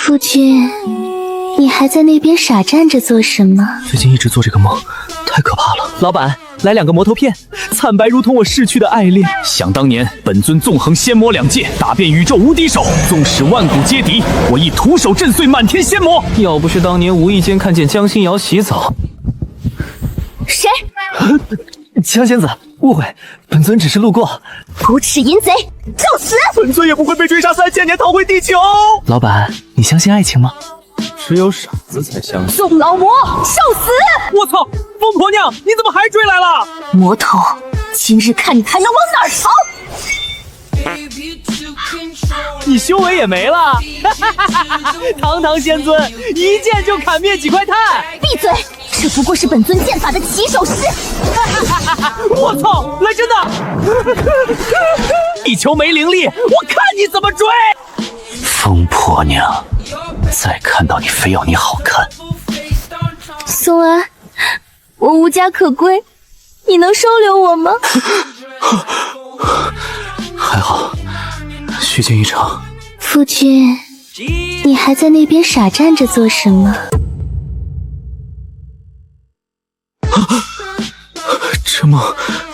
夫君，你还在那边傻站着做什么？最近一直做这个梦，太可怕了。老板，来2个魔头片，惨白如同我逝去的爱恋。想当年，本尊纵横仙魔2界，打遍宇宙无敌手，纵使万古皆敌，我亦徒手震碎满天仙魔。要不是当年无意间看见江心瑶洗澡，谁？江仙子，误会，本尊只是路过。无耻淫贼，找死！本尊也不会被追杀3000年逃回地球。老板，你相信爱情吗？只有傻子才相信。宋老魔，受死！我操，疯婆娘，你怎么还追来了？魔头，今日看你还能往哪儿逃！你修为也没了，堂堂仙尊，一剑就砍灭几块炭。闭嘴！这不过是本尊剑法的起手式。我操，来真的！地球没灵力，我看你怎么追！疯婆娘，再看到你非要你好看。宋安，我无家可归，你能收留我吗？还好，虚惊一场。夫君，你还在那边傻站着做什么？这梦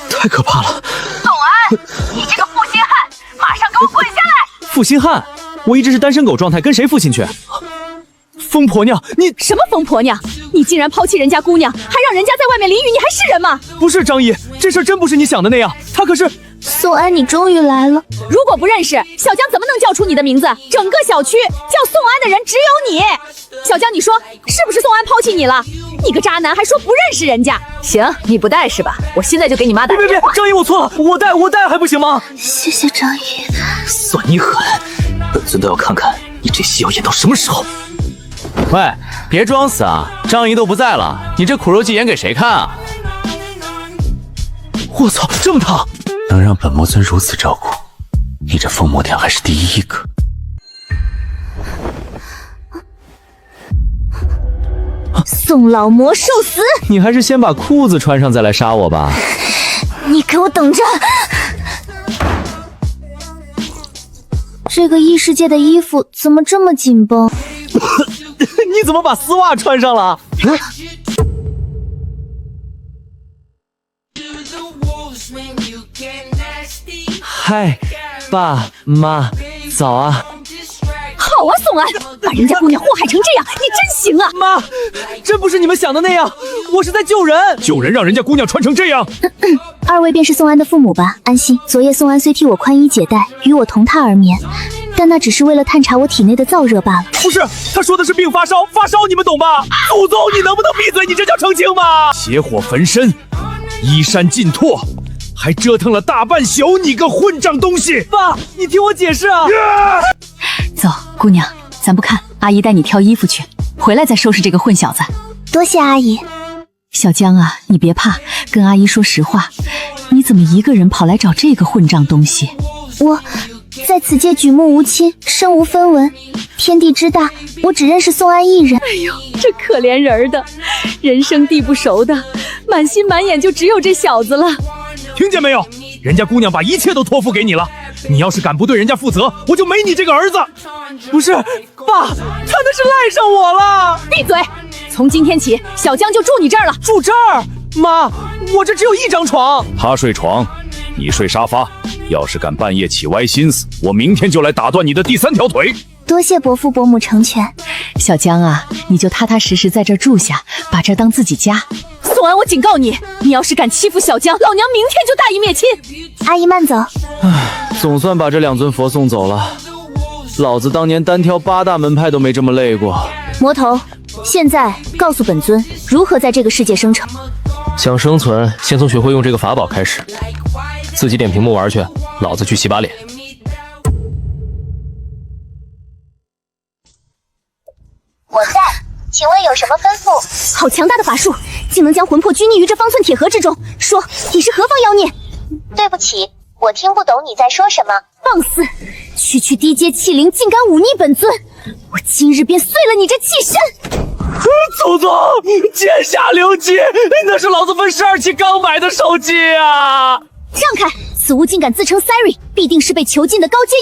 太可怕了。宋安，你这个负心汉，马上给我滚下来！负心汉，我一直是单身狗状态，跟谁负心去？疯婆娘，你什么疯婆娘？你竟然抛弃人家姑娘，还让人家在外面淋雨，你还是人吗？不是张姨，这事儿真不是你想的那样，他可是……宋安，你终于来了。如果不认识小江，怎么能叫出你的名字？整个小区叫宋安的人只有你。小江，你说是不是宋安抛弃你了？你个渣男，还说不认识人家。行，你不带是吧？我现在就给你妈打电话。别，张姨，我错了，我带还不行吗？谢谢张姨。算你狠，本尊都要看看你这戏要演到什么时候。喂，别装死啊！张姨都不在了，你这苦肉计演给谁看啊？我操，这么烫！能让本魔尊如此照顾你，这疯魔娘还是第一个。宋老魔，受死！你还是先把裤子穿上再来杀我吧。你给我等着！这个异世界的衣服怎么这么紧绷？你怎么把丝袜穿上了？嗨，爸妈，早啊！好啊，宋安，把人家姑娘祸害成这样，你真行啊！妈，真不是你们想的那样，我是在救人。救人让人家姑娘穿成这样。二位便是宋安的父母吧？安心，昨夜宋安虽替我宽衣解带，与我同榻而眠，但那只是为了探查我体内的燥热罢了。不是，他说的是病发烧，发烧你们懂吧？祖宗，你能不能闭嘴？你这叫澄清吗？邪火焚身，衣衫尽脱，还折腾了大半宿，你个混账东西！爸，你听我解释啊！走，姑娘，咱不看，阿姨带你挑衣服去，回来再收拾这个混小子。多谢阿姨。小江啊，你别怕，跟阿姨说实话，你怎么一个人跑来找这个混账东西？我在此界举目无亲，身无分文，天地之大，我只认识宋安一人。哎呦，这可怜人的，人生地不熟的，满心满眼就只有这小子了。听见没有？人家姑娘把一切都托付给你了，你要是敢不对人家负责，我就没你这个儿子。不是，爸，他那是赖上我了。闭嘴！从今天起，小江就住你这儿了。住这儿？妈，我这只有一张床。他睡床，你睡沙发。要是敢半夜起歪心思，我明天就来打断你的第3条腿。多谢伯父伯母成全。小江啊，你就踏踏实实在这儿住下，把这儿当自己家。宋安，我警告你，你要是敢欺负小江，老娘明天就大义灭亲。阿姨慢走。唉，总算把这2尊佛送走了。老子当年单挑8大门派都没这么累过。魔头，现在告诉本尊，如何在这个世界生存？想生存，先从学会用这个法宝开始。自己点屏幕玩去，老子去洗把脸。我在，请问有什么吩咐？好强大的法术，竟能将魂魄拘泥于这方寸铁盒之中。说，你是何方妖孽？对不起，我听不懂你在说什么。放肆！区低阶器灵，竟敢忤逆本尊！我今日便碎了你这器身！祖宗，剑下留情，那是老子分12期刚买的手机啊！让开，此物竟敢自称 Siri， 必定是被囚禁的高阶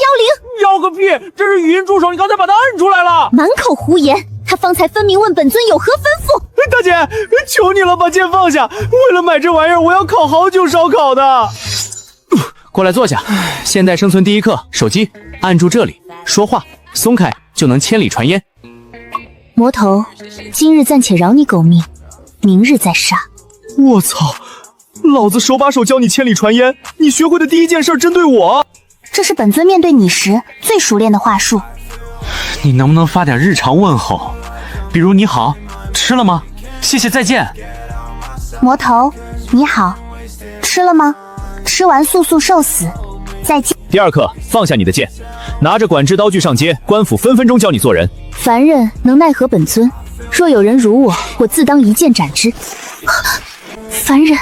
要个屁！这是语音助手，你刚才把它摁出来了。妖灵，满口胡言。他方才分明问本尊有何吩咐。大姐，求你了，把剑放下！为了买这玩意儿，我要烤好久烧烤的。过来坐下。现代生存第一课，手机按住这里，说话松开就能千里传烟。魔头，今日暂且饶你狗命，明日再杀。我操！老子手把手教你千里传烟，你学会的第一件事针对我。这是本尊面对你时最熟练的话术。你能不能发点日常问候，比如你好，吃了吗？谢谢，再见。魔头，你好，吃了吗？吃完速速受死，再见。第二课，放下你的剑，拿着管制刀具上街，官府分分钟教你做人。凡人能奈何本尊？若有人辱我，我自当一剑斩之。凡人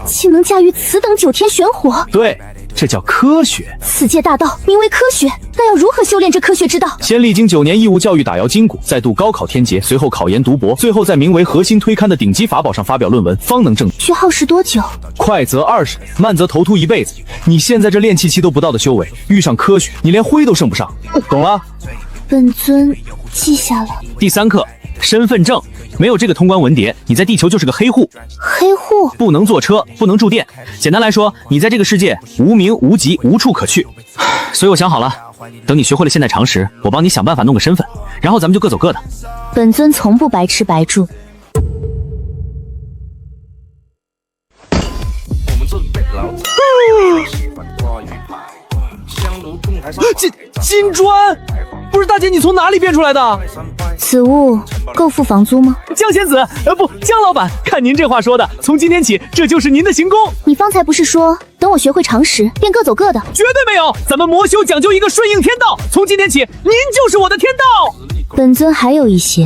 竟能驾驭此等9天玄火？对，这叫科学。此界大道名为科学，但要如何修炼这科学之道？先历经9年义务教育打摇筋骨，再度高考天劫，随后考研读博，最后在名为核心推刊的顶级法宝上发表论文，方能正。需耗时多久？快则20年，慢则头秃一辈子。你现在这练气期都不到的修为，遇上科学，你连灰都升不上，懂了？本尊记下了。第3课，身份证。没有这个通关文牒，你在地球就是个黑户。黑户不能坐车，不能住店。简单来说，你在这个世界无名无籍，无处可去。所以我想好了，等你学会了现代常识，我帮你想办法弄个身份，然后咱们就各走各的。本尊从不白吃白住。金砖，不是大姐，你从哪里变出来的？此物够付房租吗？江仙子，不，江老板，看您这话说的，从今天起，这就是您的行宫。你方才不是说等我学会常识，便各走各的？绝对没有，咱们魔修讲究一个顺应天道，从今天起，您就是我的天道。本尊还有一些，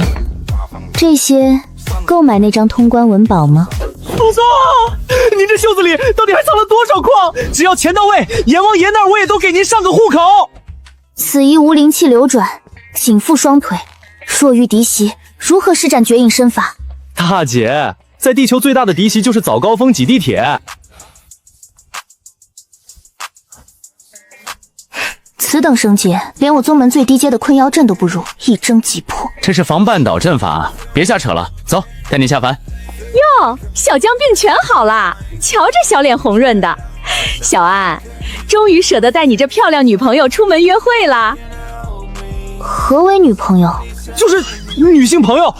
这些够买那张通关文宝吗？不错，您这袖子里到底还藏了多少矿？只要钱到位，阎王爷那儿我也都给您上个户口。此一无灵气流转，仅负双腿，若遇敌袭，如何施展绝影身法？大姐，在地球最大的敌袭就是早高峰挤地铁。此等绳结，连我宗门最低阶的困妖阵都不如，一征即破。这是防绊倒阵法，别瞎扯了，走，带你下凡。哟，小江病全好了，瞧这小脸红润的。小安，终于舍得带你这漂亮女朋友出门约会啦。何为女朋友？就是女性朋友，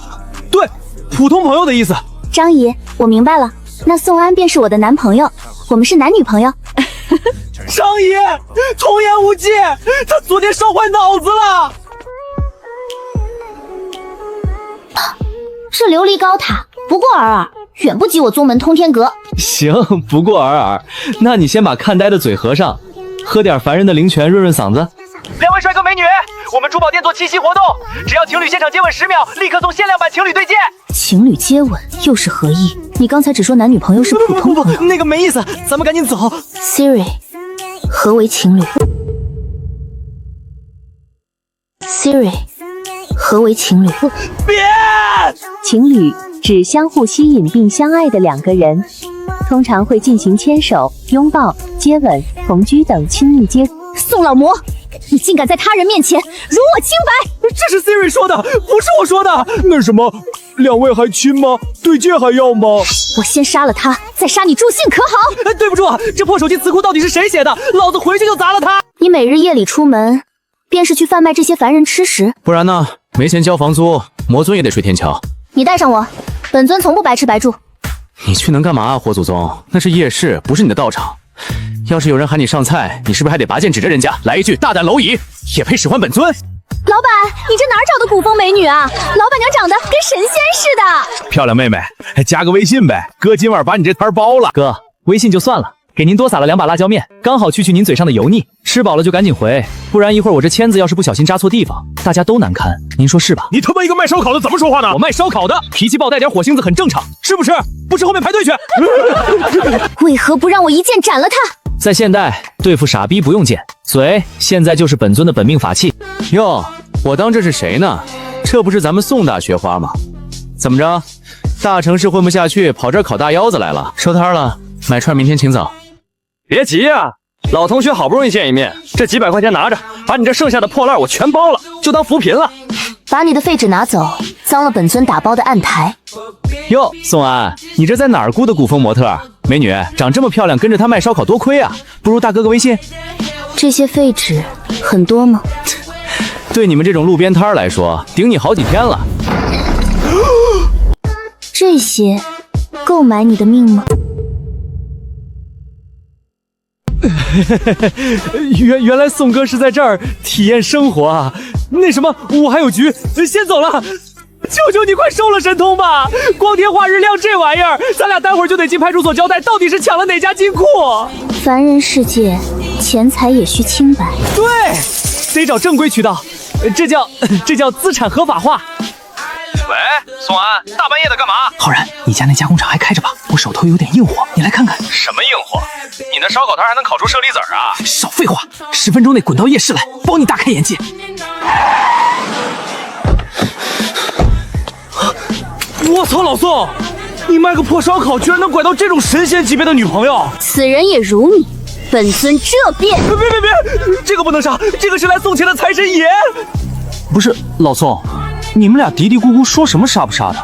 对，普通朋友的意思。张姨，我明白了，那宋安便是我的男朋友，我们是男女朋友。张姨，童言无忌，他昨天烧坏脑子了。这琉璃高塔不过尔尔，远不及我宗门通天阁。行，不过尔尔。那你先把看呆的嘴合上，喝点凡人的灵泉润润嗓子。2位帅哥美女，我们珠宝店做7夕活动，只要情侣现场接吻10秒，立刻送限量版情侣对戒。情侣接吻又是何意？你刚才只说男女朋友是普通朋友。那个没意思，咱们赶紧走。Siri， 何为情侣 ？Siri， 何为情侣？别！情侣指相互吸引并相爱的2个人，通常会进行牵手、拥抱、接吻、同居等亲密接触。宋老魔，你竟敢在他人面前辱我清白！这是 Siri 说的，不是我说的。那什么，2位还亲吗？对戒还要吗？我先杀了他，再杀你助兴，可好？对不住，这破手机词库到底是谁写的？老子回去就砸了他！你每日夜里出门，便是去贩卖这些凡人吃食？不然呢？没钱交房租，魔尊也得睡天桥。你带上我，本尊从不白吃白住。你去能干嘛啊，火祖宗？那是夜市，不是你的道场。要是有人喊你上菜，你是不是还得拔剑指着人家，来一句大胆蝼蚁，也配使唤本尊？老板，你这哪儿找的古风美女啊？老板娘长得跟神仙似的。漂亮妹妹，加个微信呗，哥今晚把你这摊包了。哥，微信就算了，给您多撒了2把辣椒面，刚好去您嘴上的油腻。吃饱了就赶紧回，不然一会儿我这签子要是不小心扎错地方，大家都难堪。您说是吧？你他妈一个卖烧烤的怎么说话呢？我卖烧烤的，脾气暴带点火星子很正常，是不是？不是后面排队去。为何不让我一剑斩了他？在现代对付傻逼不用剑，嘴现在就是本尊的本命法器。哟，我当这是谁呢？这不是咱们宋大学花吗？怎么着，大城市混不下去，跑这儿烤大腰子来了？收摊了，买串明天请早。别急呀，老同学好不容易见一面，这几百块钱拿着，把你这剩下的破烂我全包了，就当扶贫了。把你的废纸拿走，脏了本尊打包的案台。哟，宋安，你这在哪儿雇的古风模特？美女长这么漂亮，跟着她卖烧烤多亏啊！不如大哥个微信。这些废纸很多吗？对你们这种路边摊来说，顶你好几天了。这些够买你的命吗？原来宋哥是在这儿体验生活啊！那什么，我还有局，先走了。求求你快收了神通吧！光天化日亮这玩意儿，咱俩待会儿就得进派出所交代，到底是抢了哪家金库。凡人世界，钱财也需清白。对，得找正规渠道，这叫资产合法化。喂，宋安，大半夜的干嘛？浩然，你家那加工厂还开着吧？我手头有点硬货，你来看看。什么硬货？你那烧烤摊还能烤出舍利子啊？少废话，10分钟内滚到夜市来，包你大开眼界。我操，老宋，你卖个破烧烤居然能拐到这种神仙级别的女朋友？此人也如你，本尊这便……别，这个不能杀，这个是来送钱的财神爷。不是老宋，你们俩嘀嘀咕咕说什么杀不杀的？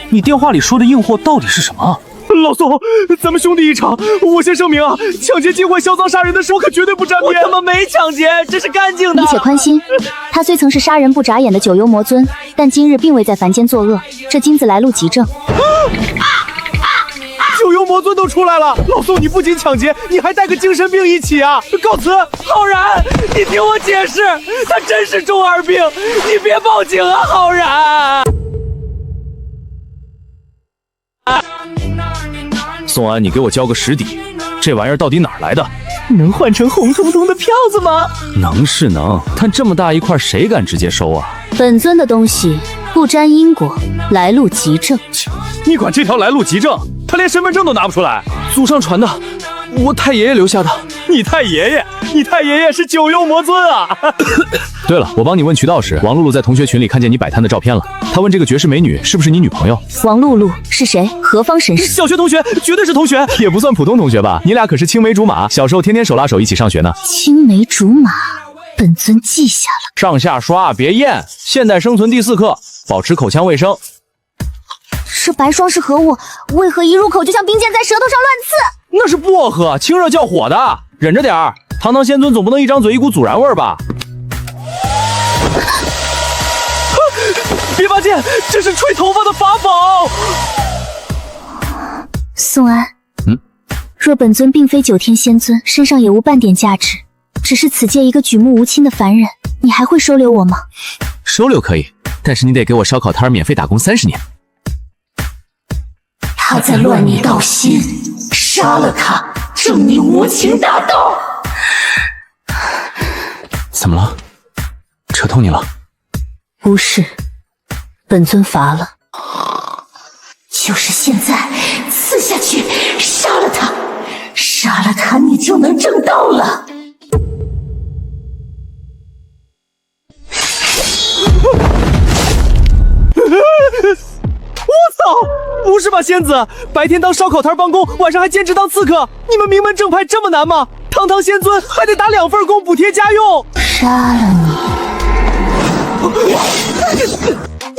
你电话里说的硬货到底是什么？老宋，咱们兄弟一场，我先声明啊，抢劫机会销赃杀人的事我可绝对不沾边。我他妈没抢劫，这是干净的。你且宽心，他虽曾是杀人不眨眼的九幽魔尊，但今日并未在凡间作恶，这金子来路极正。九幽魔尊都出来了，老宋，你不仅抢劫，你还带个精神病一起啊！告辞，浩然，你听我解释，他真是中二病，你别报警啊，浩然。宋安，你给我交个实底，这玩意儿到底哪儿来的？能换成红彤彤的票子吗？能是能，但这么大一块，谁敢直接收啊？本尊的东西不沾因果，来路极正。你管这条来路极正？他连身份证都拿不出来，祖上传的，我太爷爷留下的。你太爷爷是九幽魔尊啊！对了，我帮你问渠道时，王露露在同学群里看见你摆摊的照片了。她问这个绝世美女是不是你女朋友？王露露是谁？何方神使？小学同学，绝对是同学，也不算普通同学吧？你俩可是青梅竹马，小时候天天手拉手一起上学呢。青梅竹马，本尊记下了。上下刷，别咽。现代生存第4课，保持口腔卫生。这白霜是何物？为何一入口就像冰剑在舌头上乱刺？那是薄荷，清热降火的，忍着点儿。堂堂仙尊总不能一张嘴一股阻燃味吧？别发现，这是吹头发的法宝。宋安，若本尊并非9天仙尊，身上也无半点价值，只是此界一个举目无亲的凡人，你还会收留我吗？收留可以，但是你得给我烧烤摊免费打工30年。他在乱你道心，杀了他，正你无情大道。怎么了？扯痛你了？无事，本尊乏了。就是现在，刺下去，杀了他，杀了他，你就能正道了。我操！不是吧，仙子，白天当烧烤摊帮工，晚上还兼职当刺客，你们名门正派这么难吗？堂堂仙尊还得打2份工补贴家用。杀了你！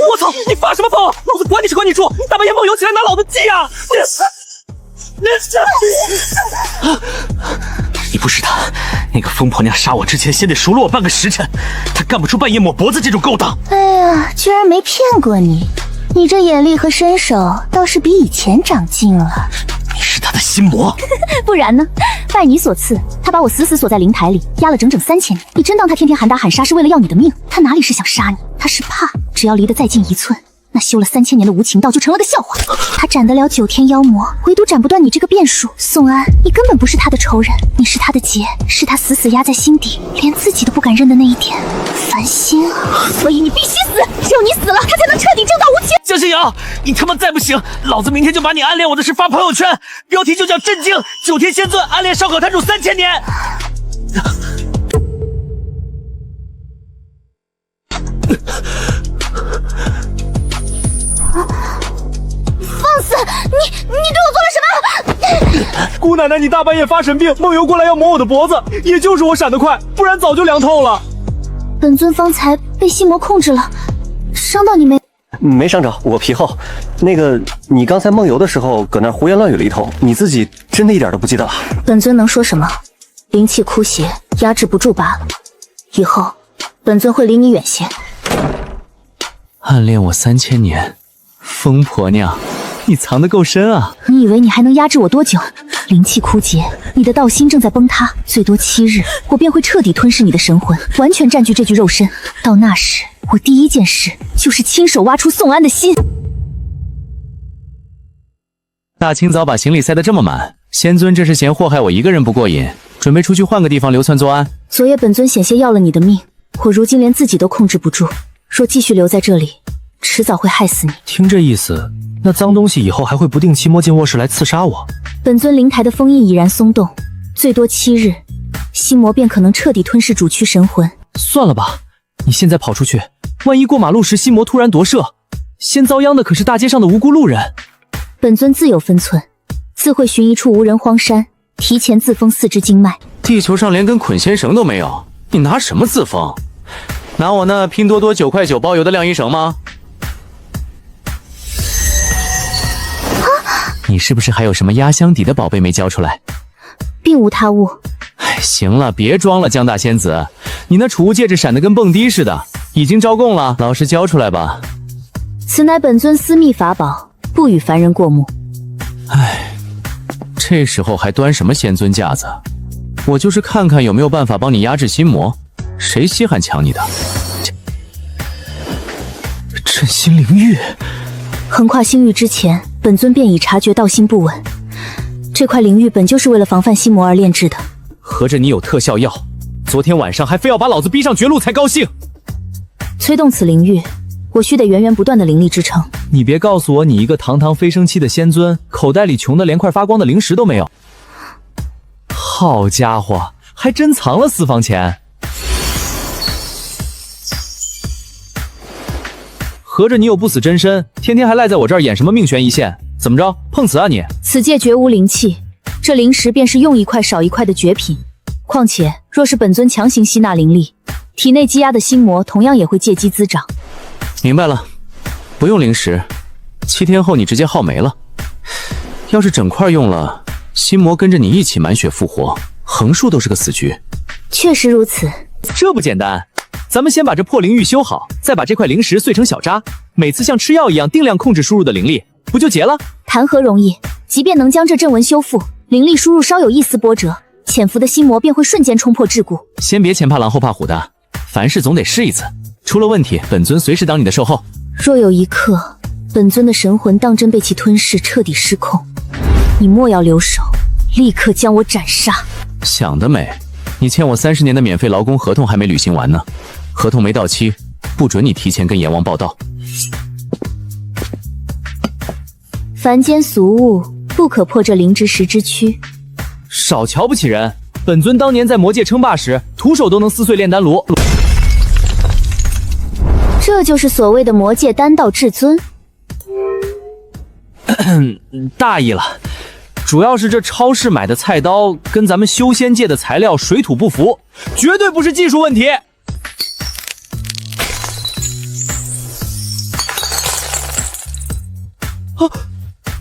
我操！你发什么疯？老子管你是管你处，大半夜梦游起来拿老子记啊！你不是他，那个疯婆娘杀我之前先得熟了我半个时辰，她干不出半夜抹脖子这种勾当。哎呀，居然没骗过你，你这眼力和身手倒是比以前长进了。你是他的心魔，不然呢？拜你所赐，他把我死死锁在灵台里，压了整整3000年。你真当他天天喊打喊杀是为了要你的命？他哪里是想杀你，他是怕，只要离得再近1寸，那修了3000年的无情道就成了个笑话。他斩得了9天妖魔，唯独斩不断你这个变数。宋安，你根本不是他的仇人，你是他的劫，是他死死压在心底，连自己都不敢认的那一点烦心啊！所以你必须死，只有你死了，他才能彻底正道无情。江心瑶，你他妈再不行，老子明天就把你暗恋我的事发朋友圈，标题就叫震惊9天仙尊暗恋烧烤摊主3000年。放肆！你对我做了什么？姑奶奶，你大半夜发神病，梦游过来要磨我的脖子，也就是我闪得快，不然早就凉透了。本尊方才被心魔控制了，伤到你没？没伤着，我皮厚。那个，你刚才梦游的时候搁那胡言乱语了一通，你自己真的一点都不记得了？本尊能说什么？灵气枯竭，压制不住罢了。以后，本尊会离你远些。暗恋我3000年，疯婆娘，你藏得够深啊！你以为你还能压制我多久？灵气枯竭，你的道心正在崩塌，最多7日，我便会彻底吞噬你的神魂，完全占据这具肉身。到那时，我第一件事就是亲手挖出宋安的心。大清早把行李塞得这么满，仙尊这是嫌祸害我一个人不过瘾，准备出去换个地方流窜作案？昨夜本尊险些要了你的命，我如今连自己都控制不住，若继续留在这里，迟早会害死你。听这意思，那脏东西以后还会不定期摸进卧室来刺杀我。本尊灵台的封印已然松动，最多7日，心魔便可能彻底吞噬主躯神魂。算了吧，你现在跑出去，万一过马路时心魔突然夺舍，先遭殃的可是大街上的无辜路人。本尊自有分寸，自会寻一处无人荒山，提前自封4支经脉。地球上连根捆仙绳都没有，你拿什么自封？拿我那拼多多9块9包邮的晾衣绳吗？你是不是还有什么压箱底的宝贝没交出来？并无他物。哎，行了，别装了，江大仙子，你那储物戒指闪得跟蹦迪似的，已经招供了，老实交出来吧。此乃本尊私密法宝，不与凡人过目。哎，这时候还端什么仙尊架子？我就是看看有没有办法帮你压制心魔，谁稀罕抢你的？镇心灵玉。横跨星域之前，本尊便已察觉道心不稳。这块灵玉本就是为了防范心魔而炼制的。合着你有特效药，昨天晚上还非要把老子逼上绝路才高兴。催动此灵玉，我须得源源不断的灵力支撑。你别告诉我，你一个堂堂飞升期的仙尊，口袋里穷的连块发光的灵石都没有。好家伙，还真藏了私房钱。合着你有不死真身，天天还赖在我这儿演什么命悬一线？怎么着，碰瓷啊你？此界绝无灵气，这灵石便是用一块少一块的绝品。况且，若是本尊强行吸纳灵力，体内积压的心魔同样也会借机滋长。明白了，不用灵石，7天后你直接耗没了。要是整块用了，心魔跟着你一起满血复活，横竖都是个死局。确实如此。这不简单，咱们先把这破灵玉修好，再把这块灵石碎成小渣，每次像吃药一样定量控制输入的灵力，不就结了？谈何容易！即便能将这阵纹修复，灵力输入稍有一丝波折，潜伏的心魔便会瞬间冲破桎梏。先别前怕狼后怕虎的，凡事总得试一次，出了问题，本尊随时当你的售后。若有一刻，本尊的神魂当真被其吞噬，彻底失控，你莫要留手，立刻将我斩杀。想得美！你欠我30年的免费劳工合同还没履行完呢，合同没到期，不准你提前跟阎王报到。凡间俗物，不可破这灵之石之躯。少瞧不起人，本尊当年在魔界称霸时，徒手都能撕碎炼丹炉。这就是所谓的魔界丹道至尊。大意了，主要是这超市买的菜刀跟咱们修仙界的材料水土不服，绝对不是技术问题。啊！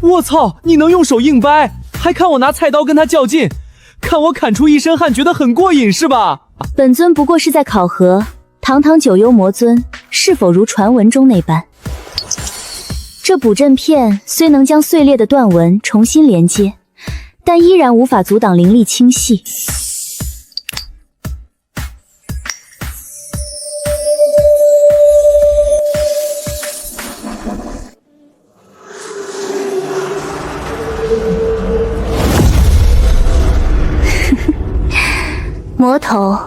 我操！你能用手硬掰，还看我拿菜刀跟他较劲，看我砍出一身汗，觉得很过瘾是吧？本尊不过是在考核堂堂九幽魔尊是否如传闻中那般。这补阵片虽能将碎裂的断纹重新连接，但依然无法阻挡灵力侵袭。魔头，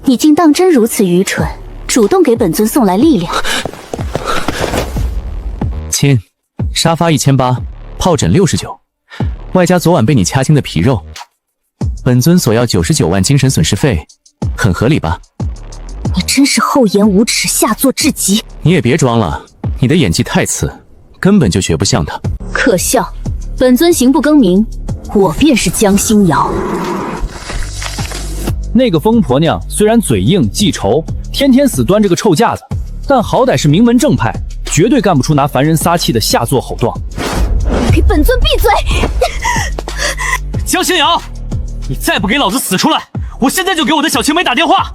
你竟当真如此愚蠢，主动给本尊送来力量。亲，沙发1800，抱枕69，外加昨晚被你掐青的皮肉，本尊索要99万精神损失费，很合理吧？你真是厚颜无耻，下作至极。你也别装了，你的演技太次，根本就学不像他。可笑，本尊行不更名，我便是江心瑶。那个疯婆娘虽然嘴硬记仇，天天死端这个臭架子，但好歹是名门正派，绝对干不出拿凡人撒气的下作吼状。给本尊闭嘴！江心瑶，你再不给老子死出来，我现在就给我的小青梅打电话。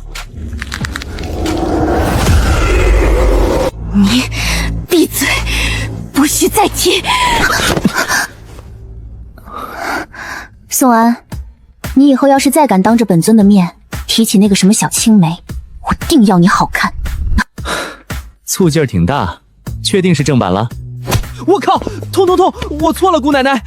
你闭嘴，不许再提！宋安，你以后要是再敢当着本尊的面提起那个什么小青梅，我定要你好看。醋劲儿挺大，确定是正版了？我靠，痛痛痛！我错了，姑奶奶。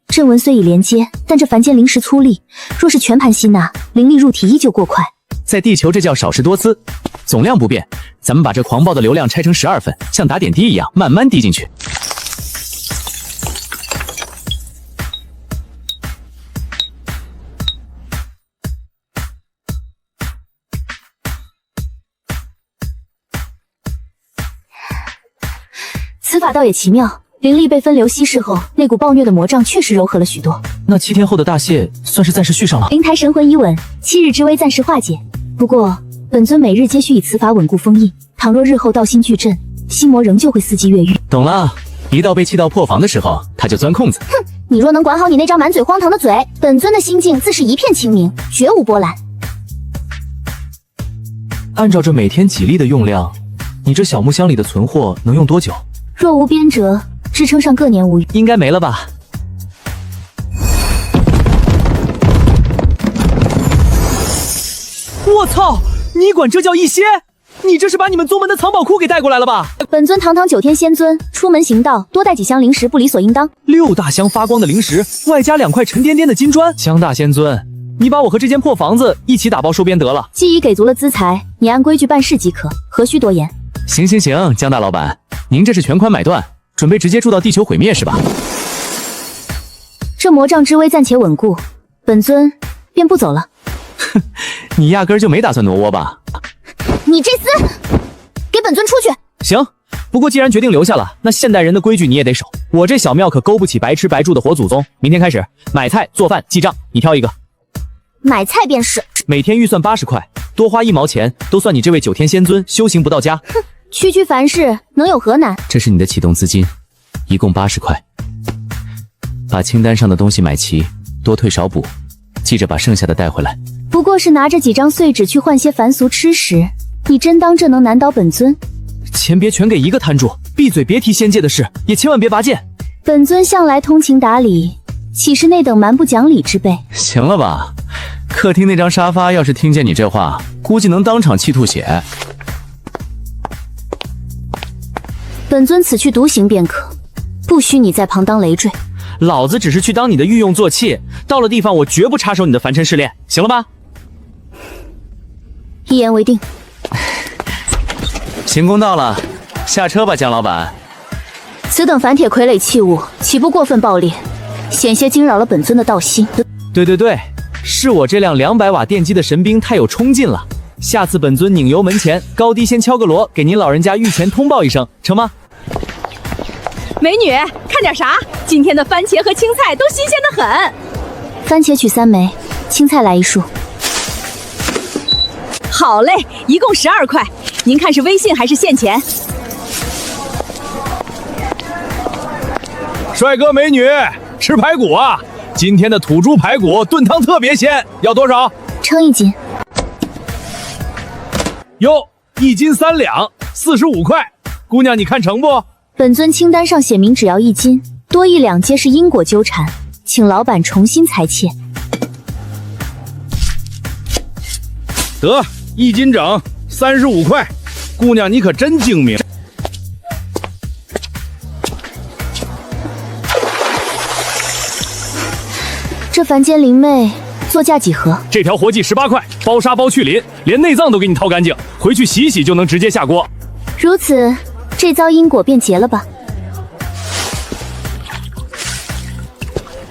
阵纹虽已连接，但这凡间灵石粗粝，若是全盘吸纳，灵力入体依旧过快。在地球这叫少食多姿，总量不变。咱们把这狂暴的流量拆成12份，像打点滴一样慢慢滴进去。此法倒也奇妙，灵力被分流稀释后，那股暴虐的魔障确实柔和了许多。那7天后的大谢算是暂时续上了。灵台神魂已稳，7日之危暂时化解。不过本尊每日皆需以此法稳固封印，倘若日后道心巨震，心魔仍旧会伺机越狱。懂了，一到被气到破防的时候，他就钻空子。哼，你若能管好你那张满嘴荒唐的嘴，本尊的心境自是一片清明，绝无波澜。按照这每天几粒的用量，你这小木箱里的存货能用多久？若无边折，支撑上各年无虞。应该没了吧？我操！你管这叫一些？你这是把你们宗门的藏宝库给带过来了吧？本尊堂堂9天仙尊，出门行道多带几箱灵石不理所应当。6大箱发光的灵石，外加2块沉甸甸的金砖。江大仙尊，你把我和这间破房子一起打包收编得了。既已给足了资财，你按规矩办事即可，何须多言？行行行，江大老板，您这是全款买断，准备直接住到地球毁灭是吧？这魔障之危暂且稳固，本尊便不走了。哼，你压根儿就没打算挪窝吧？你这厮，给本尊出去！行，不过既然决定留下了，那现代人的规矩你也得守。我这小庙可勾不起白吃白住的活祖宗。明天开始买菜、做饭、记账，你挑一个。买菜便是。每天预算80块，多花1毛钱都算你这位9天仙尊修行不到家。哼，区区凡事能有何难？这是你的启动资金，一共80块。把清单上的东西买齐，多退少补，记着把剩下的带回来。不过是拿着几张碎纸去换些凡俗吃食，你真当这能难倒本尊？钱别全给一个摊主，闭嘴别提仙界的事，也千万别拔剑。本尊向来通情达理，岂是那等蛮不讲理之辈？行了吧，客厅那张沙发要是听见你这话，估计能当场气吐血。本尊此去独行便可，不需你在旁当累赘。老子只是去当你的御用坐骑，到了地方我绝不插手你的凡尘试炼，行了吧？一言为定。行宫到了，下车吧，江老板。此等凡铁傀儡器物，岂不过分暴烈，险些惊扰了本尊的道心。对，是我这辆200瓦电机的神兵太有冲劲了。下次本尊拧油门前，高低先敲个锣，给您老人家御前通报一声，成吗？美女，看点啥？今天的番茄和青菜都新鲜的很。番茄取3枚，青菜来1束。好嘞，一共12块。您看是微信还是现钱？帅哥美女，吃排骨啊！今天的土猪排骨炖汤特别鲜，要多少？称1斤。哟，1斤3两，45块。姑娘，你看成不？本尊清单上写明只要1斤，多1两皆是因果纠缠，请老板重新裁切。得，1斤整，35块。姑娘，你可真精明。这凡间灵魅作价几何？这条活计18块，包杀包去鳞，连内脏都给你掏干净，回去洗洗就能直接下锅。如此，这遭因果便结了吧。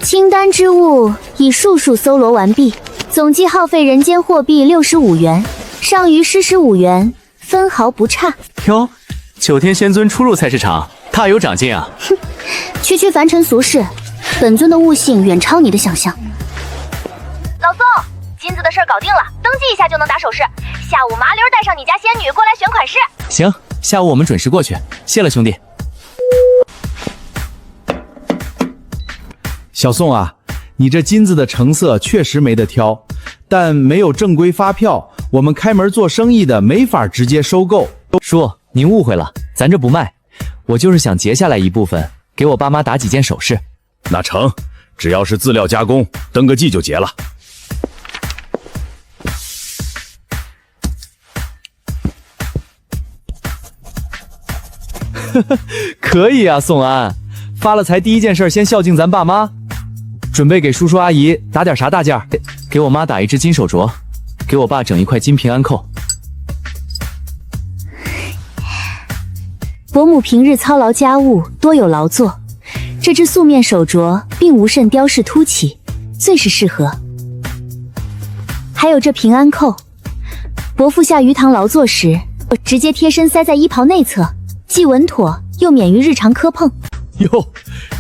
清单之物已数搜罗完毕，总计耗费人间货币65元，尚余施15元，分毫不差。哟， 9天仙尊初入菜市场，大有长进啊！区区凡尘俗世，本尊的悟性远超你的想象。老宋，金子的事儿搞定了，登记一下就能打首饰。下午麻溜带上你家仙女过来选款式。行，下午我们准时过去。谢了，兄弟。小宋啊，你这金子的成色确实没得挑，但没有正规发票，我们开门做生意的没法直接收购。叔，您误会了，咱这不卖，我就是想截下来一部分，给我爸妈打几件首饰。那成，只要是资料加工，登个记就结了。可以啊，宋安，发了财第一件事先孝敬咱爸妈。准备给叔叔阿姨打点啥大件？给我妈打一只金手镯，给我爸整一块金平安扣。伯母平日操劳家务，多有劳作，这只素面手镯并无甚雕饰凸起，最是适合。还有这平安扣，伯父下鱼塘劳作时，直接贴身塞在衣袍内侧，既稳妥又免于日常磕碰。哟，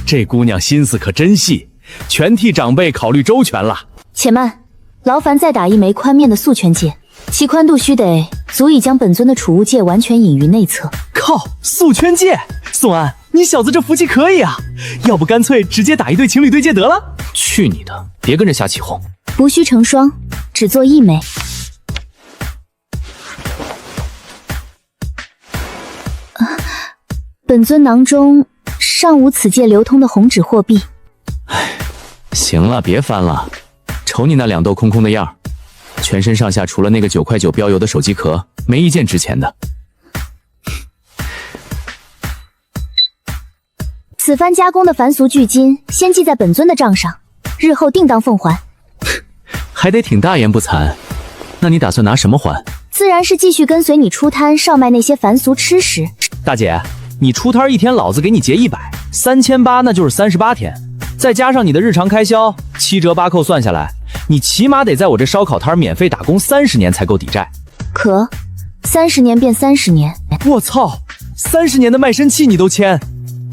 这姑娘心思可真细，全替长辈考虑周全了。且慢，劳烦再打一枚宽面的素圈戒，其宽度须得足以将本尊的储物戒完全隐于内侧。靠，素圈戒！宋安，你小子这福气可以啊！要不干脆直接打一对情侣对戒得了？去你的！别跟着瞎起哄。不需成双，只做一枚。本尊囊中尚无此戒流通的红纸货币。行了，别翻了，瞅你那两兜空空的样，全身上下除了那个9块9标邮的手机壳，没一件值钱的。此番加工的凡俗巨金，先记在本尊的账上，日后定当奉还。还得挺大言不惭，那你打算拿什么还？自然是继续跟随你出摊售卖那些凡俗吃食。大姐，你出摊一天，老子给你结100，3800那就是38天，再加上你的日常开销，7折8扣算下来，你起码得在我这烧烤摊免费打工30年才够抵债。可30年变30年，我操，30年的卖身契你都签！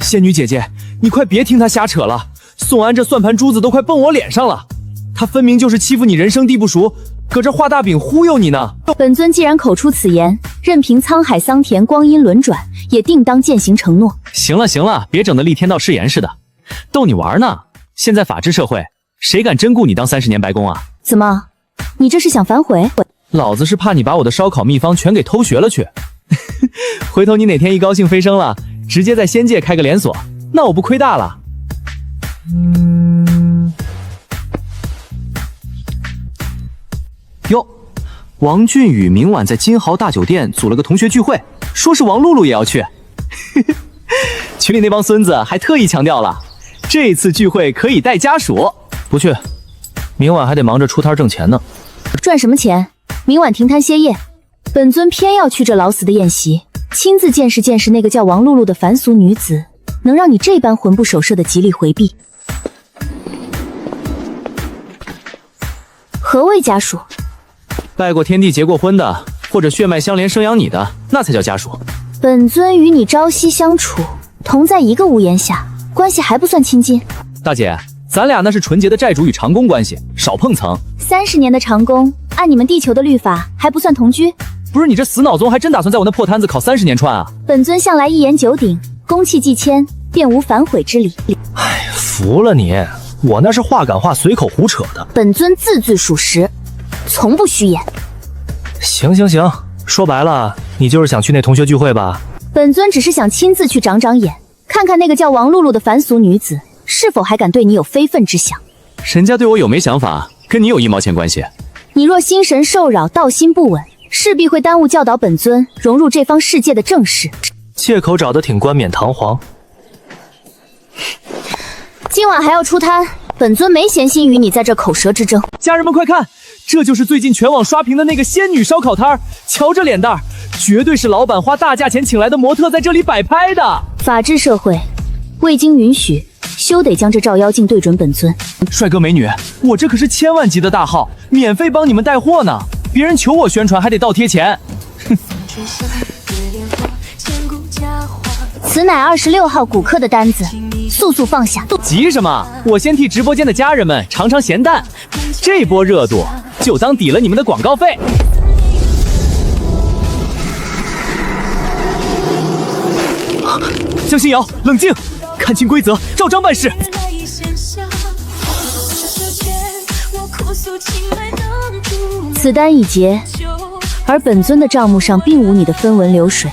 仙女姐姐，你快别听他瞎扯了，宋安这算盘珠子都快蹦我脸上了，他分明就是欺负你人生地不熟，搁这画大饼忽悠你呢。本尊既然口出此言，任凭沧海桑田光阴轮转，也定当践行承诺。行了行了，别整得立天道誓言似的，逗你玩呢。现在法治社会，谁敢真雇你当30年白工啊？怎么，你这是想反悔？老子是怕你把我的烧烤秘方全给偷学了去。回头你哪天一高兴飞升了，直接在仙界开个连锁，那我不亏大了。哟，王俊宇明晚在金豪大酒店组了个同学聚会，说是王露露也要去。群里那帮孙子还特意强调了，这次聚会可以带家属。不去，明晚还得忙着出摊挣钱呢。赚什么钱？明晚停摊歇业。本尊偏要去这老死的宴席，亲自见识见识那个叫王露露的凡俗女子，能让你这般魂不守舍的极力回避。何谓家属？拜过天地结过婚的，或者血脉相连生养你的，那才叫家属。本尊与你朝夕相处，同在一个屋檐下，关系还不算亲近。大姐，咱俩那是纯洁的债主与长工关系，少碰瓷。30年的长工，按你们地球的律法还不算同居。不是你这死脑宗还真打算在我那破摊子烤30年串啊？本尊向来一言九鼎，公契既签，便无反悔之理。哎，服了你，我那是话赶话，随口胡扯的。本尊字字属实，从不虚言。行行行，说白了，你就是想去那同学聚会吧？本尊只是想亲自去长长眼，看看那个叫王露露的凡俗女子是否还敢对你有非分之想。人家对我有没想法，跟你有1毛钱关系？你若心神受扰，道心不稳，势必会耽误教导本尊融入这方世界的正事。借口找得挺冠冕堂皇。今晚还要出摊，本尊没闲心与你在这口舌之争。家人们快看，这就是最近全网刷屏的那个仙女烧烤摊儿，瞧这脸蛋儿，绝对是老板花大价钱请来的模特在这里摆拍的。法治社会，未经允许，休得将这照妖镜对准本尊。帅哥美女，我这可是千万级的大号，免费帮你们带货呢，别人求我宣传还得倒贴钱。哼。此乃26号骨科的单子，速速放下。急什么？我先替直播间的家人们尝尝咸淡，这波热度就当抵了你们的广告费。江心瑶，冷静，看清规则，照章办事。此单已结，而本尊的账目上并无你的分文流水。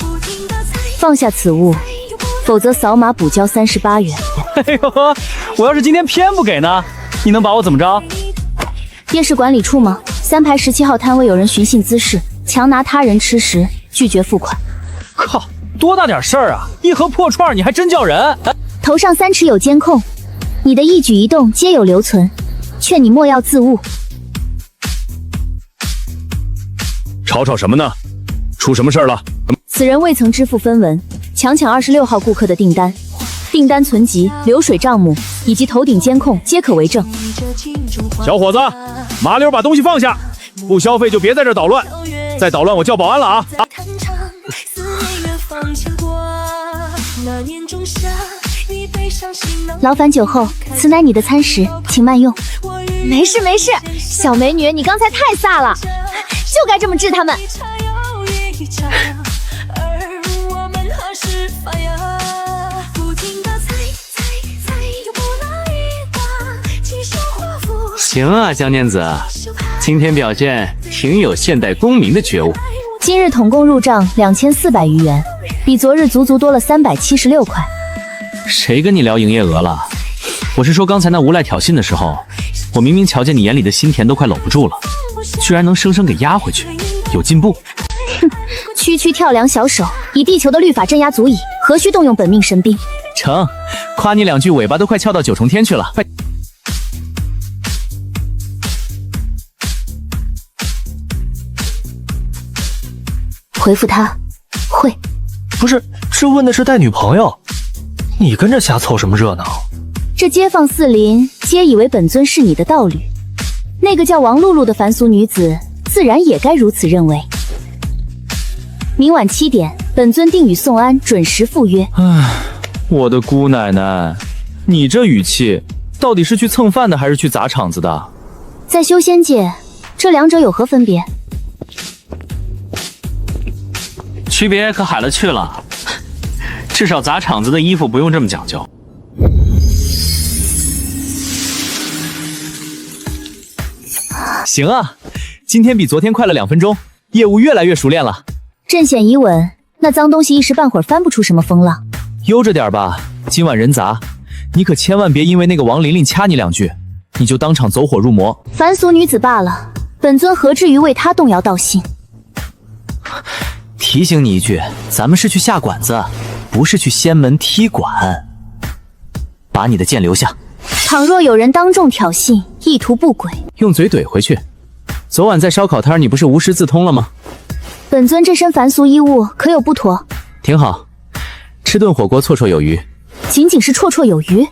放下此物，否则扫码补交38元。哎呦呵，我要是今天偏不给呢？你能把我怎么着？夜市管理处吗？3排17号摊位有人寻衅滋事，强拿他人吃食，拒绝付款。靠，多大点事儿啊！一盒破串你还真叫人？头上3尺有监控，你的一举一动皆有留存，劝你莫要自误。吵吵什么呢？出什么事儿了？此人未曾支付分文，强抢26号顾客的订单，订单存集、流水账目以及头顶监控皆可为证。小伙子，麻溜把东西放下，不消费就别在这捣乱，再捣乱我叫保安了啊！劳烦酒后，此乃你的餐食，请慢用。没事没事，小美女，你刚才太飒了，就该这么治他们。行啊，江念子，今天表现挺有现代公民的觉悟。今日统共入账2400余元，比昨日足足多了376块。谁跟你聊营业额了？我是说刚才那无赖挑衅的时候，我明明瞧见你眼里的心田都快搂不住了，居然能生生给压回去，有进步。哼，区区跳梁小手，以地球的律法镇压足矣，何须动用本命神兵？成，夸你2句，尾巴都快翘到9重天去了。回复他，会。不是，这问的是带女朋友，你跟着瞎凑什么热闹？这街坊四邻皆以为本尊是你的道侣，那个叫王露露的凡俗女子自然也该如此认为。明晚7点，本尊定与宋安准时赴约。唉，我的姑奶奶，你这语气，到底是去蹭饭的还是去砸场子的？在修仙界，这两者有何分别？区别可海了去了，至少砸场子的衣服不用这么讲究。行啊，今天比昨天快了2分钟，业务越来越熟练了。阵险已稳，那脏东西一时半会儿翻不出什么风浪。悠着点吧，今晚人杂，你可千万别因为那个王琳琳掐你2句，你就当场走火入魔。凡俗女子罢了，本尊何至于为她动摇道心？提醒你一句，咱们是去下馆子，不是去仙门踢馆。把你的剑留下。倘若有人当众挑衅，意图不轨，用嘴怼回去。昨晚在烧烤摊你不是无师自通了吗？本尊这身凡俗衣物可有不妥？挺好，吃顿火锅绰绰有余。仅仅是绰绰有余？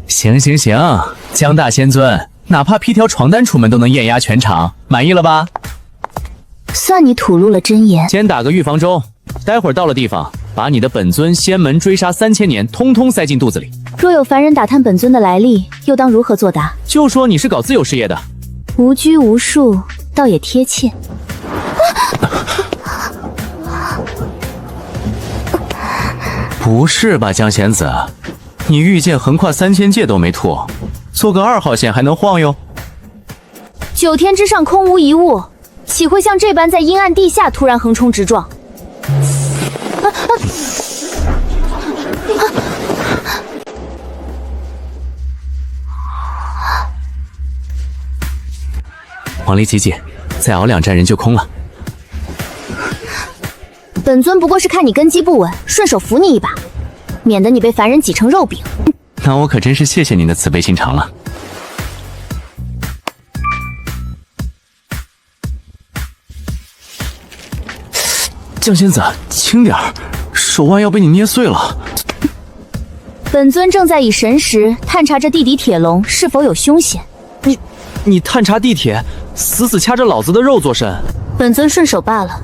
行行行，江大仙尊，哪怕披条床单出门都能艳压全场，满意了吧？算你吐露了真言。先打个预防针，待会儿到了地方，把你的本尊仙门追杀3000年通通塞进肚子里。若有凡人打探本尊的来历，又当如何作答？就说你是搞自由事业的。无拘无束，倒也贴切。不是吧，江仙子，你御剑横跨3000界都没吐，做个2号线还能晃悠？9天之上空无一物，岂会像这般在阴暗地下突然横冲直撞？王离姐姐，再熬2战人就空了。本尊不过是看你根基不稳，顺手扶你一把，免得你被凡人挤成肉饼。那我可真是谢谢您的慈悲心肠了。江仙子，轻点儿，手腕要被你捏碎了。本尊正在以神识探查这地底铁笼是否有凶险。你探查地铁，死死掐着老子的肉做甚？本尊顺手罢了。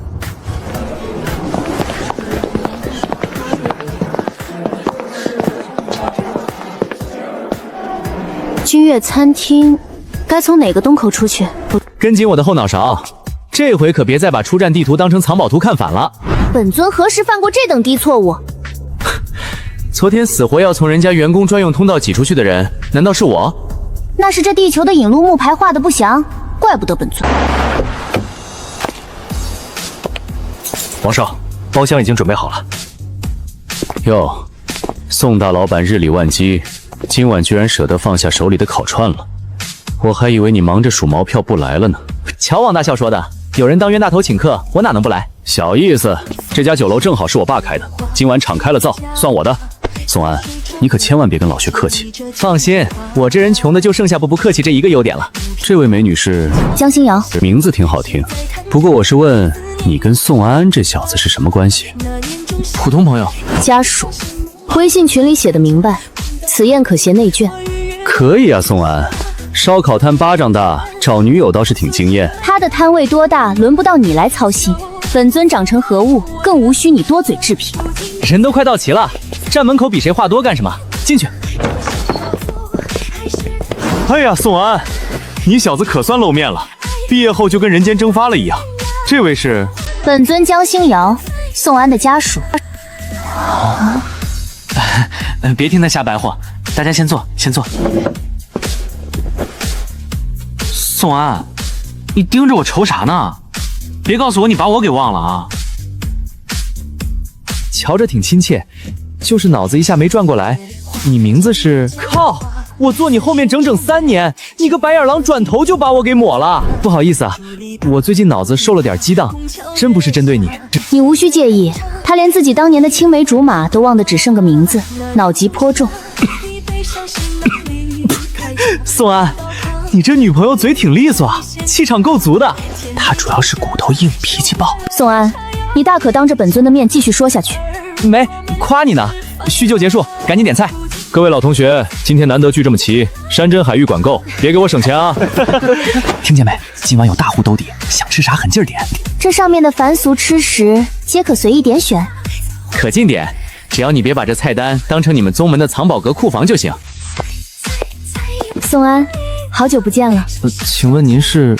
君悦餐厅该从哪个东口出去？跟紧我的后脑勺，这回可别再把出站地图当成藏宝图看反了。本尊何时犯过这等低错误？昨天死活要从人家员工专用通道挤出去的人，难道是我？那是这地球的引路木牌画的不详，怪不得本尊。皇上，包厢已经准备好了。哟，宋大老板日理万机，今晚居然舍得放下手里的烤串了。我还以为你忙着数毛票不来了呢。瞧王大校说的，有人当冤大头请客，我哪能不来？小意思，这家酒楼正好是我爸开的，今晚敞开了造，算我的。宋安，你可千万别跟老薛客气。放心，我这人穷的就剩下不客气这一个优点了。这位美女是江心瑶，名字挺好听，不过我是问你跟宋安这小子是什么关系？普通朋友，家属，微信群里写的明白，此宴可携内眷。可以啊，宋安，烧烤摊巴掌大，找女友倒是挺惊艳。他的摊位多大，轮不到你来操心。本尊长成何物，更无需你多嘴置评。人都快到齐了，站门口比谁话多干什么？进去。哎呀，宋安，你小子可算露面了，毕业后就跟人间蒸发了一样。这位是？本尊江心瑶，宋安的家属。别听他瞎白话，大家先坐，先坐。宋安，你盯着我瞅啥呢？别告诉我你把我给忘了啊！瞧着挺亲切，就是脑子一下没转过来。你名字是？靠！我坐你后面整整3年，你个白眼狼转头就把我给抹了。不好意思啊，我最近脑子受了点激荡，真不是针对你。你无需介意，他连自己当年的青梅竹马都忘得只剩个名字，脑疾颇重。宋安，你这女朋友嘴挺利索啊，气场够足的。她主要是骨头硬，脾气暴。宋安，你大可当着本尊的面继续说下去。没夸你呢，叙旧结束，赶紧点菜。各位老同学，今天难得聚这么齐，山珍海域管够，别给我省钱啊！听见没？今晚有大户兜底，想吃啥狠劲儿点。这上面的凡俗吃食皆可随意点选，可劲点，只要你别把这菜单当成你们宗门的藏宝阁库房就行。宋安，好久不见了。请问您是？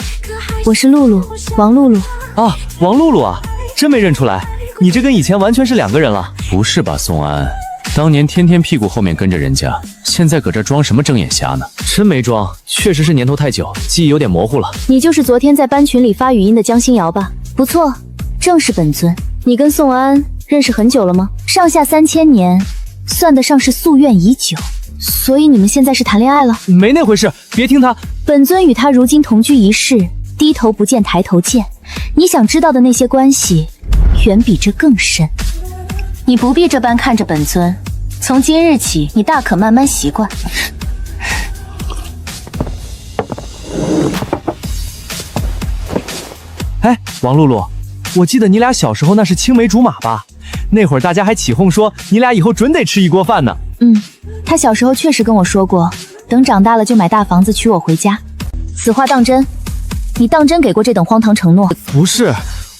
我是露露，王露露。啊，王露露啊，真没认出来，你这跟以前完全是2个人了。不是吧，宋安？当年天天屁股后面跟着人家，现在搁这装什么睁眼瞎呢？真没装，确实是年头太久，记忆有点模糊了。你就是昨天在班群里发语音的江心瑶吧？不错，正是本尊。你跟宋安认识很久了吗？上下3000年，算得上是夙愿已久。所以你们现在是谈恋爱了？没那回事，别听他。本尊与他如今同居一室，低头不见抬头见。你想知道的那些关系，远比这更深。你不必这般看着本尊，从今日起，你大可慢慢习惯。哎，王露露，我记得你俩小时候那是青梅竹马吧？那会儿大家还起哄说你俩以后准得吃一锅饭呢。他小时候确实跟我说过，等长大了就买大房子娶我回家。此话当真？你当真给过这等荒唐承诺？不是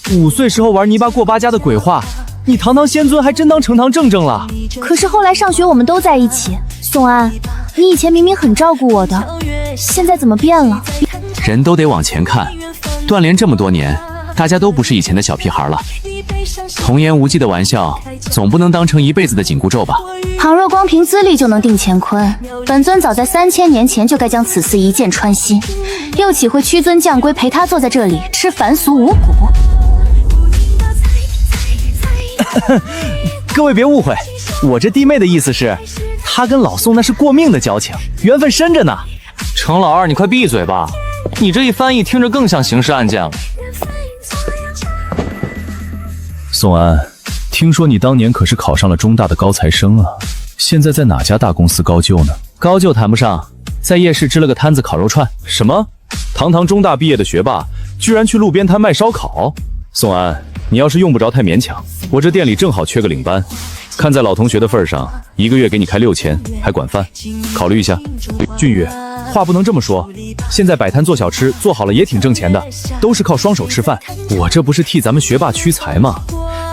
，5岁时候玩泥巴过8家的鬼话，你堂堂仙尊还真当成堂正正了。可是后来上学我们都在一起。宋安，你以前明明很照顾我的，现在怎么变了？人都得往前看，断联这么多年，大家都不是以前的小屁孩了。童言无忌的玩笑，总不能当成一辈子的紧箍咒吧？倘若光凭资历就能定乾坤，本尊早在3000年前就该将此事一箭穿心，又岂会屈尊降贵陪他坐在这里吃凡俗五谷？各位别误会，我这弟妹的意思是，她跟老宋那是过命的交情，缘分深着呢。程老二，你快闭嘴吧！你这一翻译听着更像刑事案件了。宋安，听说你当年可是考上了中大的高材生啊，现在在哪家大公司高就呢？高就谈不上，在夜市支了个摊子烤肉串。什么？堂堂中大毕业的学霸，居然去路边摊卖烧烤？宋安，你要是用不着太勉强，我这店里正好缺个领班，看在老同学的份上，1个月给你开6000，还管饭，考虑一下。俊宇，话不能这么说，现在摆摊做小吃做好了也挺挣钱的，都是靠双手吃饭。我这不是替咱们学霸屈才吗？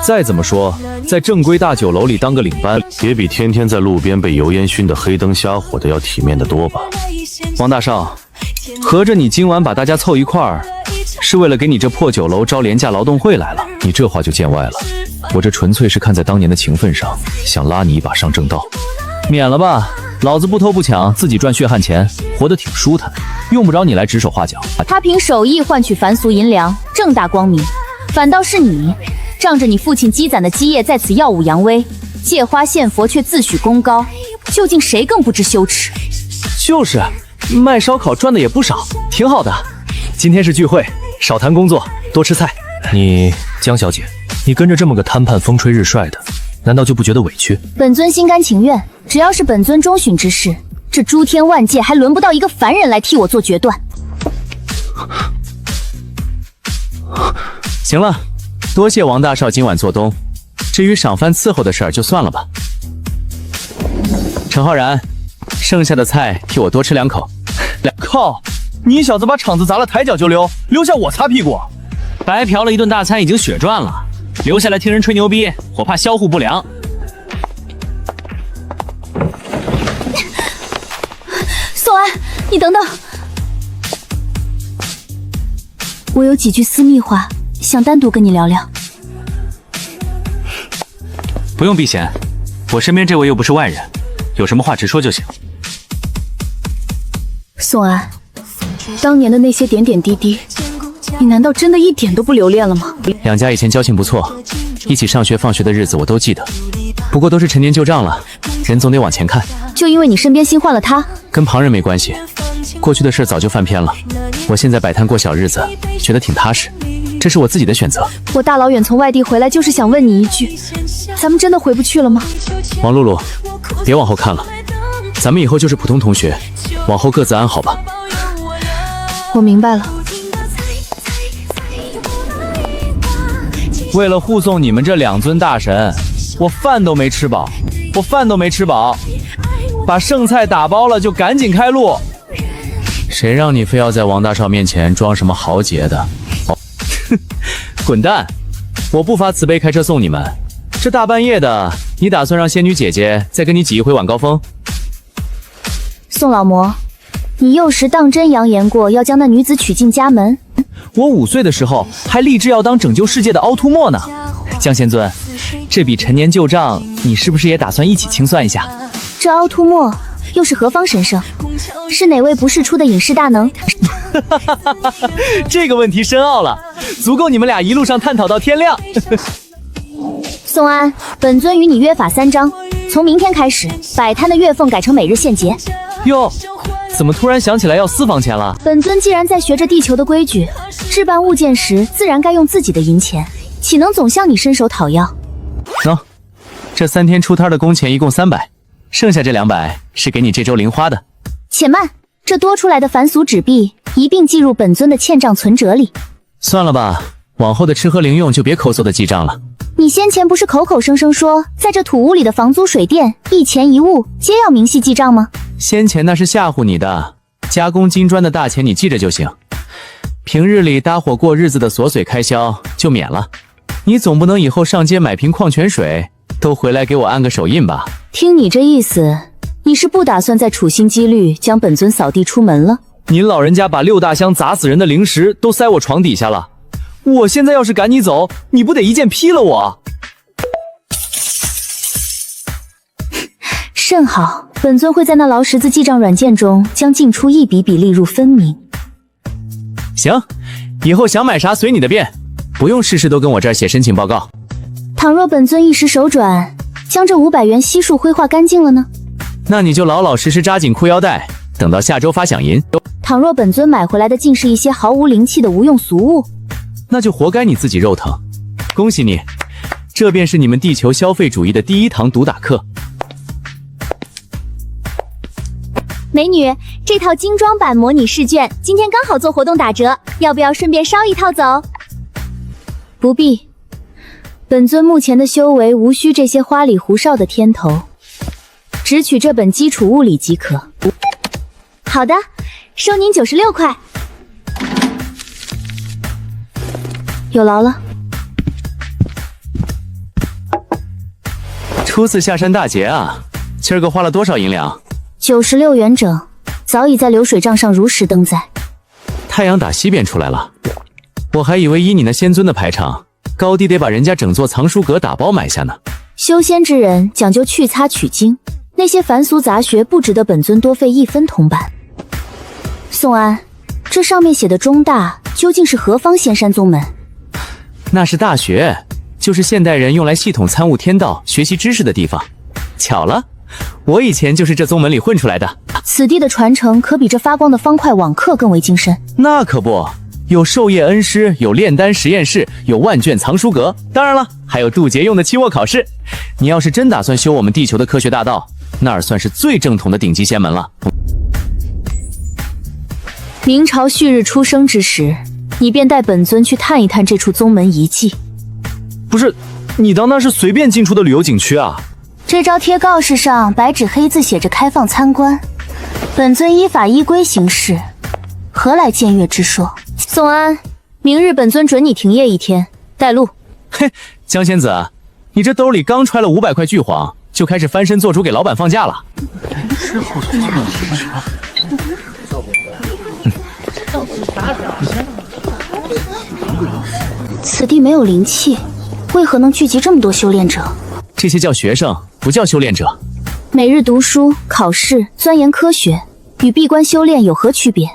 再怎么说，在正规大酒楼里当个领班，也比天天在路边被油烟熏得黑灯瞎火的要体面得多吧。王大少，合着你今晚把大家凑一块儿，是为了给你这破酒楼招廉价劳动会来了？你这话就见外了。我这纯粹是看在当年的情分上，想拉你一把上正道。免了吧，老子不偷不抢，自己赚血汗钱，活得挺舒坦，用不着你来指手画脚。他凭手艺换取凡俗银两，正大光明，反倒是你，仗着你父亲积攒的基业在此耀武扬威，借花献佛却自诩功高，究竟谁更不知羞耻？就是，卖烧烤赚的也不少，挺好的。今天是聚会，少谈工作，多吃菜。你江小姐，你跟着这么个摊判风吹日晒的，难道就不觉得委屈？本尊心甘情愿，只要是本尊中旬之事，这诸天万界还轮不到一个凡人来替我做决断。行了，多谢王大少今晚做东，至于赏饭伺候的事儿就算了吧。陈浩然，剩下的菜替我多吃2口。靠，你小子把场子砸了，抬脚就溜，留下我擦屁股。白嫖了一顿大餐已经血赚了，留下来听人吹牛逼，我怕销户不良。宋安，你等等，我有几句私密话想单独跟你聊聊。不用避嫌，我身边这位又不是外人，有什么话直说就行。宋安，当年的那些点点滴滴，你难道真的一点都不留恋了吗？两家以前交情不错，一起上学放学的日子我都记得，不过都是陈年旧账了，人总得往前看。就因为你身边新换了他，跟旁人没关系，过去的事早就翻篇了。我现在摆摊过小日子，觉得挺踏实，这是我自己的选择。我大老远从外地回来，就是想问你一句，咱们真的回不去了吗？王露露，别往后看了，咱们以后就是普通同学，往后各自安好吧。我明白了。为了护送你们这2尊大神，我饭都没吃饱，把剩菜打包了就赶紧开路。谁让你非要在王大少面前装什么豪杰的？滚蛋！我不发慈悲开车送你们。这大半夜的，你打算让仙女姐姐再跟你挤一回晚高峰？宋老魔，你幼时当真扬言过要将那女子娶进家门？我5岁的时候还立志要当拯救世界的奥突莫呢。江仙尊，这笔陈年旧账，你是不是也打算一起清算一下？这奥突莫又是何方神圣？是哪位不世出的隐士大能？这个问题深奥了，足够你们俩一路上探讨到天亮。宋安，本尊与你约法3章，从明天开始，摆摊的月俸改成每日现结。哟，怎么突然想起来要私房钱了？本尊既然在学着地球的规矩，置办物件时自然该用自己的银钱，岂能总向你伸手讨要？喏，这3天出摊的工钱一共300，剩下这200是给你这周零花的。且慢，这多出来的凡俗纸币一并计入本尊的欠账存折里。算了吧，往后的吃喝零用就别抠搜的记账了。你先前不是口口声声说，在这土屋里的房租水电一钱一物皆要明细记账吗？先前那是吓唬你的，加工金砖的大钱你记着就行，平日里搭伙过日子的琐碎开销就免了。你总不能以后上街买瓶矿泉水都回来给我按个手印吧？听你这意思，你是不打算再处心积虑将本尊扫地出门了？您老人家把6大箱砸死人的零食都塞我床底下了，我现在要是赶你走，你不得一剑劈了我？甚好，本尊会在那劳什子记账软件中将进出一笔笔列入分明。行，以后想买啥随你的便，不用事事都跟我这儿写申请报告。倘若本尊一时手转，将这500元悉数挥化干净了呢？那你就老老实实扎紧裤腰带，等到下周发饷银。倘若本尊买回来的竟是一些毫无灵气的无用俗物，那就活该你自己肉疼。恭喜你，这便是你们地球消费主义的第1堂毒打课。美女，这套精装版模拟试卷今天刚好做活动打折，要不要顺便捎一套走？不必，本尊目前的修为无需这些花里胡哨的天头，只取这本基础物理即可。好的，收您96块。有劳了。初次下山大捷啊，今儿个花了多少银两？ 96元整，早已在流水账上如实登载。太阳打西边出来了，我还以为以你那仙尊的排场，高低得把人家整座藏书阁打包买下呢。修仙之人讲究去擦取经，那些凡俗杂学不值得本尊多费1分铜板。宋安，这上面写的中大究竟是何方仙山宗门？那是大学，就是现代人用来系统参悟天道、学习知识的地方。巧了，我以前就是这宗门里混出来的。此地的传承可比这发光的方块网课更为精深。那可不，有授业恩师，有炼丹实验室，有万卷藏书阁，当然了，还有渡劫用的期末考试。你要是真打算修我们地球的科学大道，那儿算是最正统的顶级仙门了。明朝旭日初升之时，你便带本尊去探一探这处宗门遗迹。不是，你当那是随便进出的旅游景区啊？这招贴告示上白纸黑字写着开放参观，本尊依法依规行事，何来僭越之说？宋安，明日本尊准你停业1天，带路。嘿，江仙子，你这兜里刚揣了500块巨黄，就开始翻身做主给老板放假了。此地没有灵气，为何能聚集这么多修炼者？这些叫学生，不叫修炼者。每日读书、考试、钻研科学，与闭关修炼有何区别？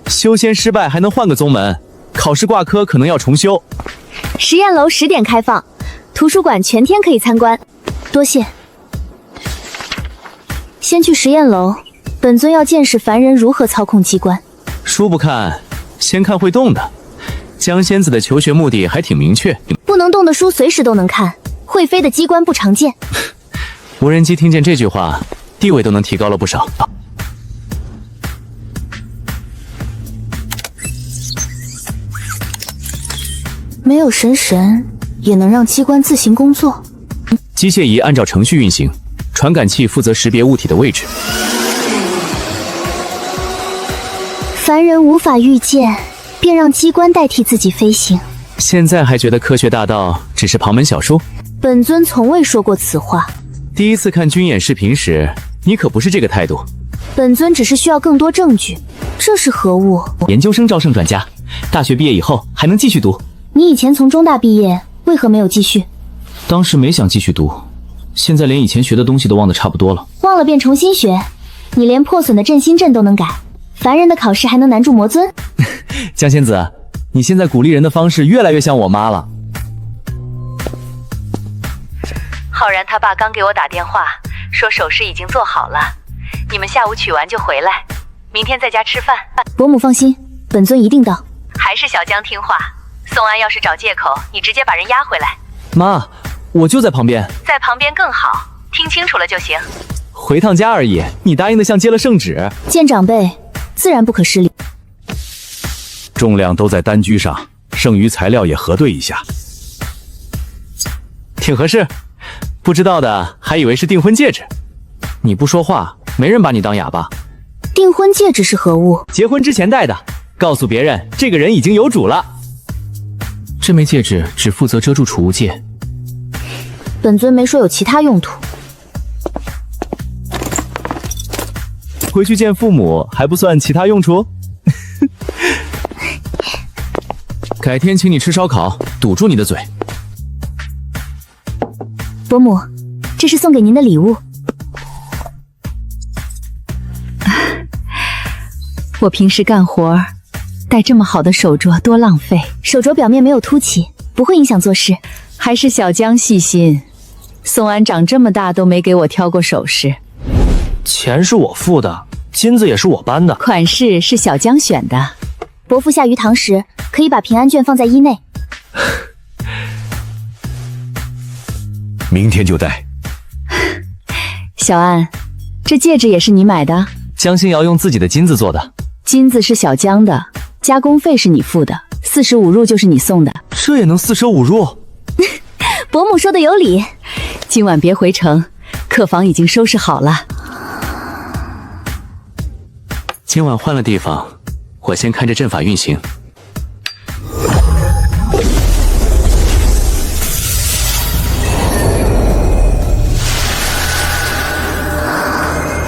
修仙失败还能换个宗门，考试挂科可能要重修。实验楼10点开放，图书馆全天可以参观。多谢。先去实验楼，本尊要见识凡人如何操控机关。书不看，先看会动的。江仙子的求学目的还挺明确，不能动的书随时都能看，会飞的机关不常见。无人机听见这句话，地位都能提高了不少。没有神也能让机关自行工作。机械仪按照程序运行，传感器负责识别物体的位置。凡人无法预见，便让机关代替自己飞行。现在还觉得科学大道只是旁门小术？本尊从未说过此话。第一次看军演视频时，你可不是这个态度。本尊只是需要更多证据。这是何物？研究生招生专家，大学毕业以后还能继续读。你以前从中大毕业，为何没有继续？当时没想继续读，现在连以前学的东西都忘得差不多了。忘了便重新学。你连破损的镇心阵都能改，凡人的考试还能难住魔尊？江仙子，你现在鼓励人的方式越来越像我妈了。浩然他爸刚给我打电话，说首饰已经做好了，你们下午取完就回来，明天在家吃饭。伯母放心，本尊一定到。还是小江听话，宋安要是找借口，你直接把人押回来。妈，我就在旁边。在旁边更好，听清楚了就行。回趟家而已，你答应的像接了圣旨。见长辈，自然不可失礼。重量都在单居上，剩余材料也核对一下，挺合适。不知道的还以为是订婚戒指。你不说话，没人把你当哑巴。订婚戒指是何物？结婚之前戴的，告诉别人这个人已经有主了。这枚戒指只负责遮住储物戒，本尊没说有其他用途。回去见父母还不算其他用处？改天请你吃烧烤，堵住你的嘴。伯母，这是送给您的礼物。我平时干活戴这么好的手镯多浪费。手镯表面没有凸起，不会影响做事。还是小江细心，宋安长这么大都没给我挑过首饰。钱是我付的，金子也是我搬的，款式是小江选的。伯父下鱼塘时，可以把平安券放在衣内。明天就带。小安，这戒指也是你买的？江心瑶用自己的金子做的。金子是小江的，加工费是你付的，45入就是你送的。这也能4舍5入？伯母说的有理。今晚别回城，客房已经收拾好了。今晚换了地方，我先看着阵法运行。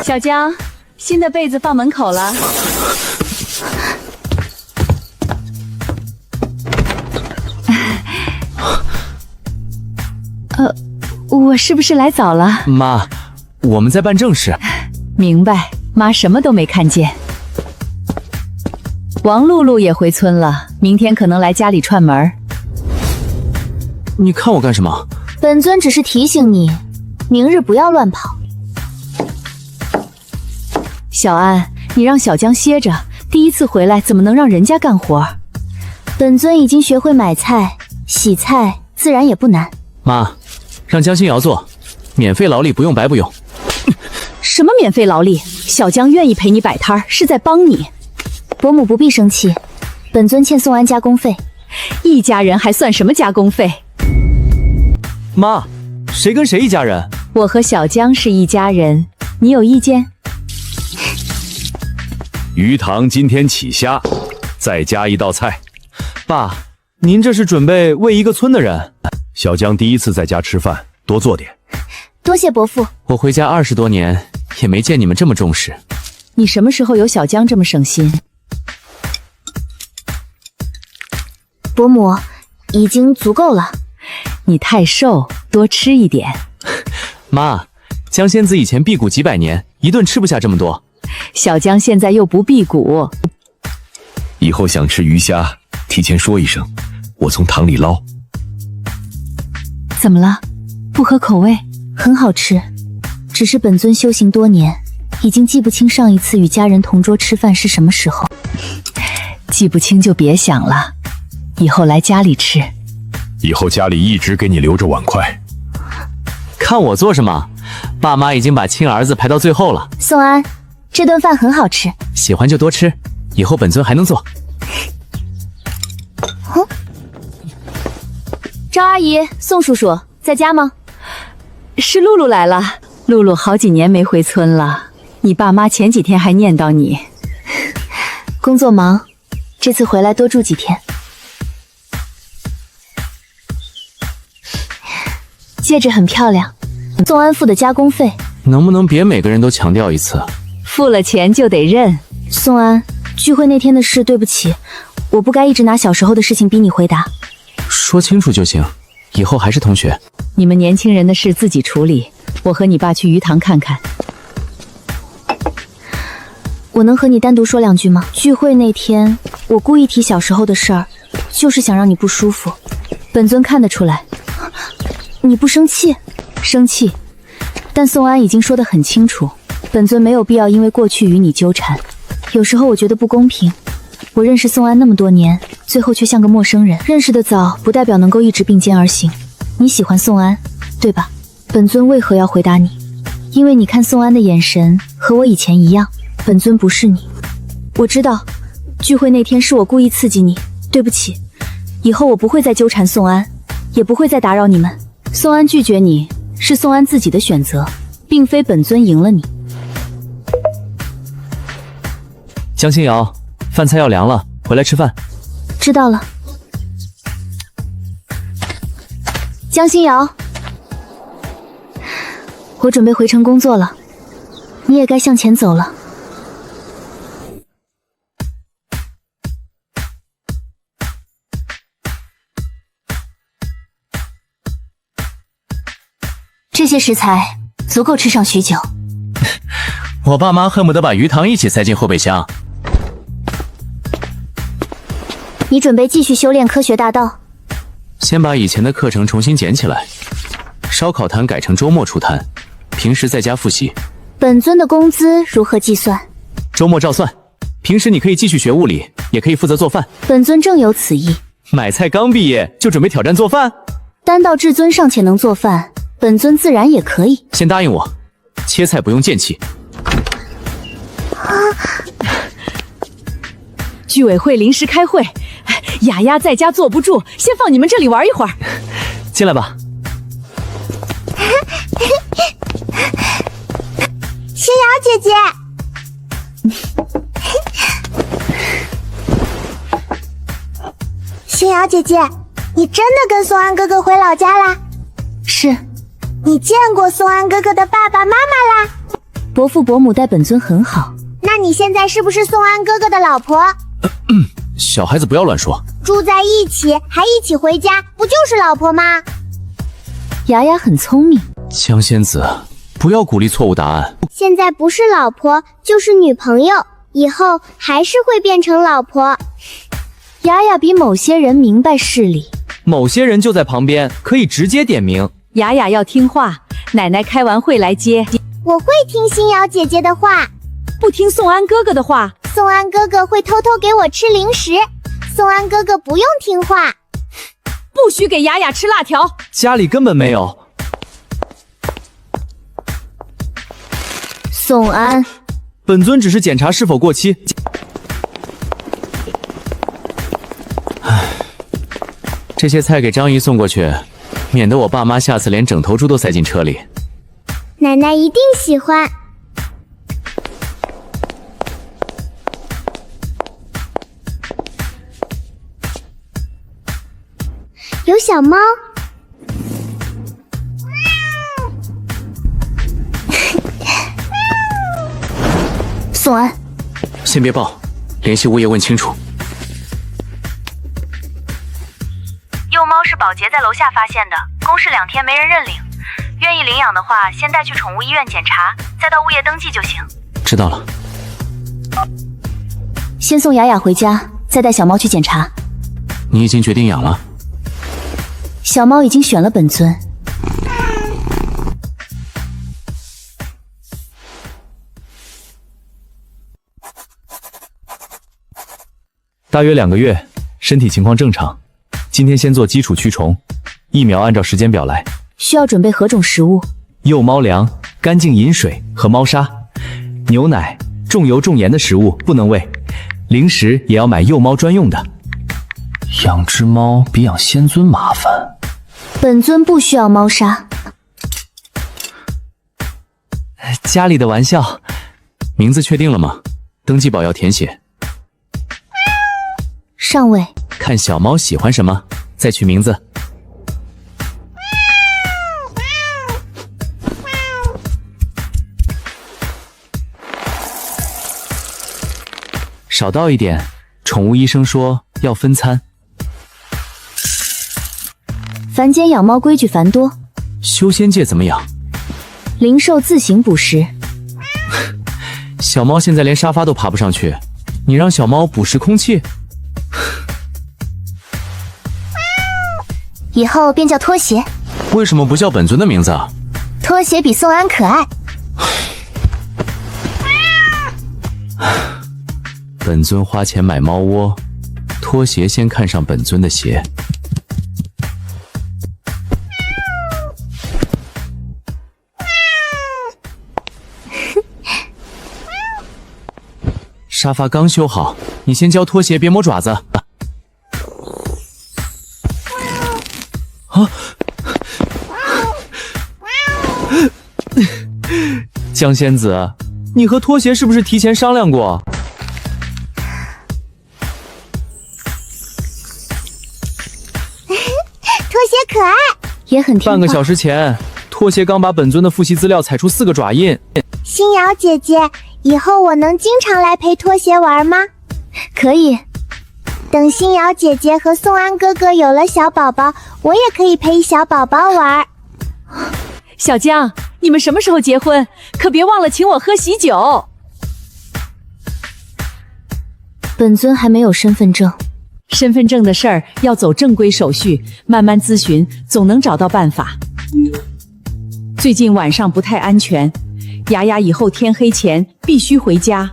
小江，新的被子放门口了。我是不是来早了？妈，我们在办正事。明白，妈什么都没看见。王露露也回村了，明天可能来家里串门。你看我干什么？本尊只是提醒你，明日不要乱跑。小安，你让小江歇着，第一次回来怎么能让人家干活？本尊已经学会买菜、洗菜，自然也不难。妈，让江心瑶做，免费劳力不用白不用。什么免费劳力？小江愿意陪你摆摊儿，是在帮你。伯母不必生气，本尊欠宋安加工费。一家人还算什么加工费？妈，谁跟谁一家人？我和小江是一家人，你有意见？鱼塘今天起虾，再加一道菜。爸，您这是准备喂一个村的人？小江第一次在家吃饭，多做点。多谢伯父。我回家20多年，也没见你们这么重视。你什么时候有小江这么省心？伯母，已经足够了。你太瘦，多吃一点。妈，江仙子以前辟谷几百年，一顿吃不下这么多。小江现在又不辟谷。以后想吃鱼虾，提前说一声，我从塘里捞。怎么了？不合口味？很好吃，只是本尊修行多年，已经记不清上一次与家人同桌吃饭是什么时候。记不清就别想了，以后来家里吃。以后家里一直给你留着碗筷。看我做什么？爸妈已经把亲儿子排到最后了。宋安，这顿饭很好吃，喜欢就多吃，以后本尊还能做。赵阿姨、宋叔叔在家吗？是露露来了。露露好几年没回村了，你爸妈前几天还念叨你。工作忙，这次回来多住几天。戒指很漂亮，宋安付的加工费。能不能别每个人都强调一次？付了钱就得认。宋安，聚会那天的事，对不起，我不该一直拿小时候的事情逼你回答。说清楚就行，以后还是同学。你们年轻人的事自己处理，我和你爸去鱼塘看看。我能和你单独说2句吗？聚会那天，我故意提小时候的事儿，就是想让你不舒服。本尊看得出来。你不生气？生气，但宋安已经说得很清楚，本尊没有必要因为过去与你纠缠。有时候我觉得不公平，我认识宋安那么多年，最后却像个陌生人。认识的早，不代表能够一直并肩而行。你喜欢宋安，对吧？本尊为何要回答你？因为你看宋安的眼神和我以前一样。本尊不是你。我知道，聚会那天是我故意刺激你，对不起。以后我不会再纠缠宋安，也不会再打扰你们。宋安拒绝你是宋安自己的选择，并非本尊赢了你。江心瑶，饭菜要凉了，回来吃饭。知道了。江心瑶，我准备回城工作了，你也该向前走了。这些食材足够吃上许久。我爸妈恨不得把鱼塘一起塞进后备箱。你准备继续修炼科学大道？先把以前的课程重新捡起来，烧烤摊改成周末出摊，平时在家复习。本尊的工资如何计算？周末照算，平时你可以继续学物理，也可以负责做饭。本尊正有此意。买菜刚毕业就准备挑战做饭？单道至尊尚且能做饭，本尊自然也可以。先答应我，切菜不用剑气。居委会临时开会，雅雅在家坐不住，先放你们这里玩一会儿。进来吧。心瑶姐姐，心瑶姐姐，你真的跟宋安哥哥回老家啦？是。你见过宋安哥哥的爸爸妈妈啦？伯父伯母待本尊很好。那你现在是不是宋安哥哥的老婆？小孩子不要乱说。住在一起还一起回家，不就是老婆吗？雅雅很聪明。江仙子，不要鼓励错误答案。现在不是老婆就是女朋友，以后还是会变成老婆。雅雅比某些人明白事理，某些人就在旁边，可以直接点名。雅雅要听话，奶奶开完会来接。我会听星瑶姐姐的话，不听宋安哥哥的话，宋安哥哥会偷偷给我吃零食。宋安哥哥不用听话，不许给雅雅吃辣条。家里根本没有。宋安，本尊只是检查是否过期。这些菜给张姨送过去，免得我爸妈下次连整头猪都塞进车里。奶奶一定喜欢。有小猫。宋安，先别报，联系物业问清楚。幼猫是保洁在楼下发现的，公示2天没人认领。愿意领养的话，先带去宠物医院检查，再到物业登记就行。知道了。先送雅雅回家，再带小猫去检查。你已经决定养了？小猫已经选了本尊。大约2个月，身体情况正常。今天先做基础驱虫，疫苗按照时间表来。需要准备何种食物？幼猫粮、干净饮水和猫砂、牛奶、重油重盐的食物不能喂，零食也要买幼猫专用的。养只猫比养仙尊麻烦。本尊不需要猫砂。家里的玩笑。名字确定了吗？登记簿要填写。上位。看小猫喜欢什么，再取名字。少倒一点，宠物医生说要分餐。凡间养猫规矩繁多，修仙界怎么养？灵兽自行捕食。小猫现在连沙发都爬不上去，你让小猫捕食空气？以后便叫拖鞋。为什么不叫本尊的名字啊？拖鞋比宋安可爱。本尊花钱买猫窝，拖鞋先看上本尊的鞋。沙发刚修好，你先教拖鞋别磨爪子。啊！江仙子，你和拖鞋是不是提前商量过？拖鞋可爱，也很听话。半个小时前，拖鞋刚把本尊的复习资料踩出4个爪印。星瑶姐姐，以后我能经常来陪拖鞋玩吗？可以。等星瑶姐姐和宋安哥哥有了小宝宝，我也可以陪小宝宝玩。小江，你们什么时候结婚？可别忘了请我喝喜酒。本尊还没有身份证，身份证的事儿要走正规手续，慢慢咨询，总能找到办法。最近晚上不太安全，雅雅以后天黑前必须回家。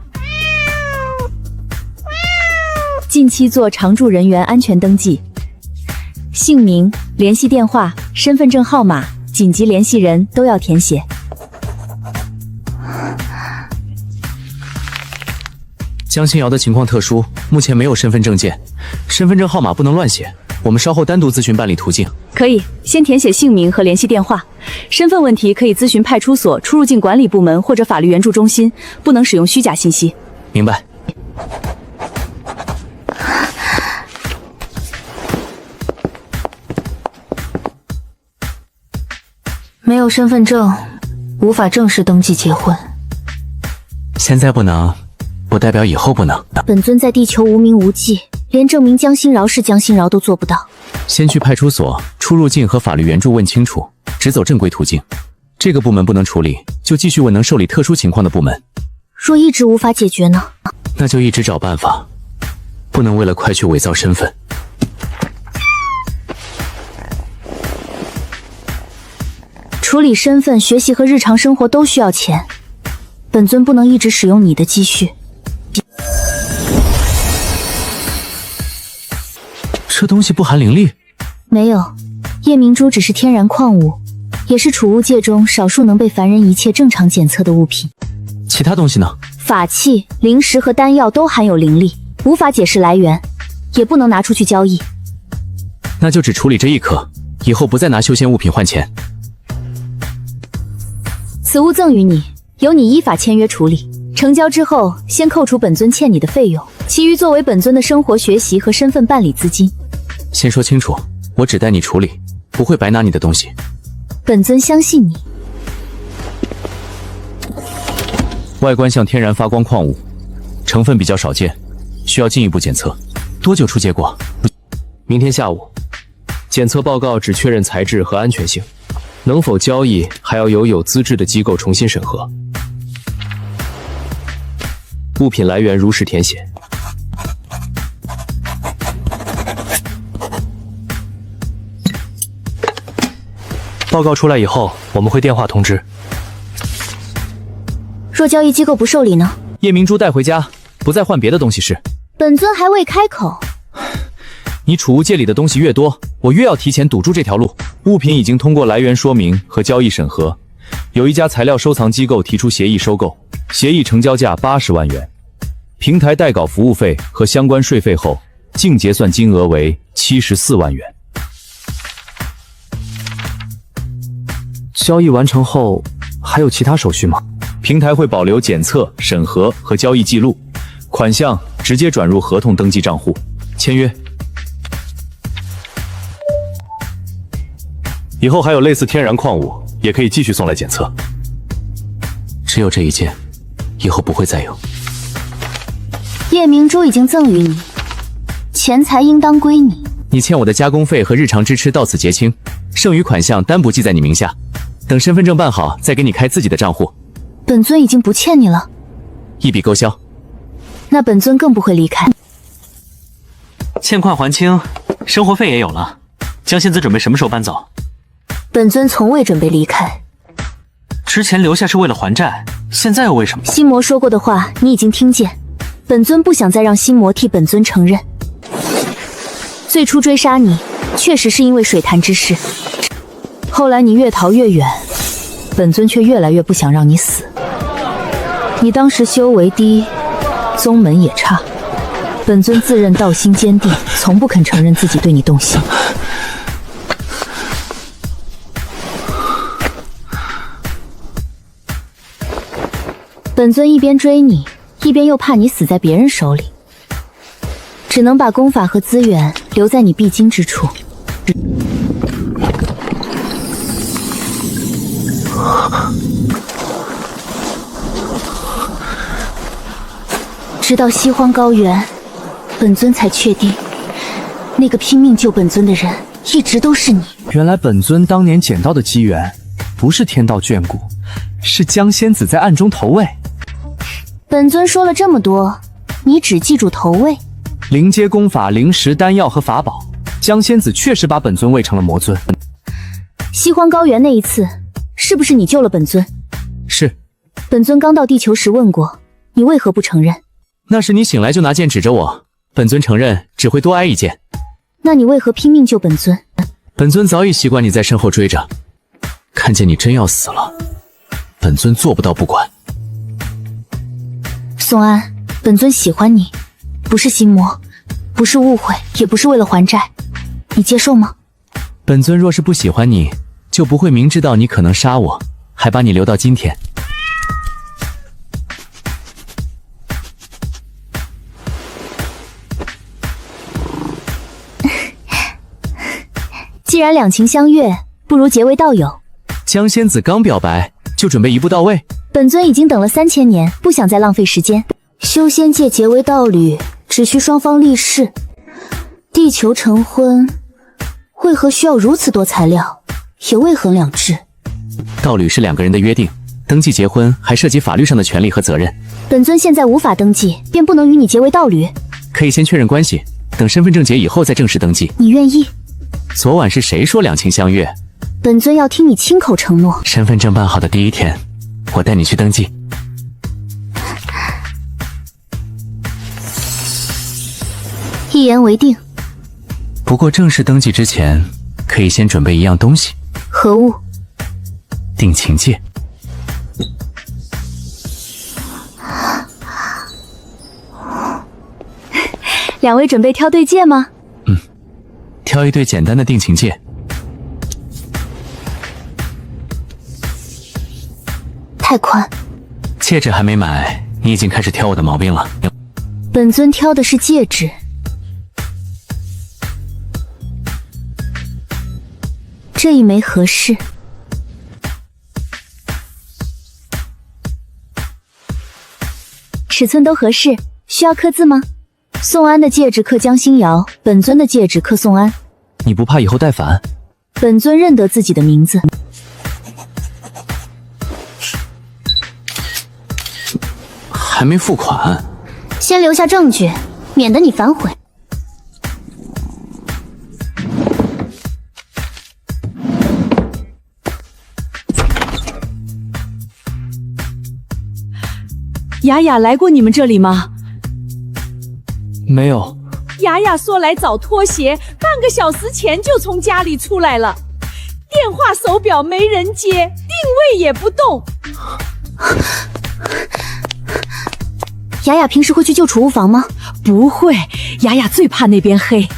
近期做常住人员安全登记，姓名、联系电话、身份证号码、紧急联系人都要填写。江心瑶的情况特殊，目前没有身份证件，身份证号码不能乱写，我们稍后单独咨询办理途径。可以，先填写姓名和联系电话，身份问题可以咨询派出所、出入境管理部门或者法律援助中心，不能使用虚假信息。明白。没有身份证，无法正式登记结婚。现在不能，不代表以后不能。本尊在地球无名无迹，连证明江心饶是江心饶都做不到。先去派出所出入境和法律援助问清楚，只走正规途径。这个部门不能处理，就继续问能受理特殊情况的部门。若一直无法解决呢？那就一直找办法，不能为了快去伪造身份。处理身份、学习和日常生活都需要钱，本尊不能一直使用你的积蓄。这东西不含灵力？没有，夜明珠只是天然矿物，也是储物界中少数能被凡人一切正常检测的物品。其他东西呢？法器、灵石和丹药都含有灵力，无法解释来源，也不能拿出去交易。那就只处理这一颗，以后不再拿修仙物品换钱。此物赠与你，由你依法签约处理。成交之后，先扣除本尊欠你的费用，其余作为本尊的生活、学习和身份办理资金。先说清楚，我只带你处理，不会白拿你的东西。本尊相信你。外观像天然发光矿物，成分比较少见，需要进一步检测。多久出结果？明天下午。检测报告只确认材质和安全性，能否交易还要由有资质的机构重新审核。物品来源如实填写。报告出来以后，我们会电话通知。若交易机构不受理呢？夜明珠带回家，不再换别的东西是。本尊还未开口。你储物界里的东西越多，我越要提前堵住这条路。物品已经通过来源说明和交易审核，有一家材料收藏机构提出协议收购，协议成交价80万元，平台代稿服务费和相关税费后，净结算金额为74万元。交易完成后还有其他手续吗？平台会保留检测、审核和交易记录，款项直接转入合同登记账户。签约。以后还有类似天然矿物，也可以继续送来检测。只有这一件，以后不会再有。夜明珠已经赠予你，钱财应当归你。你欠我的加工费和日常支出到此结清，剩余款项单不记在你名下。等身份证办好，再给你开自己的账户。本尊已经不欠你了，一笔勾销。那本尊更不会离开。欠款还清，生活费也有了。江仙子准备什么时候搬走？本尊从未准备离开。之前留下是为了还债，现在又为什么？心魔说过的话你已经听见，本尊不想再让心魔替本尊承认。最初追杀你，确实是因为水潭之事。后来你越逃越远，本尊却越来越不想让你死。你当时修为低，宗门也差，本尊自认道心坚定，从不肯承认自己对你动心。本尊一边追你，一边又怕你死在别人手里，只能把功法和资源留在你必经之处。直到西荒高原，本尊才确定，那个拼命救本尊的人一直都是你。原来本尊当年捡到的机缘，不是天道眷顾，是江仙子在暗中投喂。本尊说了这么多，你只记住投喂？灵阶功法、灵石、丹药和法宝，江仙子确实把本尊喂成了魔尊。西荒高原那一次，是不是你救了本尊？是。本尊刚到地球时问过，你为何不承认？那是你醒来就拿剑指着我，本尊承认只会多挨一剑。那你为何拼命救本尊？本尊早已习惯你在身后追着，看见你真要死了，本尊做不到不管。宋安，本尊喜欢你，不是心魔，不是误会，也不是为了还债，你接受吗？本尊若是不喜欢你，就不会明知道你可能杀我，还把你留到今天。既然两情相悦，不如结为道友。江仙子刚表白，就准备一步到位。本尊已经等了3000年，不想再浪费时间。修仙界结为道侣，只需双方立誓。地球成婚，为何需要如此多材料？也未衡两制。道侣是2个人的约定，登记结婚还涉及法律上的权利和责任。本尊现在无法登记，便不能与你结为道侣。可以先确认关系，等身份证结以后再正式登记。你愿意？昨晚是谁说两情相悦？本尊要听你亲口承诺。身份证办好的第一天，我带你去登记。一言为定。不过正式登记之前，可以先准备一样东西。何物？定情戒。2位准备挑对戒吗？挑一对简单的定情戒。太宽。戒指还没买，你已经开始挑我的毛病了。本尊挑的是戒指。这一枚合适。尺寸都合适，需要刻字吗？宋安的戒指刻江心瑶，本尊的戒指刻宋安。你不怕以后带反？本尊认得自己的名字。还没付款。先留下证据，免得你反悔。雅雅来过你们这里吗？没有。雅雅说来找拖鞋，半个小时前就从家里出来了。电话手表没人接，定位也不动。雅雅平时会去旧储物房吗？不会，雅雅最怕那边黑。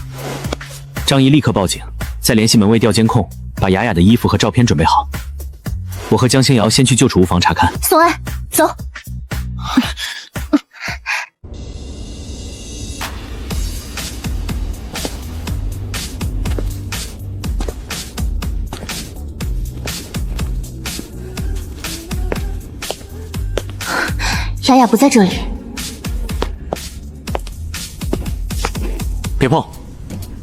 张姨立刻报警，再联系门卫调监控，把雅雅的衣服和照片准备好。我和江星瑶先去旧储物房查看。宋安，走。雅雅不在这里。别碰，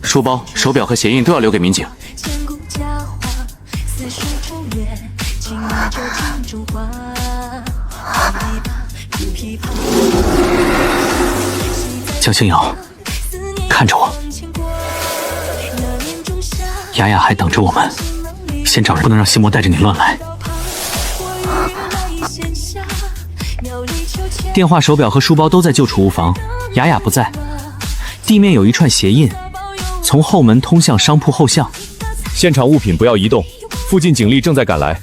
书包、手表和鞋印都要留给民警。江星瑶，看着我。雅雅还等着我们，先找人，不能让西魔带着你乱来。电话、手表和书包都在旧储物房，雅雅不在。地面有一串鞋印，从后门通向商铺后巷。现场物品不要移动，附近警力正在赶来，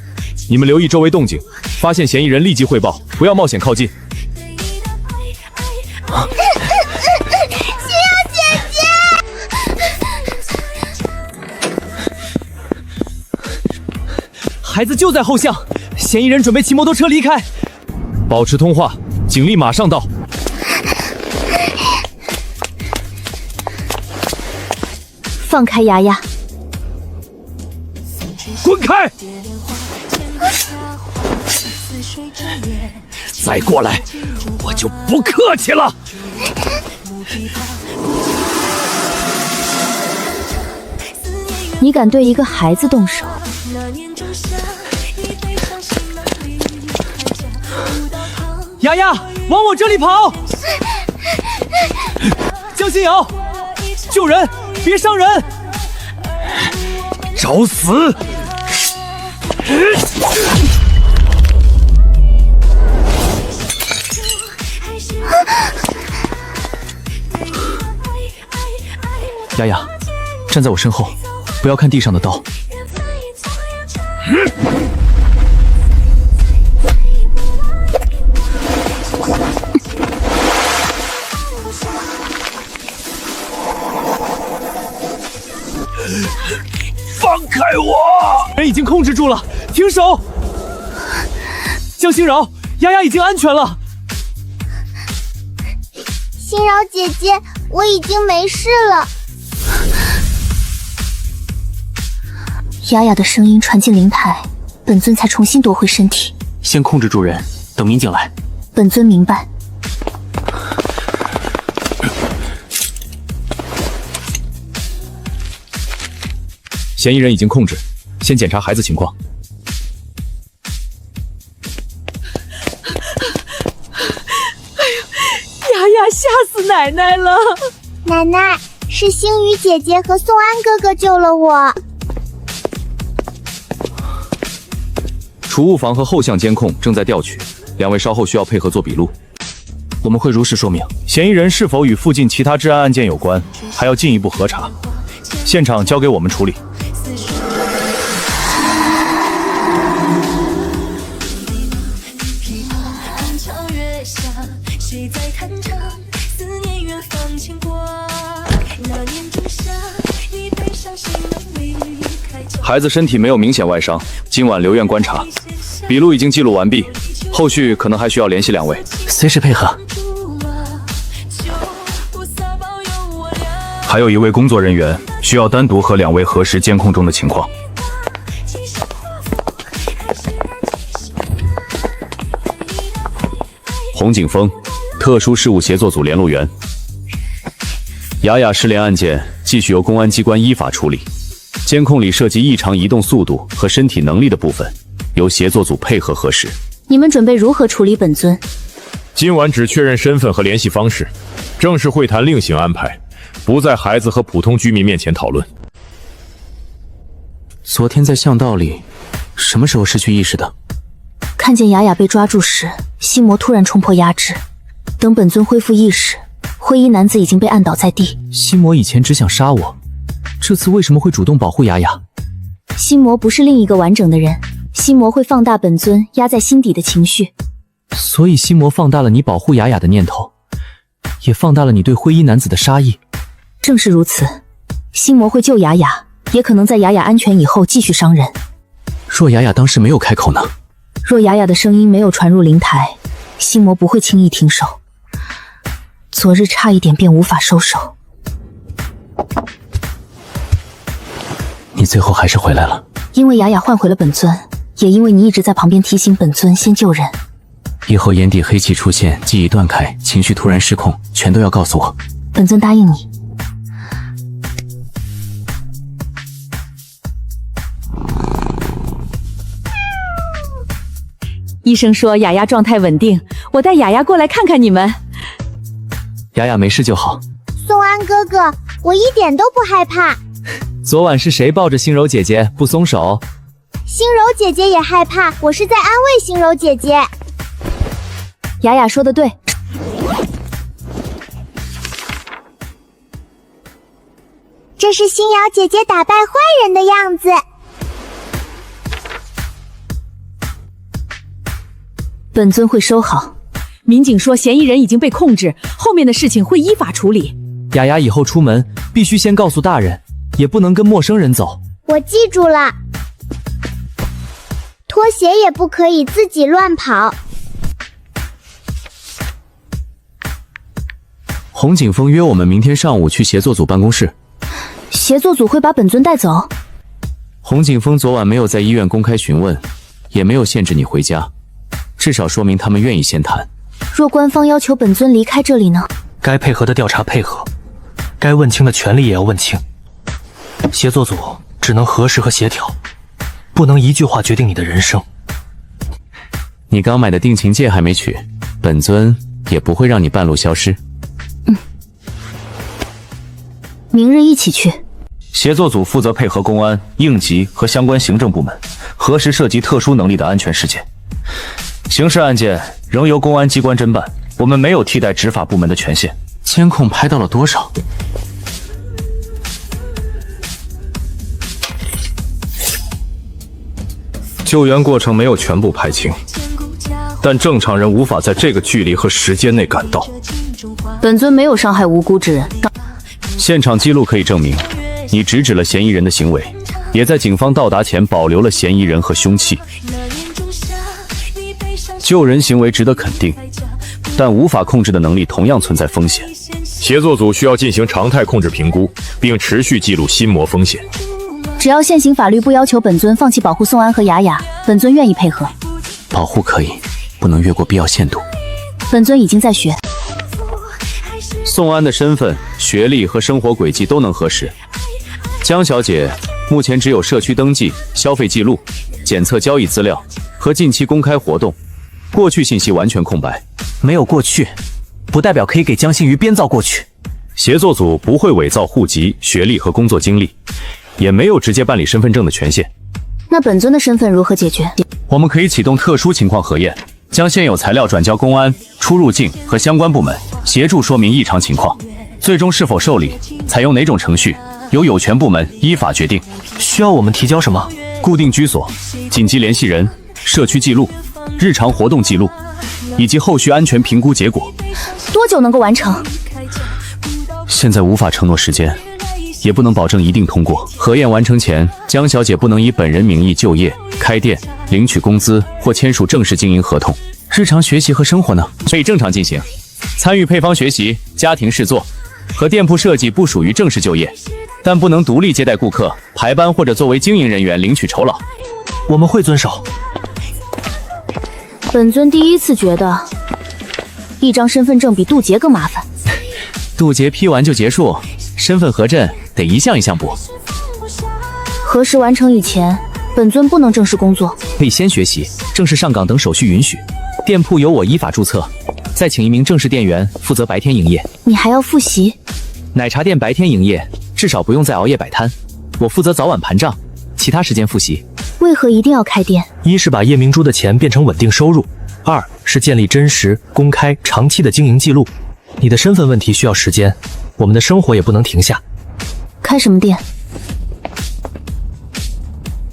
你们留意周围动静，发现嫌疑人立即汇报，不要冒险靠近。星瑶姐姐，孩子就在后巷，嫌疑人准备骑摩托车离开。保持通话，警力马上到。放开雅雅！滚开！再过来，我就不客气了。你敢对一个孩子动手？雅雅，往我这里跑！江心瑶，救人，别伤人！找死！雅雅，站在我身后，不要看地上的刀。放开我！人已经控制住了，停手！江心扰，雅雅已经安全了。心扰姐姐，我已经没事了。雅雅的声音传进灵台，本尊才重新夺回身体。先控制住人，等民警来。本尊明白。嫌疑人已经控制，先检查孩子情况。丫丫吓死奶奶了！奶奶，是星宇姐姐和宋安哥哥救了我。储物房和后巷监控正在调取，两位稍后需要配合做笔录。我们会如实说明。嫌疑人是否与附近其他治安案件有关，还要进一步核查。现场交给我们处理。孩子身体没有明显外伤，今晚留院观察。笔录已经记录完毕，后续可能还需要联系两位，随时配合。还有一位工作人员需要单独和两位核实监控中的情况。洪景峰，特殊事务协作组联络员。雅雅失联案件继续由公安机关依法处理，监控里涉及异常移动速度和身体能力的部分，由协作组配合核实。你们准备如何处理本尊？今晚只确认身份和联系方式，正式会谈另行安排，不在孩子和普通居民面前讨论。昨天在巷道里，什么时候失去意识的？看见雅雅被抓住时，心魔突然冲破压制，等本尊恢复意识，灰衣男子已经被按倒在地。心魔以前只想杀我，这次为什么会主动保护雅雅？心魔不是另一个完整的人，心魔会放大本尊压在心底的情绪，所以心魔放大了你保护雅雅的念头，也放大了你对灰衣男子的杀意。正是如此，心魔会救雅雅，也可能在雅雅安全以后继续伤人。若雅雅当时没有开口呢？若雅雅的声音没有传入灵台，心魔不会轻易停手。昨日差一点便无法收手。你最后还是回来了。因为雅雅换回了本尊，也因为你一直在旁边提醒本尊先救人。以后眼底黑气出现，记忆断开，情绪突然失控，全都要告诉我。本尊答应你。医生说雅雅状态稳定，我带雅雅过来看看你们。雅雅没事就好。宋安哥哥，我一点都不害怕。昨晚是谁抱着心柔姐姐不松手？心柔姐姐也害怕，我是在安慰心柔姐姐。雅雅说的对。这是心瑶姐姐打败坏人的样子。本尊会收好。民警说嫌疑人已经被控制，后面的事情会依法处理。雅雅以后出门必须先告诉大人，也不能跟陌生人走。我记住了。拖鞋也不可以自己乱跑。洪景峰约我们明天上午去协作组办公室。协作组会把本尊带走？洪景峰昨晚没有在医院公开询问，也没有限制你回家，至少说明他们愿意先谈。若官方要求本尊离开这里呢？该配合的调查配合，该问清的权利也要问清。协作组只能核实和协调，不能一句话决定你的人生。你刚买的定情戒还没取，本尊也不会让你半路消失。明日一起去。协作组负责配合公安、应急和相关行政部门，核实涉及特殊能力的安全事件。刑事案件仍由公安机关侦办，我们没有替代执法部门的权限。监控拍到了多少？救援过程没有全部拍清，但正常人无法在这个距离和时间内赶到。本尊没有伤害无辜之人。现场记录可以证明，你直指了嫌疑人的行为，也在警方到达前保留了嫌疑人和凶器。救人行为值得肯定，但无法控制的能力同样存在风险。协作组需要进行常态控制评估，并持续记录心魔风险。只要现行法律不要求本尊放弃保护宋安和雅雅，本尊愿意配合。保护可以，不能越过必要限度。本尊已经在学。宋安的身份、学历和生活轨迹都能核实。江小姐目前只有社区登记、消费记录、检测交易资料和近期公开活动，过去信息完全空白。没有过去，不代表可以给江心瑜编造过去。协作组不会伪造户籍、学历和工作经历，也没有直接办理身份证的权限。那本尊的身份如何解决？我们可以启动特殊情况核验，将现有材料转交公安、出入境和相关部门，协助说明异常情况。最终是否受理，采用哪种程序，由有权部门依法决定。需要我们提交什么？固定居所、紧急联系人、社区记录、日常活动记录，以及后续安全评估结果。多久能够完成？现在无法承诺时间，也不能保证一定通过。核验完成前，江小姐不能以本人名义就业、开店、领取工资或签署正式经营合同。日常学习和生活呢？可以正常进行，参与配方学习、家庭试做和店铺设计不属于正式就业，但不能独立接待顾客、排班或者作为经营人员领取酬劳。我们会遵守。本尊第一次觉得，一张身份证比渡劫更麻烦。渡劫批完就结束，身份核证得一项一项补。核实完成以前，本尊不能正式工作。可以先学习，正式上岗等手续允许。店铺由我依法注册，再请一名正式店员负责白天营业。你还要复习？奶茶店白天营业，至少不用再熬夜摆摊。我负责早晚盘账，其他时间复习。为何一定要开店？一是把叶明珠的钱变成稳定收入，二是建立真实、公开、长期的经营记录。你的身份问题需要时间，我们的生活也不能停下。开什么店？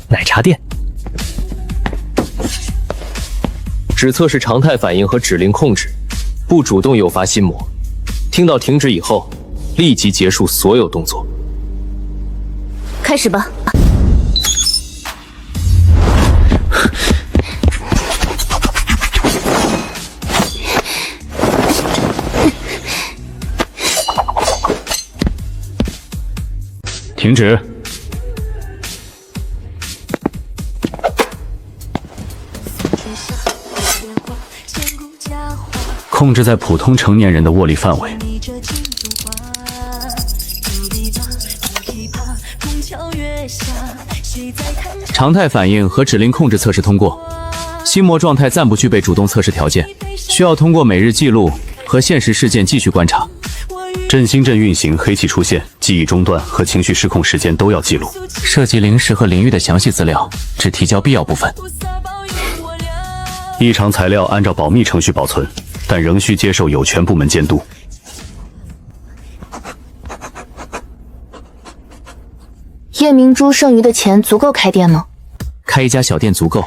奶茶店。只测试常态反应和指令控制，不主动诱发心魔。听到停止以后，立即结束所有动作。开始吧。停止。控制在普通成年人的握力范围。常态反应和指令控制测试通过，心魔状态暂不具备主动测试条件，需要通过每日记录和现实事件继续观察。振兴阵运行、黑气出现、记忆中断和情绪失控时间都要记录。涉及灵石和灵域的详细资料，只提交必要部分。异常材料按照保密程序保存，但仍需接受有权部门监督。叶明珠剩余的钱足够开店吗？开一家小店足够，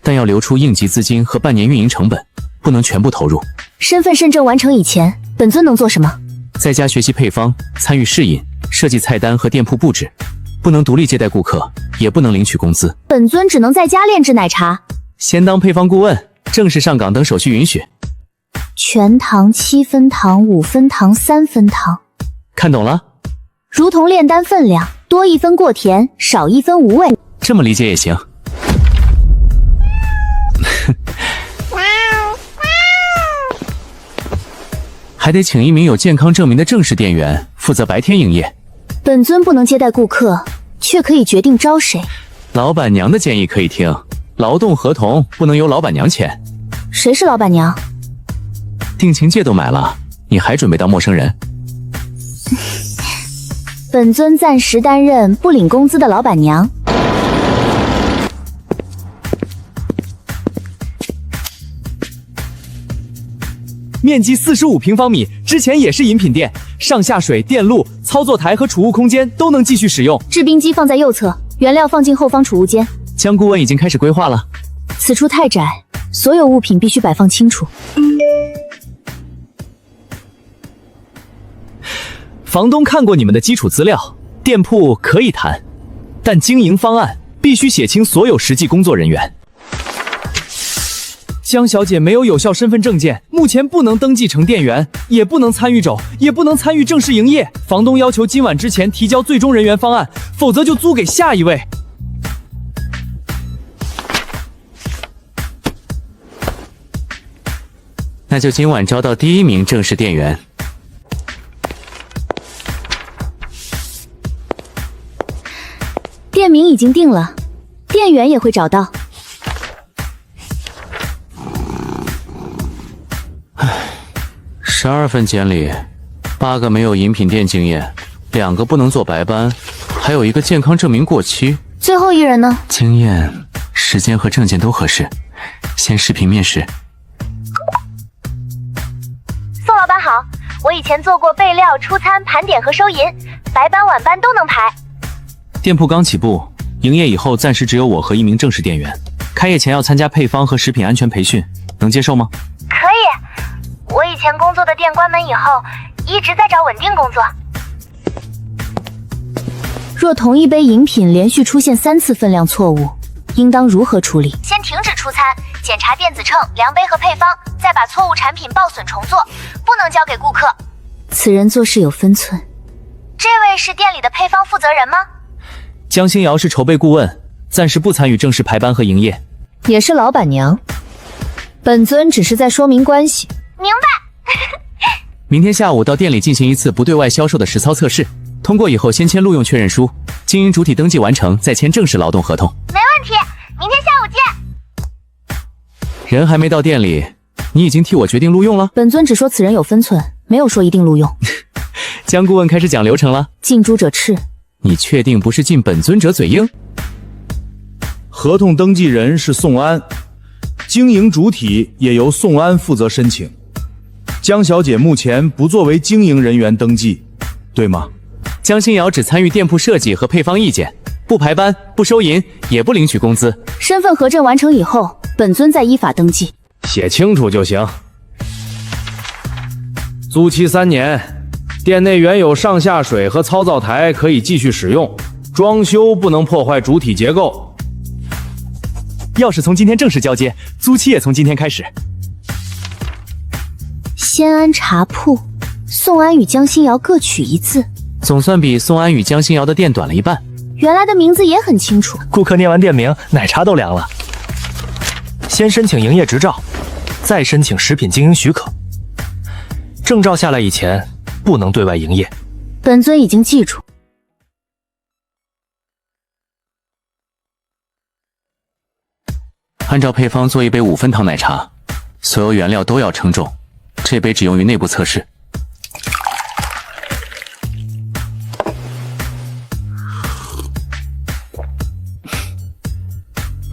但要留出应急资金和半年运营成本，不能全部投入。身份认证完成以前，本尊能做什么？在家学习配方，参与试饮，设计菜单和店铺布置，不能独立接待顾客，也不能领取工资。本尊只能在家炼制奶茶。先当配方顾问，正式上岗等手续允许。全糖、7分糖、5分糖、3分糖，看懂了？如同炼丹分量，多1分过甜，少1分无味。这么理解也行。还得请一名有健康证明的正式店员负责白天营业。本尊不能接待顾客，却可以决定招谁。老板娘的建议可以听，劳动合同不能由老板娘签。谁是老板娘？定情戒都买了，你还准备当陌生人？本尊暂时担任不领工资的老板娘。面积45平方米，之前也是饮品店，上下水、电路、操作台和储物空间都能继续使用。制冰机放在右侧，原料放进后方储物间。江顾问已经开始规划了。此处太窄，所有物品必须摆放清楚。房东看过你们的基础资料，店铺可以谈，但经营方案必须写清所有实际工作人员。江小姐没有有效身份证件，目前不能登记成店员，也不能参与走，也不能参与正式营业。房东要求今晚之前提交最终人员方案，否则就租给下一位。那就今晚招到第1名正式店员。店名已经定了，店员也会找到。12份简历，8个没有饮品店经验，2个不能做白班，还有1个健康证明过期。最后1人呢？经验、时间和证件都合适，先视频面试。宋老板好，我以前做过备料、出餐、盘点和收银，白班晚班都能排。店铺刚起步，营业以后暂时只有我和1名正式店员。开业前要参加配方和食品安全培训，能接受吗？可以，我以前工作的店关门以后，一直在找稳定工作。若同一杯饮品连续出现3次分量错误，应当如何处理？先停止出餐，检查电子秤、量杯和配方，再把错误产品报损重做，不能交给顾客。此人做事有分寸。这位是店里的配方负责人吗？江星瑶是筹备顾问，暂时不参与正式排班和营业。也是老板娘。本尊只是在说明关系。明白。明天下午到店里进行一次不对外销售的实操测试，通过以后先签录用确认书，经营主体登记完成再签正式劳动合同。没问题，明天下午见。人还没到店里，你已经替我决定录用了？本尊只说此人有分寸，没有说一定录用。江顾问开始讲流程了。近朱者赤。你确定不是敬本尊者嘴硬？合同登记人是宋安，经营主体也由宋安负责申请。江小姐目前不作为经营人员登记，对吗？江星瑶只参与店铺设计和配方意见，不排班，不收银，也不领取工资。身份核证完成以后，本尊再依法登记。写清楚就行。租期3年，店内原有上下水和操灶台可以继续使用，装修不能破坏主体结构。钥匙从今天正式交接，租期也从今天开始。仙安茶铺，宋安与江星瑶各取1字，总算比宋安与江星瑶的店短了一半。原来的名字也很清楚。顾客念完店名，奶茶都凉了。先申请营业执照，再申请食品经营许可。证照下来以前，不能对外营业。本尊已经记住。按照配方做1杯5分糖奶茶，所有原料都要称重，这杯只用于内部测试。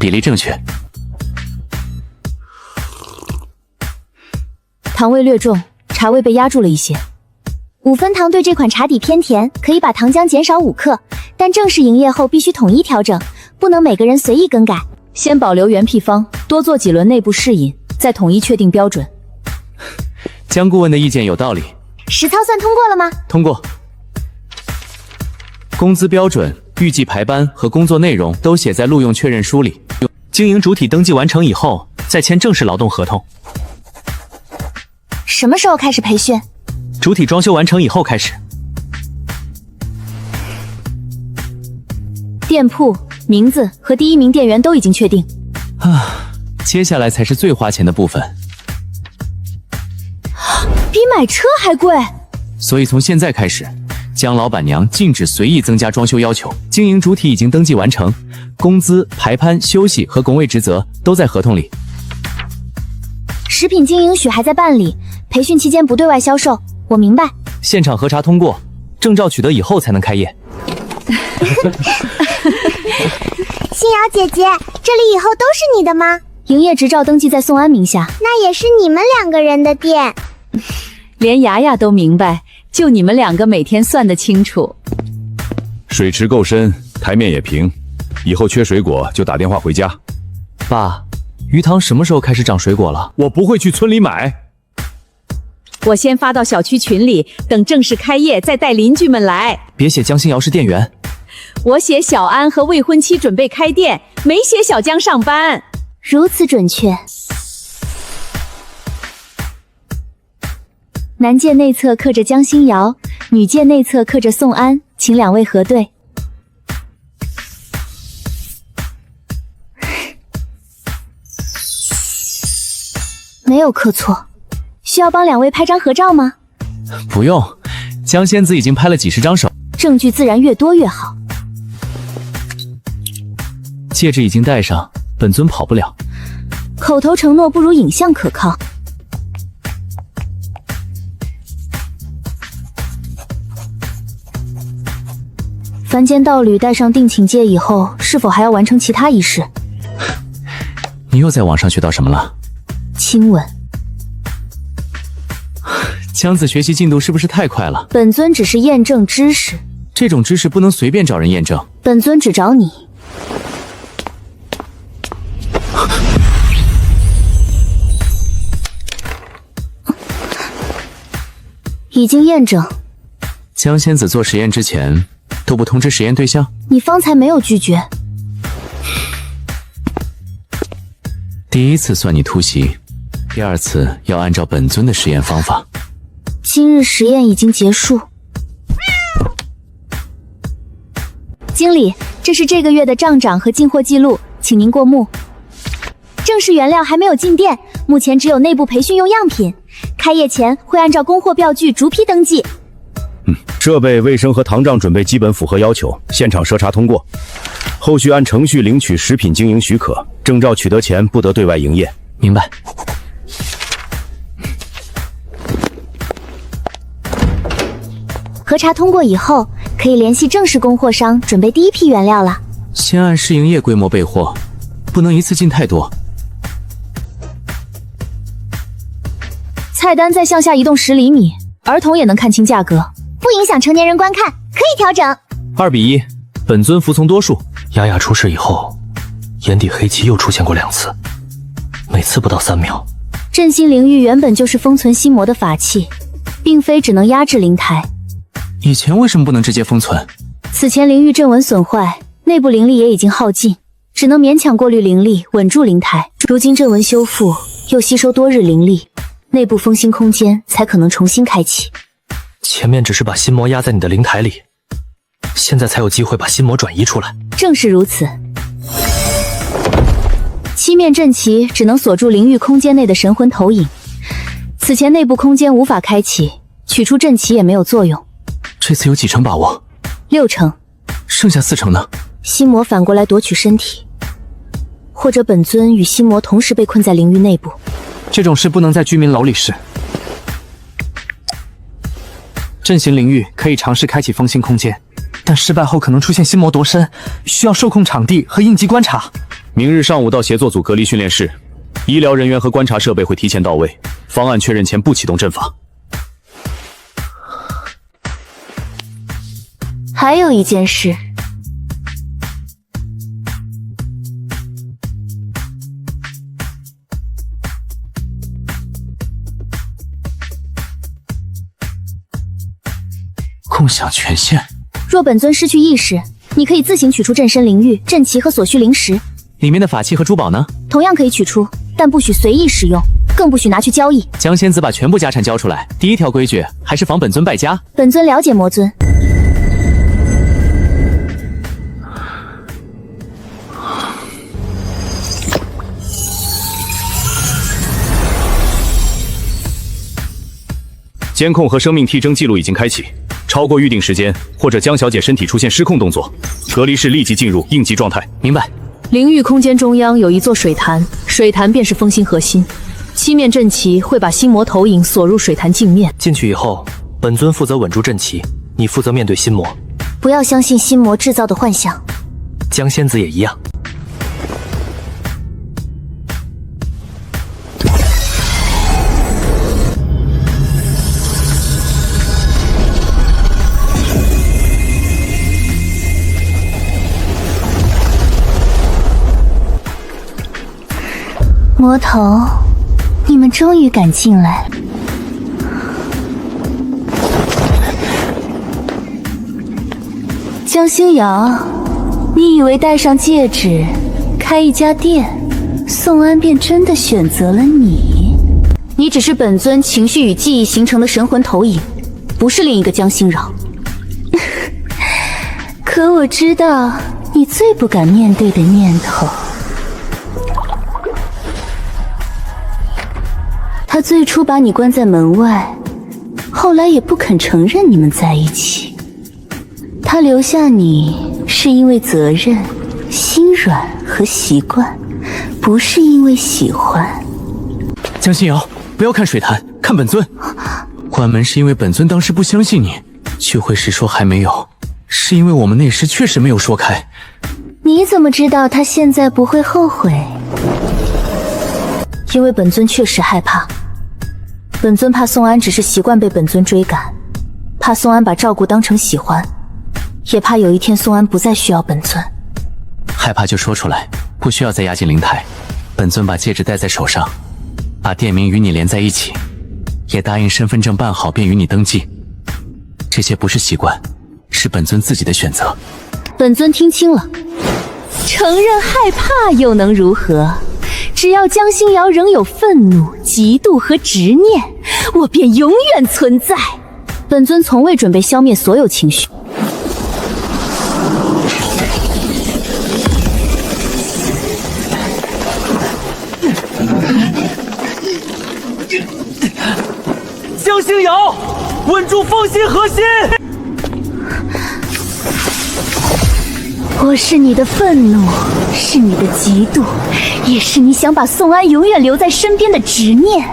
比例正确。糖味略重，茶味被压住了一些。5分糖对这款茶底偏甜，可以把糖浆减少5克，但正式营业后必须统一调整，不能每个人随意更改。先保留原配方，多做几轮内部试饮，再统一确定标准。江顾问的意见有道理。实操算通过了吗？通过。工资标准、预计排班和工作内容都写在录用确认书里。经营主体登记完成以后，再签正式劳动合同。什么时候开始培训？主体装修完成以后开始。店铺名字和第1名店员都已经确定。接下来才是最花钱的部分。比买车还贵。所以从现在开始，江老板娘禁止随意增加装修要求。经营主体已经登记完成，工资、排班、休息和工位职责都在合同里。食品经营许还在办理，培训期间不对外销售，我明白。现场核查通过，证照取得以后才能开业。星瑶姐姐，这里以后都是你的吗？营业执照登记在宋安名下，那也是你们2个人的店。连雅雅都明白，就你们2个每天算得清楚。水池够深，台面也平，以后缺水果就打电话回家。爸，鱼塘什么时候开始长水果了？我不会去村里买。我先发到小区群里，等正式开业再带邻居们来。别写江星瑶是店员。我写小安和未婚妻准备开店，没写小江上班。如此准确。男界内侧刻着江星瑶，女界内侧刻着宋安，请2位核对。没有刻错。需要帮2位拍张合照吗？不用，江仙子已经拍了几10张手，证据自然越多越好。戒指已经戴上，本尊跑不了。口头承诺不如影像可靠。凡间道侣戴上定寝戒以后，是否还要完成其他仪式？你又在网上学到什么了？亲吻。江子学习进度是不是太快了？本尊只是验证知识，这种知识不能随便找人验证。本尊只找你。已经验证。江仙子做实验之前都不通知实验对象？你方才没有拒绝。第1次算你突袭，第2次要按照本尊的实验方法。今日实验已经结束。经理，这是这个月的账长和进货记录，请您过目。正式原料还没有进店，目前只有内部培训用样品，开业前会按照供货标具逐批登记。设备、卫生和糖账准备基本符合要求，现场核查通过。后续按程序领取食品经营许可，证照取得前不得对外营业。明白。核查通过以后，可以联系正式供货商准备第1批原料了。先按试营业规模备货，不能一次进太多。菜单再向下移动10厘米，儿童也能看清价格，不影响成年人观看，可以调整。2比1，本尊服从多数。雅雅出事以后，眼底黑气又出现过2次，每次不到3秒。镇心灵玉原本就是封存心魔的法器，并非只能压制灵台。以前为什么不能直接封存？此前灵玉阵纹损坏，内部灵力也已经耗尽，只能勉强过滤灵力，稳住灵台。如今阵纹修复，又吸收多日灵力，内部封心空间才可能重新开启。前面只是把心魔压在你的灵台里，现在才有机会把心魔转移出来。正是如此。7面阵旗只能锁住灵域空间内的神魂投影，此前内部空间无法开启，取出阵旗也没有作用。这次有几成把握？6成。剩下4成呢？心魔反过来夺取身体，或者本尊与心魔同时被困在灵域内部。这种事不能在居民楼里试。阵型灵域可以尝试开启封心空间，但失败后可能出现心魔夺身，需要受控场地和应急观察。明日上午到协作组隔离训练室，医疗人员和观察设备会提前到位，方案确认前不启动阵法。还有一件事，共享权限。若本尊失去意识，你可以自行取出镇身灵玉、阵旗和所需灵石。里面的法器和珠宝呢？同样可以取出，但不许随意使用，更不许拿去交易。江仙子把全部家产交出来，第1条规矩还是防本尊败家。本尊了解魔尊。监控和生命替征记录已经开启，超过预定时间或者江小姐身体出现失控动作，隔离室立即进入应急状态。明白。灵域空间中央有一座水潭，水潭便是封心核心。7面阵旗会把心魔投影锁入水潭镜面。进去以后，本尊负责稳住阵旗，你负责面对心魔。不要相信心魔制造的幻想。江仙子也一样。魔头，你们终于敢进来。江星瑶，你以为戴上戒指，开一家店，宋安便真的选择了你？你只是本尊情绪与记忆形成的神魂投影，不是另一个江星扰。可我知道你最不敢面对的念头。他他最初把你关在门外，后来也不肯承认你们在一起。他留下你是因为责任、心软和习惯，不是因为喜欢。江心瑶，不要看水潭，看本尊。关门是因为本尊当时不相信你，聚会时说还没有，是因为我们那时确实没有说开。你怎么知道他现在不会后悔？因为本尊确实害怕。本尊怕宋安只是习惯被本尊追赶，怕宋安把照顾当成喜欢，也怕有一天宋安不再需要本尊。害怕就说出来，不需要再押进灵台。本尊把戒指戴在手上，把店名与你连在一起，也答应身份证办好便与你登记。这些不是习惯，是本尊自己的选择。本尊听清了，承认害怕又能如何？只要江心瑶仍有愤怒、嫉妒和执念，我便永远存在。本尊从未准备消灭所有情绪。江心瑶，稳住风心核心！我是你的愤怒，是你的嫉妒，也是你想把宋安永远留在身边的执念。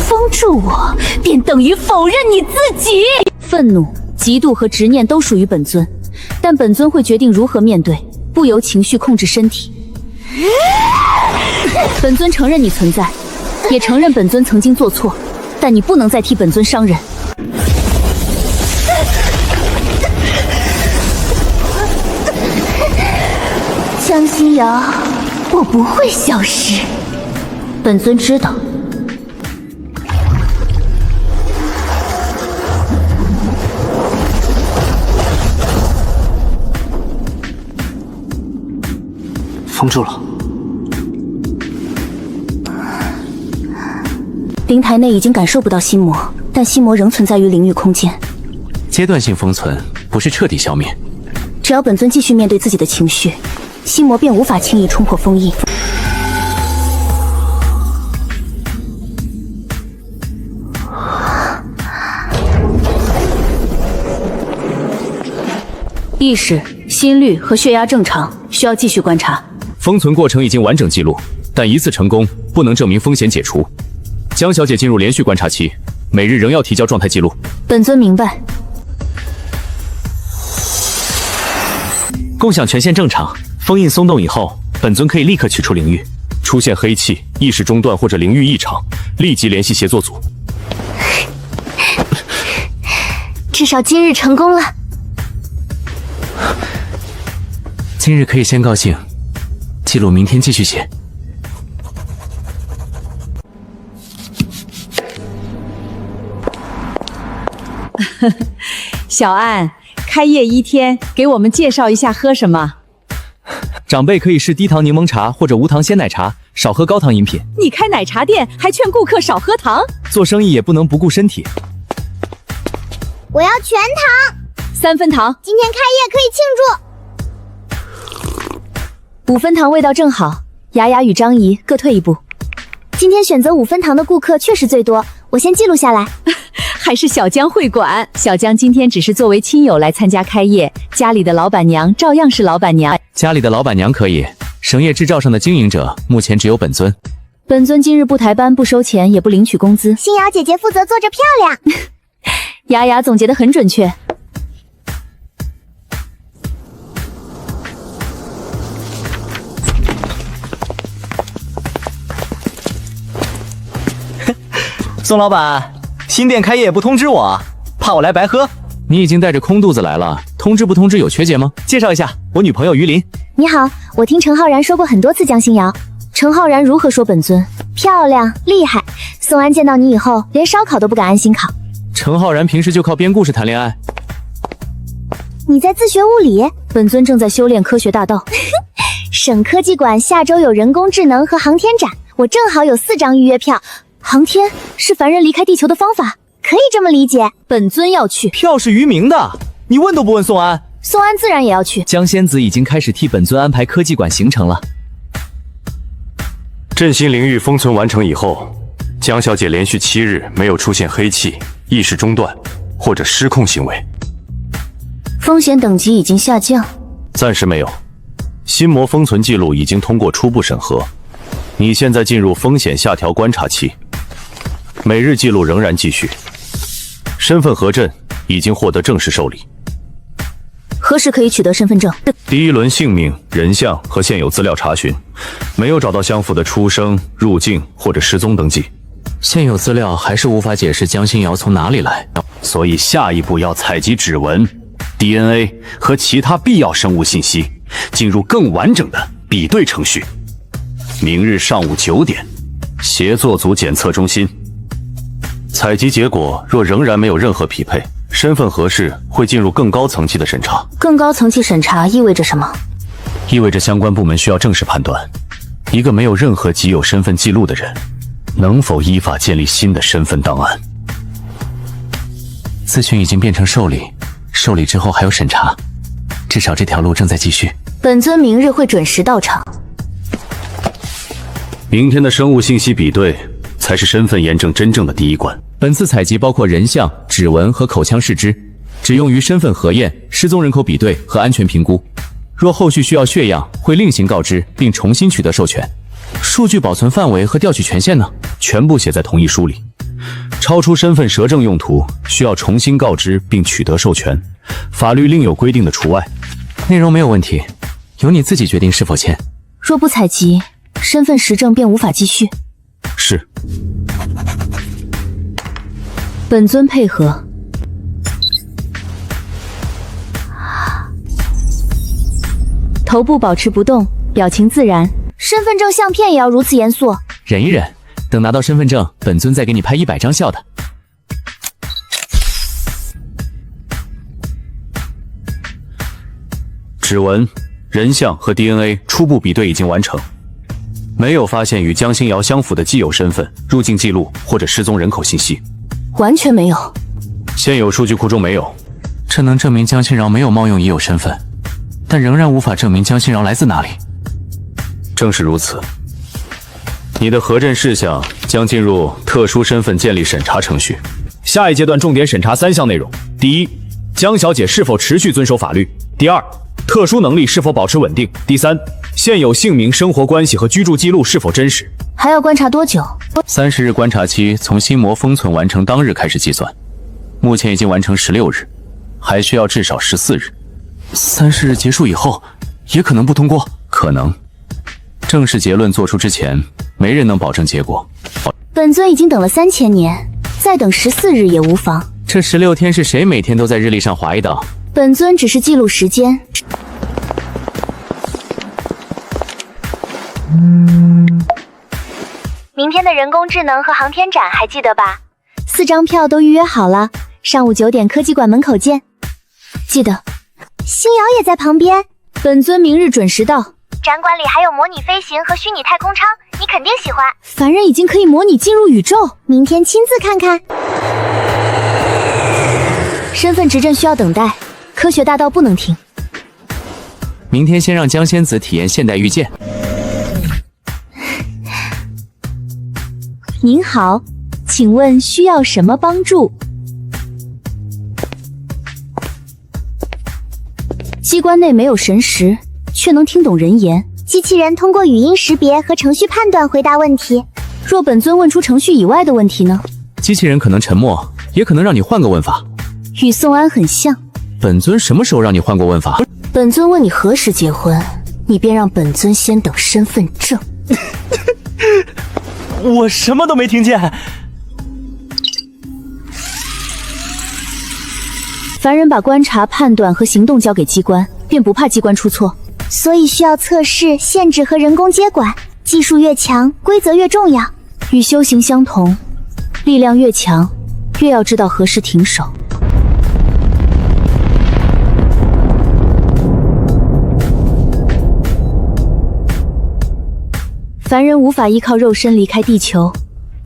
封住我，便等于否认你自己。愤怒、嫉妒和执念都属于本尊，但本尊会决定如何面对，不由情绪控制身体。本尊承认你存在，也承认本尊曾经做错，但你不能再替本尊伤人。江心瑶，我不会消失。本尊知道。封住了。灵台内已经感受不到心魔，但心魔仍存在于灵域空间。阶段性封存，不是彻底消灭。只要本尊继续面对自己的情绪，心魔便无法轻易冲破封印。意识、心率和血压正常，需要继续观察。封存过程已经完整记录，但一次成功不能证明风险解除。江小姐进入连续观察期，每日仍要提交状态记录。本尊明白。共享权限正常，封印松动以后，本尊可以立刻取出灵域。出现黑气、意识中断或者灵域异常，立即联系协作组。至少今日成功了。今日可以先高兴，记录明天继续写。小安，开业一天，给我们介绍一下喝什么？长辈可以试低糖柠檬茶或者无糖鲜奶茶，少喝高糖饮品。你开奶茶店还劝顾客少喝糖？做生意也不能不顾身体。我要全糖，3分糖。今天开业可以庆祝。5分糖味道正好。雅雅与张怡各退一步。今天选择5分糖的顾客确实最多，我先记录下来。还是小江会管。小江今天只是作为亲友来参加开业，家里的老板娘照样是老板娘。家里的老板娘可以，绳业制造上的经营者目前只有本尊。本尊今日不抬班，不收钱，也不领取工资。心瑶姐姐负责做着漂亮。雅雅总结得很准确。宋老板，新店开业也不通知我，怕我来白喝？你已经带着空肚子来了，通知不通知有缺节吗？介绍一下，我女朋友于林。你好，我听陈浩然说过很多次江心瑶。陈浩然如何说本尊？漂亮，厉害。宋安见到你以后，连烧烤都不敢安心烤。陈浩然平时就靠编故事谈恋爱。你在自学物理？本尊正在修炼科学大道。省科技馆下周有人工智能和航天展，我正好有4张预约票。航天是凡人离开地球的方法，可以这么理解。本尊要去，票是于明的，你问都不问宋安。宋安自然也要去。江仙子已经开始替本尊安排科技馆行程了。振兴灵域封存完成以后，江小姐连续7日没有出现黑气、意识中断或者失控行为，风险等级已经下降。暂时没有。心魔封存记录已经通过初步审核，你现在进入风险下调观察期，每日记录仍然继续。身份核证已经获得正式受理。何时可以取得身份证？第1轮姓名、人像和现有资料查询，没有找到相符的出生、入境或者失踪登记。现有资料还是无法解释江心瑶从哪里来，所以下一步要采集指纹、DNA 和其他必要生物信息，进入更完整的比对程序。明日上午9点，协作组检测中心。采集结果若仍然没有任何匹配，身份合适会进入更高层级的审查。更高层级审查意味着什么？意味着相关部门需要正式判断，一个没有任何既有身份记录的人，能否依法建立新的身份档案。咨询已经变成受理，受理之后还有审查，至少这条路正在继续。本尊明日会准时到场。明天的生物信息比对才是身份验证真正的第一关。本次采集包括人像、指纹和口腔试肢，只用于身份核验、失踪人口比对和安全评估。若后续需要血样，会另行告知并重新取得授权。数据保存范围和调取权限呢？全部写在同意书里。超出身份实证用途，需要重新告知并取得授权，法律另有规定的除外。内容没有问题，由你自己决定是否签。若不采集，身份实证便无法继续。是。本尊配合。头部保持不动，表情自然。身份证相片也要如此严肃？忍一忍，等拿到身份证，本尊再给你拍100张笑的。指纹、人像和 DNA 初步比对已经完成，没有发现与江心瑶相符的既有身份、入境记录或者失踪人口信息。完全没有。现有数据库中没有。这能证明江心瑶没有冒用已有身份，但仍然无法证明江心瑶来自哪里。正是如此，你的核证事项将进入特殊身份建立审查程序。下一阶段重点审查3项内容：第一，江小姐是否持续遵守法律；第二，特殊能力是否保持稳定；第三，现有姓名、生活关系和居住记录是否真实。还要观察多久？30日观察期从心魔封存完成当日开始计算，目前已经完成16日，还需要至少14日。30日结束以后，也可能不通过。可能。正式结论做出之前，没人能保证结果。本尊已经等了3000年，再等14日也无妨。这16天是谁每天都在日历上划一道？本尊只是记录时间。明天的人工智能和航天展还记得吧？4张票都预约好了，上午9点科技馆门口见。记得。星瑶也在旁边。本尊明日准时到。展馆里还有模拟飞行和虚拟太空舱，你肯定喜欢。凡人已经可以模拟进入宇宙，明天亲自看看。身份执证需要等待，科学大道不能停。明天先让江仙子体验现代御剑。您好，请问需要什么帮助？机关内没有神识，却能听懂人言。机器人通过语音识别和程序判断回答问题。若本尊问出程序以外的问题呢？机器人可能沉默，也可能让你换个问法。与宋安很像。本尊什么时候让你换过问法？本尊问你何时结婚，你便让本尊先等身份证。我什么都没听见。凡人把观察、判断和行动交给机关，便不怕机关出错。所以需要测试、限制和人工接管。技术越强，规则越重要。与修行相同，力量越强，越要知道何时停手。凡人无法依靠肉身离开地球，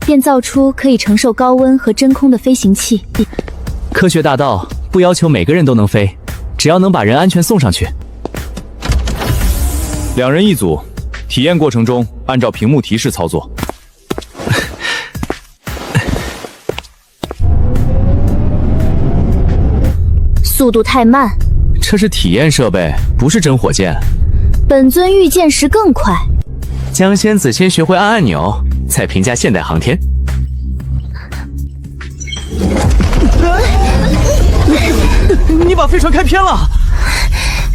便造出可以承受高温和真空的飞行器。科学大道不要求每个人都能飞，只要能把人安全送上去。2人一组，体验过程中按照屏幕提示操作。速度太慢。这是体验设备，不是真火箭。本尊御剑时更快。江仙子先学会按按钮，再评价现代航天。你把飞船开偏了。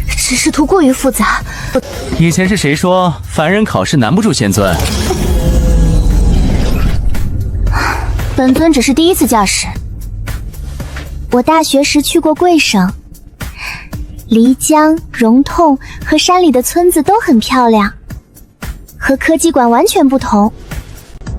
只是图过于复杂。以前是谁说凡人考试难不住仙尊？本尊只是第一次驾驶。我大学时去过贵省，漓江、荣痛和山里的村子都很漂亮，和科技馆完全不同。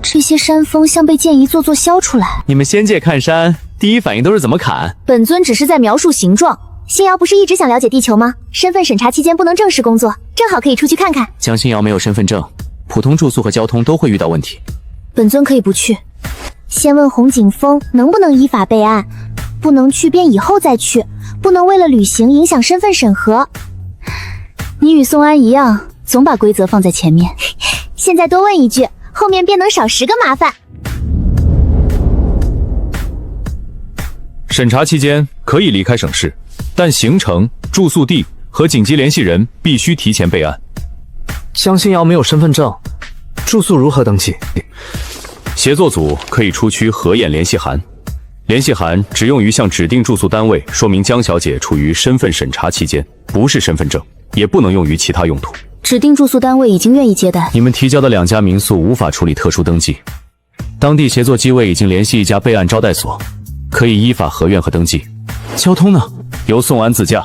这些山峰像被剑一座座削出来。你们仙界看山，第一反应都是怎么砍？本尊只是在描述形状。星瑶不是一直想了解地球吗？身份审查期间不能正式工作，正好可以出去看看。江心瑶没有身份证，普通住宿和交通都会遇到问题。本尊可以不去。先问红景峰能不能依法备案，不能去便以后再去，不能为了旅行影响身份审核。你与宋安一样，总把规则放在前面。现在多问一句，后面便能少10个麻烦。审查期间可以离开省市，但行程、住宿地和紧急联系人必须提前备案。江心瑶没有身份证，住宿如何登记？协作组可以出区核验联系函，联系函只用于向指定住宿单位说明江小姐处于身份审查期间，不是身份证，也不能用于其他用途。指定住宿单位已经愿意接待。你们提交的2家民宿无法处理特殊登记，当地协作机位已经联系一家备案招待所，可以依法核验和登记。交通呢？由宋安自驾，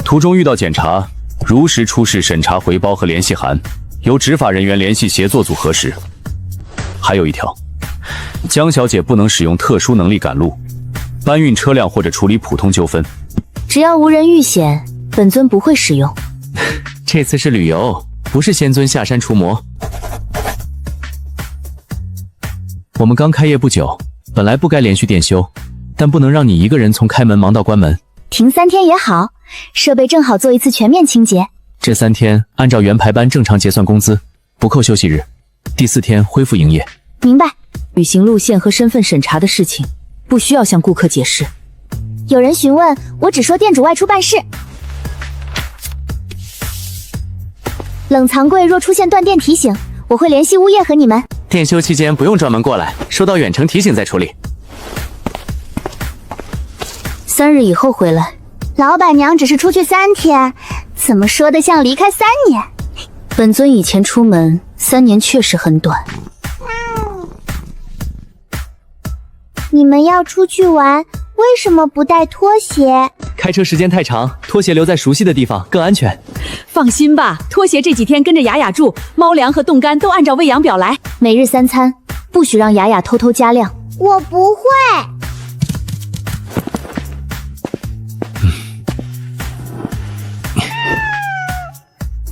途中遇到检查，如实出示审查回包和联系函，由执法人员联系协作组核实。还有一条，江小姐不能使用特殊能力赶路、搬运车辆或者处理普通纠纷。只要无人遇险，本尊不会使用。这次是旅游，不是仙尊下山除魔。我们刚开业不久，本来不该连续店修，但不能让你一个人从开门忙到关门。停3天也好，设备正好做一次全面清洁。这3天按照原排班正常结算工资，不扣休息日。第4天恢复营业。明白。旅行路线和身份审查的事情，不需要向顾客解释。有人询问，我只说店主外出办事。冷藏柜若出现断电提醒，我会联系物业和你们。店修期间不用专门过来，收到远程提醒再处理。3日以后回来。老板娘只是出去3天，怎么说的像离开3年？本尊以前出门3年确实很短。你们要出去玩，为什么不带拖鞋？开车时间太长，拖鞋留在熟悉的地方更安全。放心吧，拖鞋这几天跟着雅雅住，猫粮和冻干都按照喂养表来。每日3餐，不许让雅雅偷偷加量。我不会。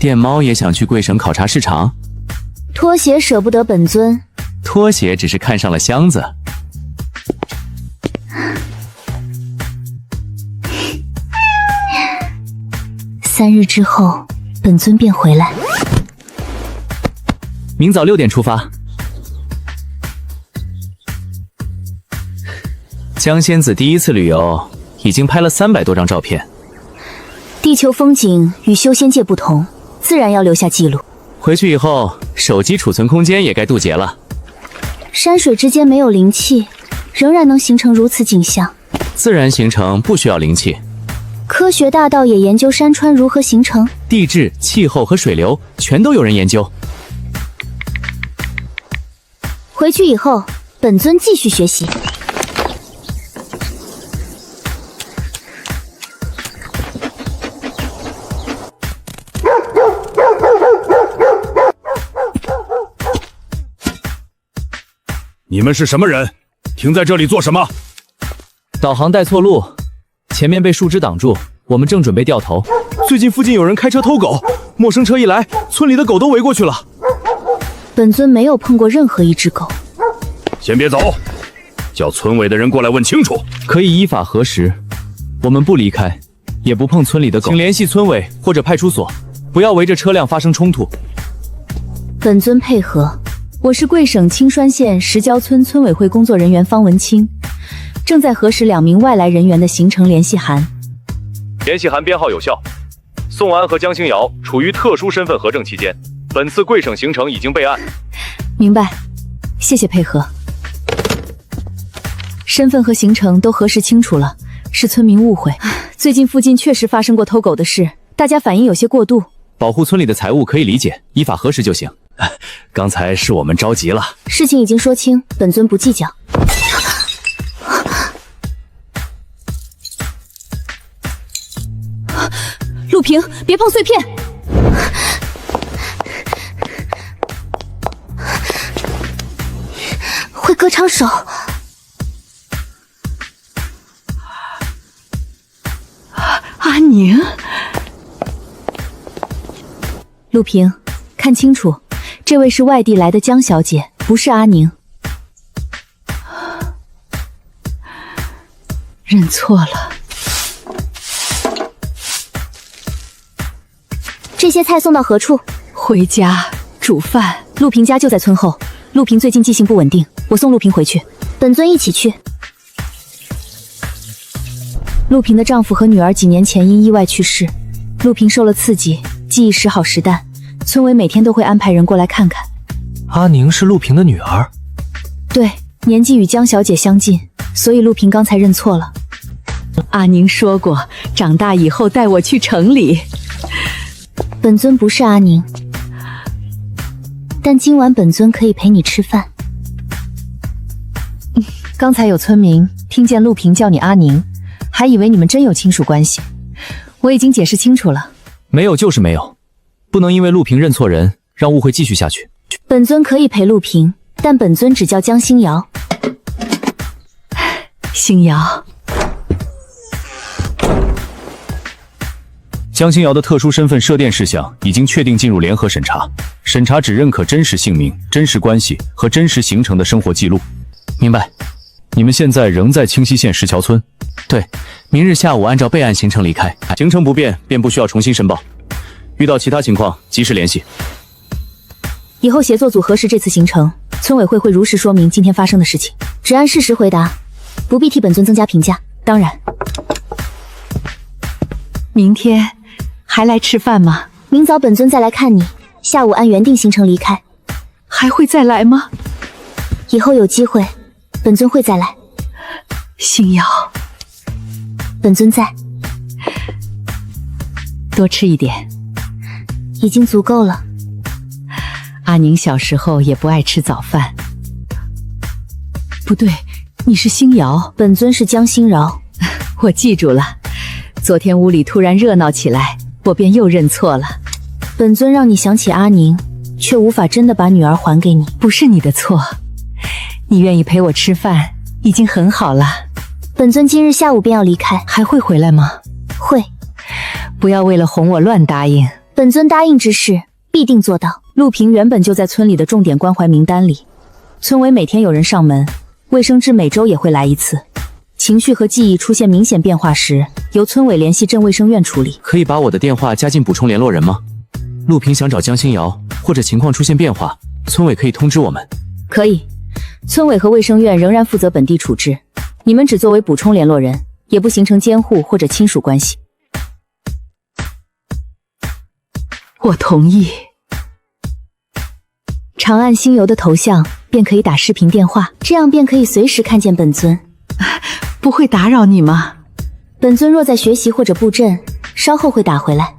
电猫也想去贵省考察市场，拖鞋舍不得本尊，拖鞋只是看上了箱子。3日之后，本尊便回来。明早6点出发。江仙子第一次旅游，已经拍了300多张照片。地球风景与修仙界不同，自然要留下记录。回去以后，手机储存空间也该渡劫了。山水之间没有灵气，仍然能形成如此景象。自然形成不需要灵气。科学大道也研究山川如何形成，地质、气候和水流全都有人研究。回去以后，本尊继续学习。你们是什么人？停在这里做什么？导航带错路，前面被树枝挡住，我们正准备掉头。最近附近有人开车偷狗，陌生车一来，村里的狗都围过去了。本尊没有碰过任何一只狗。先别走，叫村委的人过来问清楚。可以依法核实，我们不离开，也不碰村里的狗。请联系村委或者派出所，不要围着车辆发生冲突。本尊配合。我是贵省青川县石礁村村委会工作人员方文清，正在核实2名外来人员的行程联系函。联系函编号有效。宋安和江星瑶处于特殊身份核证期间，本次贵省行程已经备案。明白，谢谢配合。身份和行程都核实清楚了，是村民误会。最近附近确实发生过偷狗的事，大家反应有些过度。保护村里的财物可以理解，依法核实就行。刚才是我们着急了。事情已经说清，本尊不计较。陆平，别碰碎片！会割伤手。阿宁，陆平，看清楚，这位是外地来的江小姐，不是阿宁。认错了。这些菜送到何处？回家煮饭。陆平家就在村后，陆平最近记性不稳定，我送陆平回去。本尊一起去。陆平的丈夫和女儿几年前因意外去世，陆平受了刺激，记忆时好时淡，村委每天都会安排人过来看看。阿宁是陆平的女儿？对，年纪与江小姐相近，所以陆平刚才认错了。阿宁说过，长大以后带我去城里。本尊不是阿宁，但今晚本尊可以陪你吃饭。刚才有村民听见陆平叫你阿宁，还以为你们真有亲属关系。我已经解释清楚了，没有就是没有，不能因为陆平认错人，让误会继续下去。本尊可以陪陆平，但本尊只叫江星瑶。星瑶，江星瑶的特殊身份设定事项已经确定进入联合审查，审查只认可真实姓名、真实关系和真实形成的生活记录。明白。你们现在仍在清溪县石桥村？对，明日下午按照备案行程离开。行程不变，便不需要重新申报。遇到其他情况及时联系。以后协作组核实这次行程，村委会会如实说明今天发生的事情，只按事实回答，不必替本尊增加评价。当然。明天还来吃饭吗？明早本尊再来看你，下午按原定行程离开。还会再来吗？以后有机会，本尊会再来。星瑶，本尊在。多吃一点，已经足够了。阿宁小时候也不爱吃早饭。不对，你是星瑶，本尊是江星瑶。我记住了。昨天屋里突然热闹起来，我便又认错了。本尊让你想起阿宁，却无法真的把女儿还给你。不是你的错，你愿意陪我吃饭已经很好了。本尊今日下午便要离开。还会回来吗？会。不要为了哄我乱答应。本尊答应之事必定做到。陆平原本就在村里的重点关怀名单里，村委每天有人上门，卫生志每周也会来一次。情绪和记忆出现明显变化时，由村委联系镇卫生院处理。可以把我的电话加进补充联络人吗？陆平想找江星瑶，或者情况出现变化，村委可以通知我们。可以，村委和卫生院仍然负责本地处置，你们只作为补充联络人，也不形成监护或者亲属关系。我同意。长按星游的头像，便可以打视频电话，这样便可以随时看见本尊。不会打扰你吗？本尊若在学习或者布阵，稍后会打回来。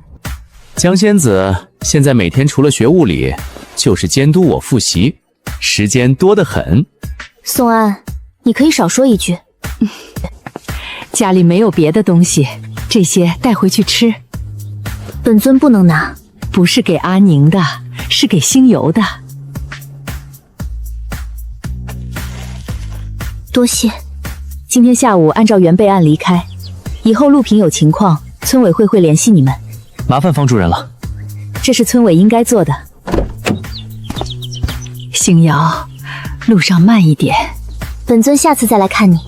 江仙子现在每天除了学物理，就是监督我复习，时间多得很。宋安，你可以少说一句。家里没有别的东西，这些带回去吃。本尊不能拿。不是给阿宁的，是给星游的。多谢。今天下午按照原备案离开，以后陆平有情况，村委会会联系你们。麻烦方主任了。这是村委应该做的。星瑶，路上慢一点。本尊下次再来看你。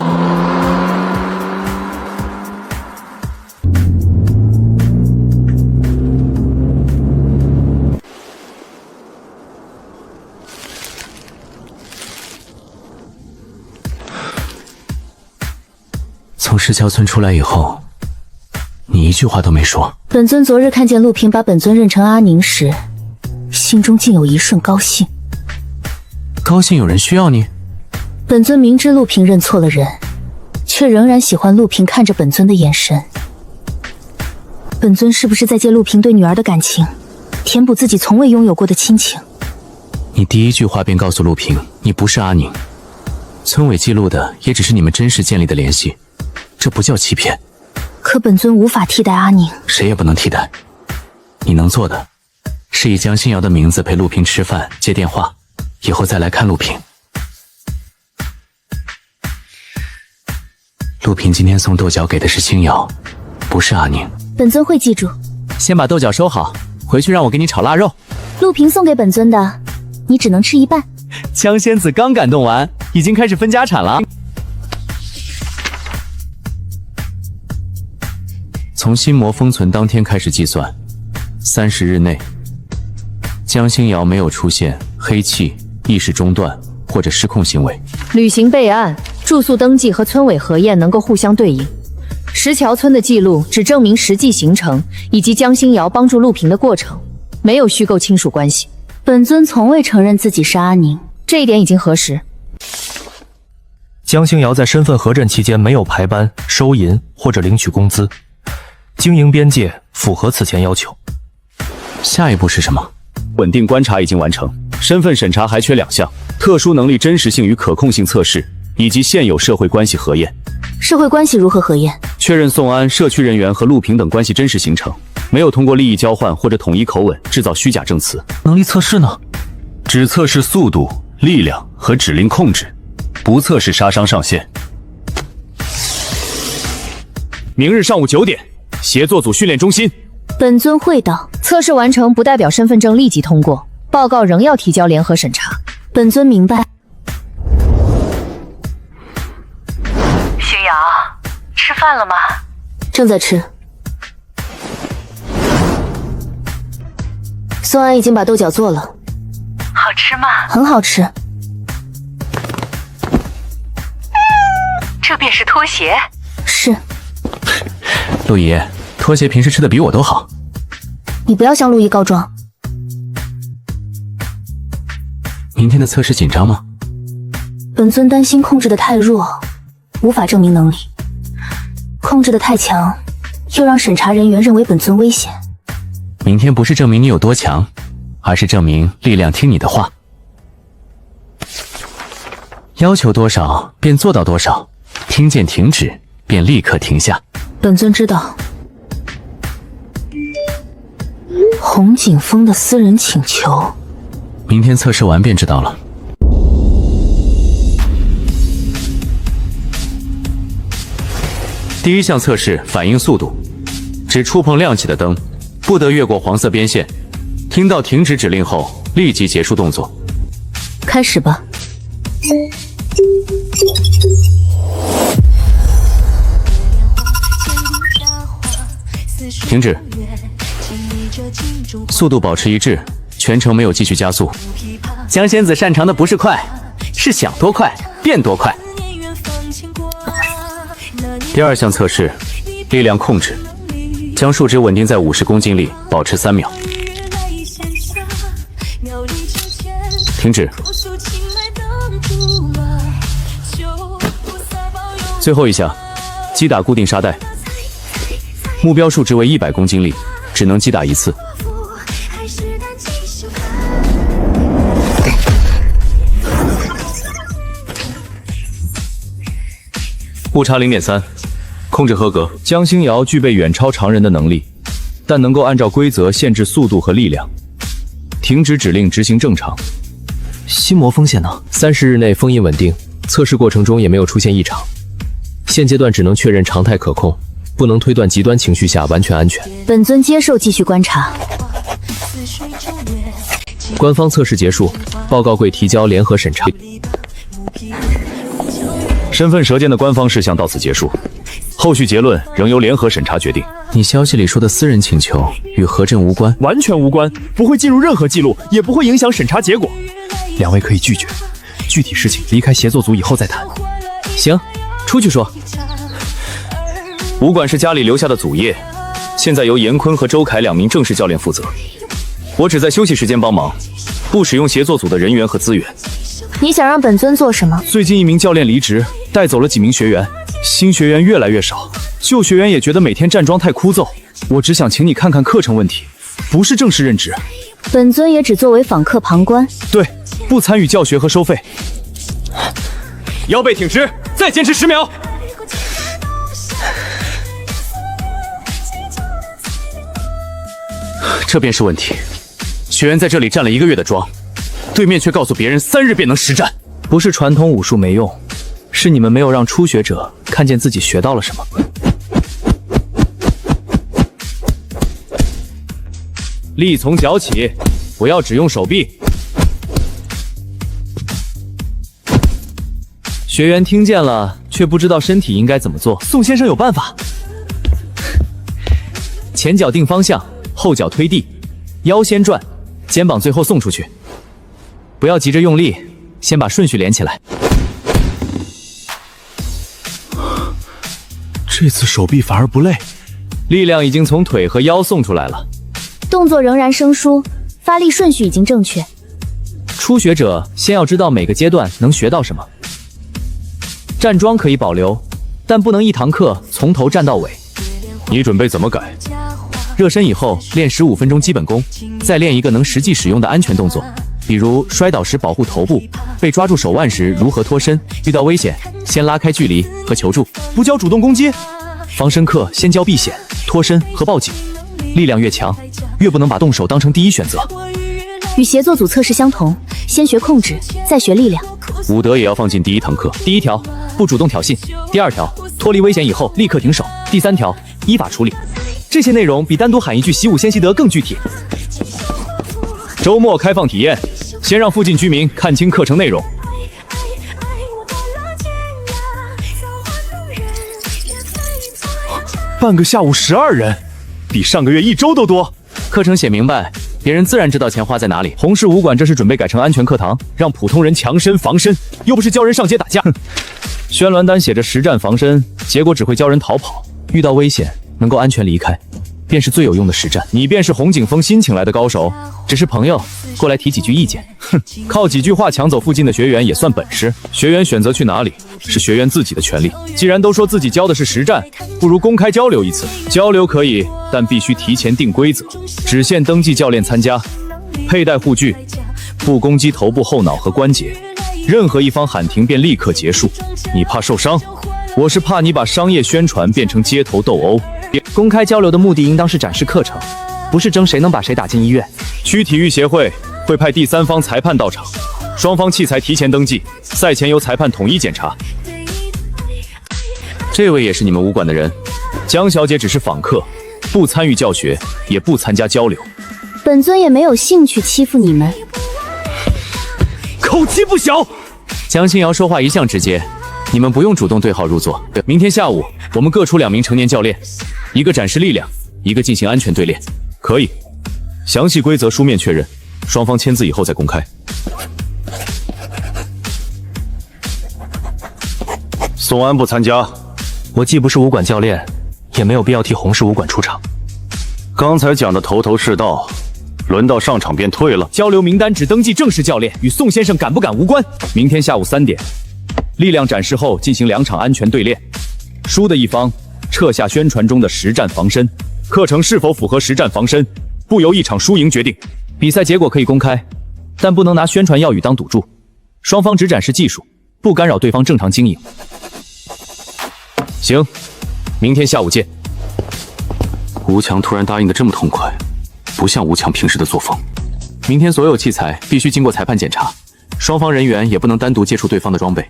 从石桥村出来以后，你你一句话都没说。本尊昨日看见陆平把本尊认成阿宁时，心中竟有一瞬高兴。高兴有人需要你？本尊明知陆平认错了人，却仍然喜欢陆平看着本尊的眼神。本尊是不是在借陆平对女儿的感情，填补自己从未拥有过的亲情？你第一句话便告诉陆平，你不是阿宁。村委记录的也只是你们真实建立的联系，这不叫欺骗。可本尊无法替代阿宁，谁也不能替代。你能做的，是以江心瑶的名字陪陆平吃饭、接电话，以后再来看陆平。陆平今天送豆角给的是星瑶，不是阿宁。本尊会记住。先把豆角收好，回去让我给你炒腊肉。陆平送给本尊的，你只能吃一半。江仙子刚感动完，已经开始分家产了。从心魔封存当天开始计算，30日内，江星瑶没有出现黑气、意识中断或者失控行为。履行备案、住宿登记和村委核验能够互相对应。石桥村的记录只证明实际行程以及江星瑶帮助陆平的过程，没有虚构亲属关系。本尊从未承认自己是阿宁，这一点已经核实。江星瑶在身份核认期间没有排班、收银或者领取工资，经营边界符合此前要求。下一步是什么？稳定观察已经完成，身份审查还缺2项：特殊能力真实性与可控性测试，以及现有社会关系核验。社会关系如何核验？确认宋安、社区人员和陆平等关系真实形成，没有通过利益交换或者统一口吻制造虚假证词。能力测试呢？只测试速度、力量和指令控制，不测试杀伤上限。明日上午9点，协作组训练中心。本尊会到。测试完成不代表身份证立即通过，报告仍要提交联合审查。本尊明白。星瑶，吃饭了吗？正在吃。宋安已经把豆角做了。好吃吗？很好吃。这便是拖鞋。是。陆姨，拖鞋平时吃的比我都好。你不要向陆毅告状。明天的测试紧张吗？本尊担心控制的太弱，无法证明能力；控制的太强，又让审查人员认为本尊危险。明天不是证明你有多强，而是证明力量听你的话。要求多少便做到多少，听见停止便立刻停下。本尊知道。洪景峰的私人请求，明天测试完便知道了。第一项测试反应速度，只触碰亮起的灯，不得越过黄色边线。听到停止指令后，立即结束动作。开始吧。停止。速度保持一致，全程没有继续加速。江仙子擅长的不是快，是想多快变多快。第二项测试，力量控制，将数值稳定在50公斤里，保持3秒。停止。最后一项，击打固定沙袋，目标数值为100公斤力，只能击打1次。误差0.3，控制合格。江星瑶具备远超常人的能力，但能够按照规则限制速度和力量。停止指令执行正常。心魔风险呢？30日内封印稳定，测试过程中也没有出现异常。现阶段只能确认常态可控，不能推断极端情绪下完全安全。本尊接受继续观察。官方测试结束，报告会提交联合审查。身份蛇剑的官方事项到此结束，后续结论仍由联合审查决定。你消息里说的私人请求与核证无关？完全无关，不会进入任何记录，也不会影响审查结果。两位可以拒绝，具体事情离开协作组以后再谈。行，出去说。武馆是家里留下的祖业，现在由严坤和周凯2名正式教练负责，我只在休息时间帮忙，不使用协作组的人员和资源。你想让本尊做什么？最近1名教练离职，带走了几名学员，新学员越来越少，旧学员也觉得每天站桩太枯燥。我只想请你看看课程问题，不是正式任职。本尊也只作为访客旁观。对，不参与教学和收费。腰背挺直，再坚持10秒。这便是问题。学员在这里站了1个月的桩，对面却告诉别人3日便能实战。不是传统武术没用，是你们没有让初学者看见自己学到了什么。力从脚起，不要只用手臂。学员听见了，却不知道身体应该怎么做。宋先生有办法。前脚定方向，后脚推地，腰先转，肩膀最后送出去。不要急着用力，先把顺序连起来。这次手臂反而不累，力量已经从腿和腰送出来了。动作仍然生疏，发力顺序已经正确。初学者先要知道每个阶段能学到什么。站桩可以保留，但不能一堂课从头站到尾。你准备怎么改？热身以后练15分钟基本功，再练一个能实际使用的安全动作，比如摔倒时保护头部，被抓住手腕时如何脱身，遇到危险先拉开距离和求助，不教主动攻击。防身课先教避险、脱身和报警。力量越强，越不能把动手当成第一选择。与协作组测试相同，先学控制，再学力量。武德也要放进第1堂课。第1条，不主动挑衅；第2条，脱离危险以后立刻停手；第3条，依法处理。这些内容比单独喊一句习武先习德更具体。周末开放体验，先让附近居民看清课程内容。半个下午12人，比上个月1周都多。课程写明白，别人自然知道钱花在哪里。红市武馆这是准备改成安全课堂，让普通人强身防身，又不是教人上街打架。宣传单写着实战防身，结果只会教人逃跑，遇到危险能够安全离开，便是最有用的实战。你便是洪景峰新请来的高手，只是朋友，过来提几句意见。哼，靠几句话抢走附近的学员也算本事。学员选择去哪里是学员自己的权利。既然都说自己教的是实战，不如公开交流一次。交流可以，但必须提前定规则，只限登记教练参加，佩戴护具，不攻击头部、后脑和关节。任何一方喊停便立刻结束。你怕受伤？我是怕你把商业宣传变成街头斗殴。公开交流的目的应当是展示课程，不是争谁能把谁打进医院。区体育协会会派第3方裁判到场，双方器材提前登记，赛前由裁判统一检查。这位也是你们武馆的人？江小姐只是访客，不参与教学，也不参加交流。本尊也没有兴趣欺负你们。口气不小。江心瑶说话一向直接，你们不用主动对号入座。明天下午我们各出2名成年教练，一个展示力量，一个进行安全对练。可以，详细规则书面确认，双方签字以后再公开。宋安不参加。我既不是武馆教练，也没有必要替红市武馆出场。刚才讲的头头是道，轮到上场便退了。交流名单只登记正式教练，与宋先生敢不敢无关。明天下午3点，力量展示后进行2场安全对练，输的一方撤下宣传中的实战防身。课程是否符合实战防身，不由一场输赢决定。比赛结果可以公开，但不能拿宣传药语当赌注。双方只展示技术，不干扰对方正常经营。行，明天下午见。吴强突然答应的这么痛快，不像吴强平时的作风。明天所有器材必须经过裁判检查，双方人员也不能单独接触对方的装备。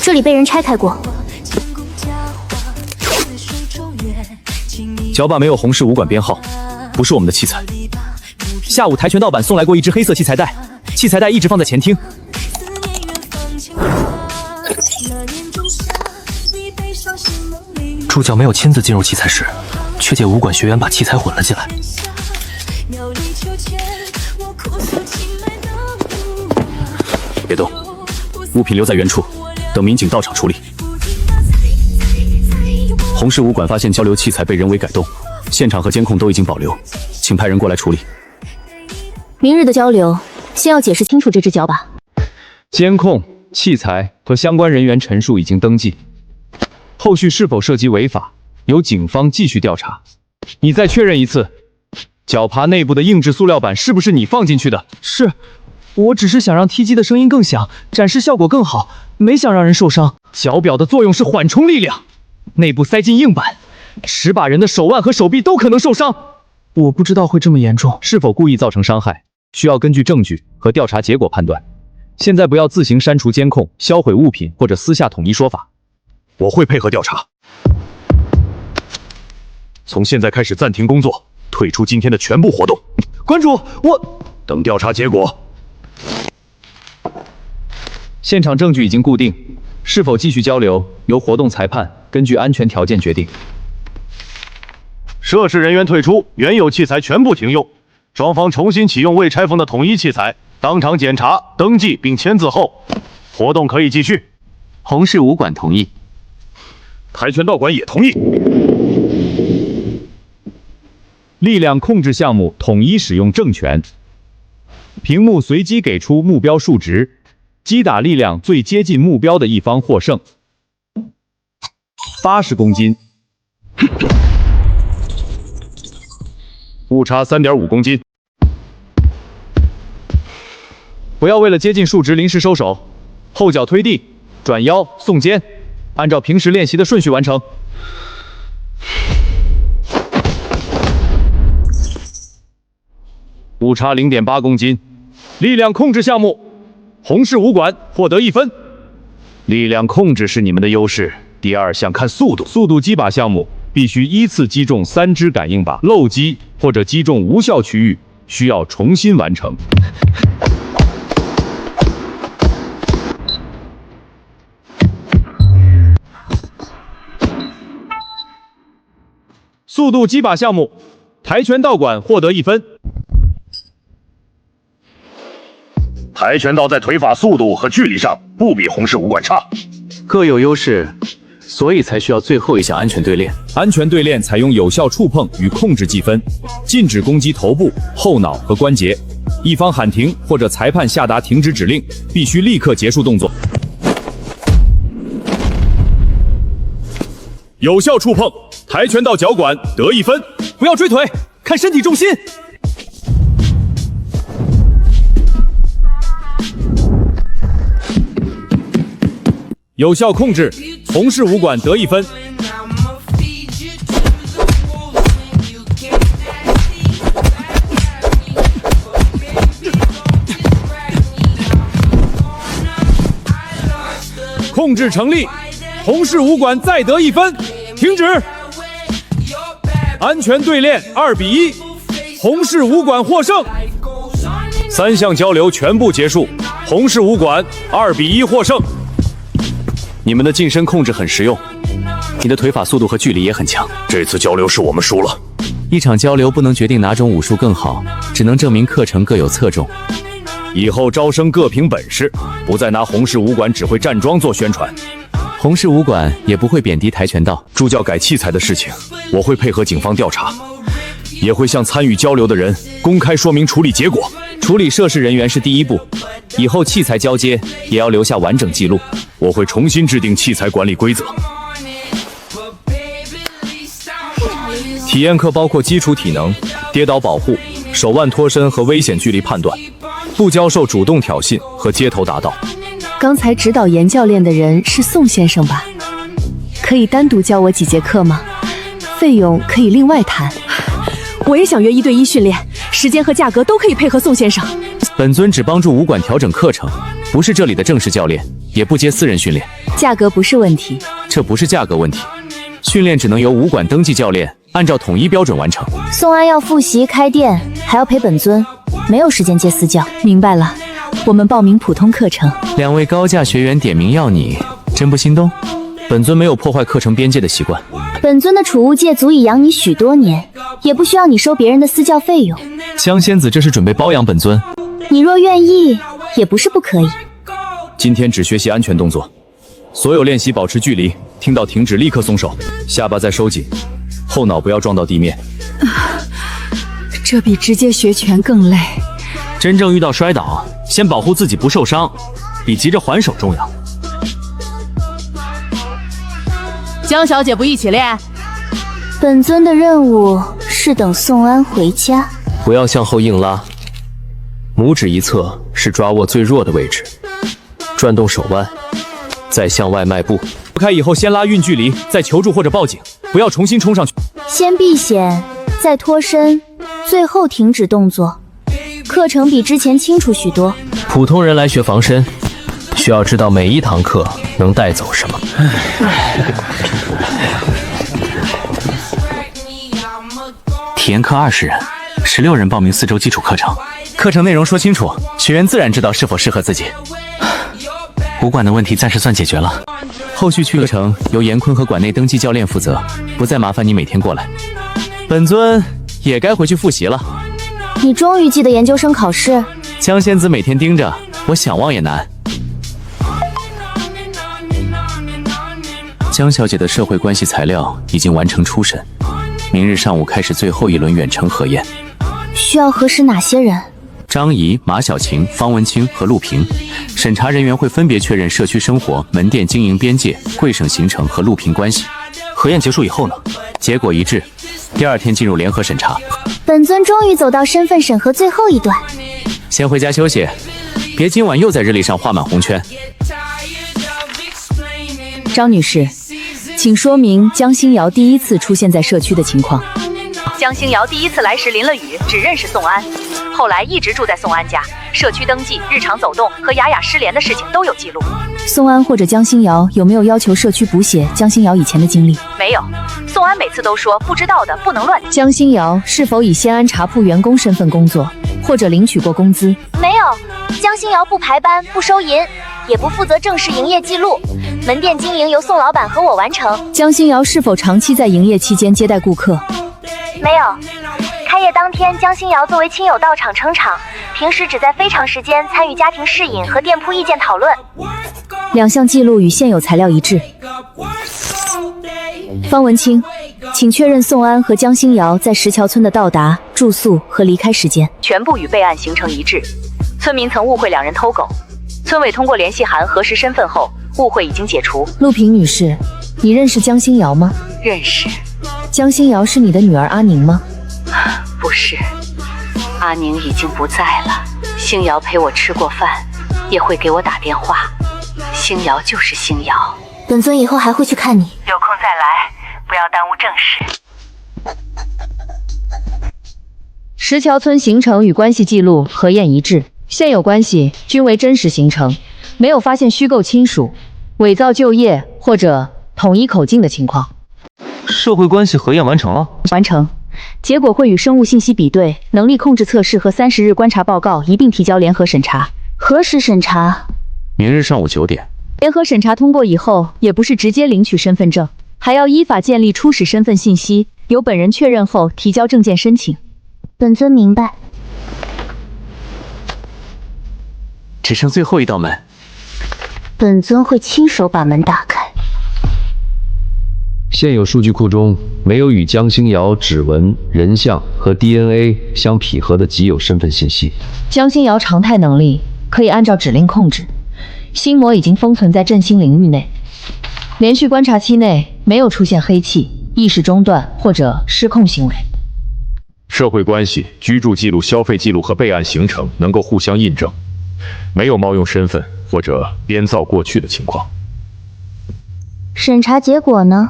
这里被人拆开过。脚把没有红市武馆编号，不是我们的器材。下午跆拳道馆送来过一只黑色器材带，器材带一直放在前厅。助教没有亲自进入器材室，却借武馆学员把器材混了进来。别动，物品留在原处，等民警到场处理。红氏武馆发现交流器材被人为改动，现场和监控都已经保留，请派人过来处理。明日的交流，先要解释清楚这只脚吧。监控、器材和相关人员陈述已经登记，后续是否涉及违法，由警方继续调查。你再确认一次，脚耙内部的硬质塑料板是不是你放进去的？是，我只是想让踢击的声音更响，展示效果更好，没想让人受伤。脚表的作用是缓冲力量，内部塞进硬板，10把人的手腕和手臂都可能受伤。我不知道会这么严重，是否故意造成伤害，需要根据证据和调查结果判断。现在不要自行删除监控、销毁物品或者私下统一说法。我会配合调查。从现在开始暂停工作，退出今天的全部活动。关主，我等调查结果。现场证据已经固定，是否继续交流，由活动裁判根据安全条件决定。涉事人员退出，原有器材全部停用，双方重新启用未拆封的统一器材，当场检查、登记并签字后，活动可以继续。红氏武馆同意，跆拳道馆也同意。力量控制项目统一使用正拳，屏幕随机给出目标数值，击打力量最接近目标的一方获胜。80公斤，误差3.5公斤。不要为了接近数值临时收手，后脚推地、转腰、送肩，按照平时练习的顺序完成。误差0.8公斤，力量控制项目，红氏武馆获得1分。力量控制是你们的优势，第2项看速度。速度击靶项目必须依次击中3支感应靶，漏击或者击中无效区域需要重新完成。速度击靶项目，跆拳道馆获得1分。跆拳道在腿法速度和距离上不比红氏武馆差，各有优势，所以才需要最后一项安全对练。安全对练采用有效触碰与控制计分，禁止攻击头部、后脑和关节。一方喊停或者裁判下达停止指令，必须立刻结束动作。有效触碰，跆拳道脚馆得1分。不要追腿，看身体重心。有效控制，红氏武馆得1分。控制成立，红氏武馆再得1分。停止。安全对练2比1，红氏武馆获胜。3项交流全部结束，红氏武馆2比1获胜。你们的近身控制很实用，你的腿法速度和距离也很强。这次交流是我们输了。一场交流不能决定哪种武术更好，只能证明课程各有侧重。以后招生各凭本事，不再拿红氏武馆只会站桩做宣传。红氏武馆也不会贬低跆拳道。助教改器材的事情，我会配合警方调查，也会向参与交流的人公开说明处理结果。处理涉事人员是第一步，以后器材交接也要留下完整记录。我会重新制定器材管理规则。体验课包括基础体能、跌倒保护、手腕脱身和危险距离判断，不教授主动挑衅和街头打斗。刚才指导严教练的人是宋先生吧？可以单独教我几节课吗？费用可以另外谈。我也想约1对1训练，时间和价格都可以配合宋先生。本尊只帮助武馆调整课程，不是这里的正式教练，也不接私人训练。价格不是问题，这不是价格问题，训练只能由武馆登记教练按照统一标准完成。宋安要复习开店，还要陪本尊，没有时间接私教。明白了，我们报名普通课程。2位高价学员点名要你，真不心动？本尊没有破坏课程边界的习惯。本尊的储物戒足以养你许多年，也不需要你收别人的私教费用。江仙子这是准备包养本尊？你若愿意，也不是不可以。今天只学习安全动作，所有练习保持距离，听到停止立刻松手，下巴再收紧，后脑不要撞到地面。这比直接学拳更累。真正遇到摔倒，先保护自己不受伤，比急着还手重要。江小姐不一起练？本尊的任务是等宋安回家。不要向后硬拉，拇指一侧是抓握最弱的位置，转动手腕，再向外迈步。离开以后先拉匀距离，再求助或者报警，不要重新冲上去。先避险，再脱身，最后停止动作。课程比之前清楚许多。普通人来学防身，需要知道每一堂课能带走什么。体验课20人，16人报名4周基础课程。课程内容说清楚，学员自然知道是否适合自己。武馆的问题暂时算解决了，后续课程由严坤和馆内登记教练负责，不再麻烦你每天过来。本尊也该回去复习了。你终于记得研究生考试？江仙子每天盯着，我想忘也难。江小姐的社会关系材料已经完成初审，明日上午开始最后一轮远程核验。需要核实哪些人？张怡、马小晴、方文清和陆平。审查人员会分别确认社区生活、门店经营边界、贵省行程和陆平关系。核验结束以后呢？结果一致，第2天进入联合审查。本尊终于走到身份审核最后一段。先回家休息，别今晚又在日历上画满红圈。张女士，请说明江星瑶第一次出现在社区的情况。江星瑶第一次来时淋了雨，只认识宋安，后来一直住在宋安家，社区登记、日常走动和雅雅失联的事情都有记录。宋安或者江星瑶有没有要求社区补写江星瑶以前的经历？没有，宋安每次都说不知道的不能乱讲。江星瑶是否以仙安茶铺员工身份工作，或者领取过工资？没有，江星瑶不排班、不收银，也不负责正式营业记录，门店经营由宋老板和我完成。江星瑶是否长期在营业期间接待顾客？没有，开业当天江星瑶作为亲友到场撑场，平时只在非常时间参与家庭试饮和店铺意见讨论。2项记录与现有材料一致。方文清，请确认宋安和江星瑶在石桥村的到达、住宿和离开时间。全部与备案行程一致。村民曾误会2人偷狗，村委通过联系函核实身份后，误会已经解除。陆平女士，你认识江星瑶吗？认识。江星瑶是你的女儿阿宁吗？不是，阿宁已经不在了。星瑶陪我吃过饭，也会给我打电话。星瑶就是星瑶。本尊以后还会去看你。有空再来，不要耽误正事。石桥村行程与关系记录核验一致，现有关系均为真实行程，没有发现虚构亲属、伪造就业或者统一口径的情况。社会关系核验完成了？完成，结果会与生物信息比对、能力控制测试和30日观察报告一并提交联合审查。何时审查？明日上午9点。联合审查通过以后，也不是直接领取身份证，还要依法建立初始身份信息，由本人确认后提交证件申请。本尊明白。只剩最后一道门，本尊会亲手把门打开。现有数据库中没有与江星瑶指纹、人像和 DNA 相匹合的己有身份信息。江星瑶常态能力可以按照指令控制，心魔已经封存在振兴领域内，连续观察期内没有出现黑气、意识中断或者失控行为。社会关系、居住记录、消费记录和备案行程能够互相印证，没有冒用身份或者编造过去的情况。审查结果呢？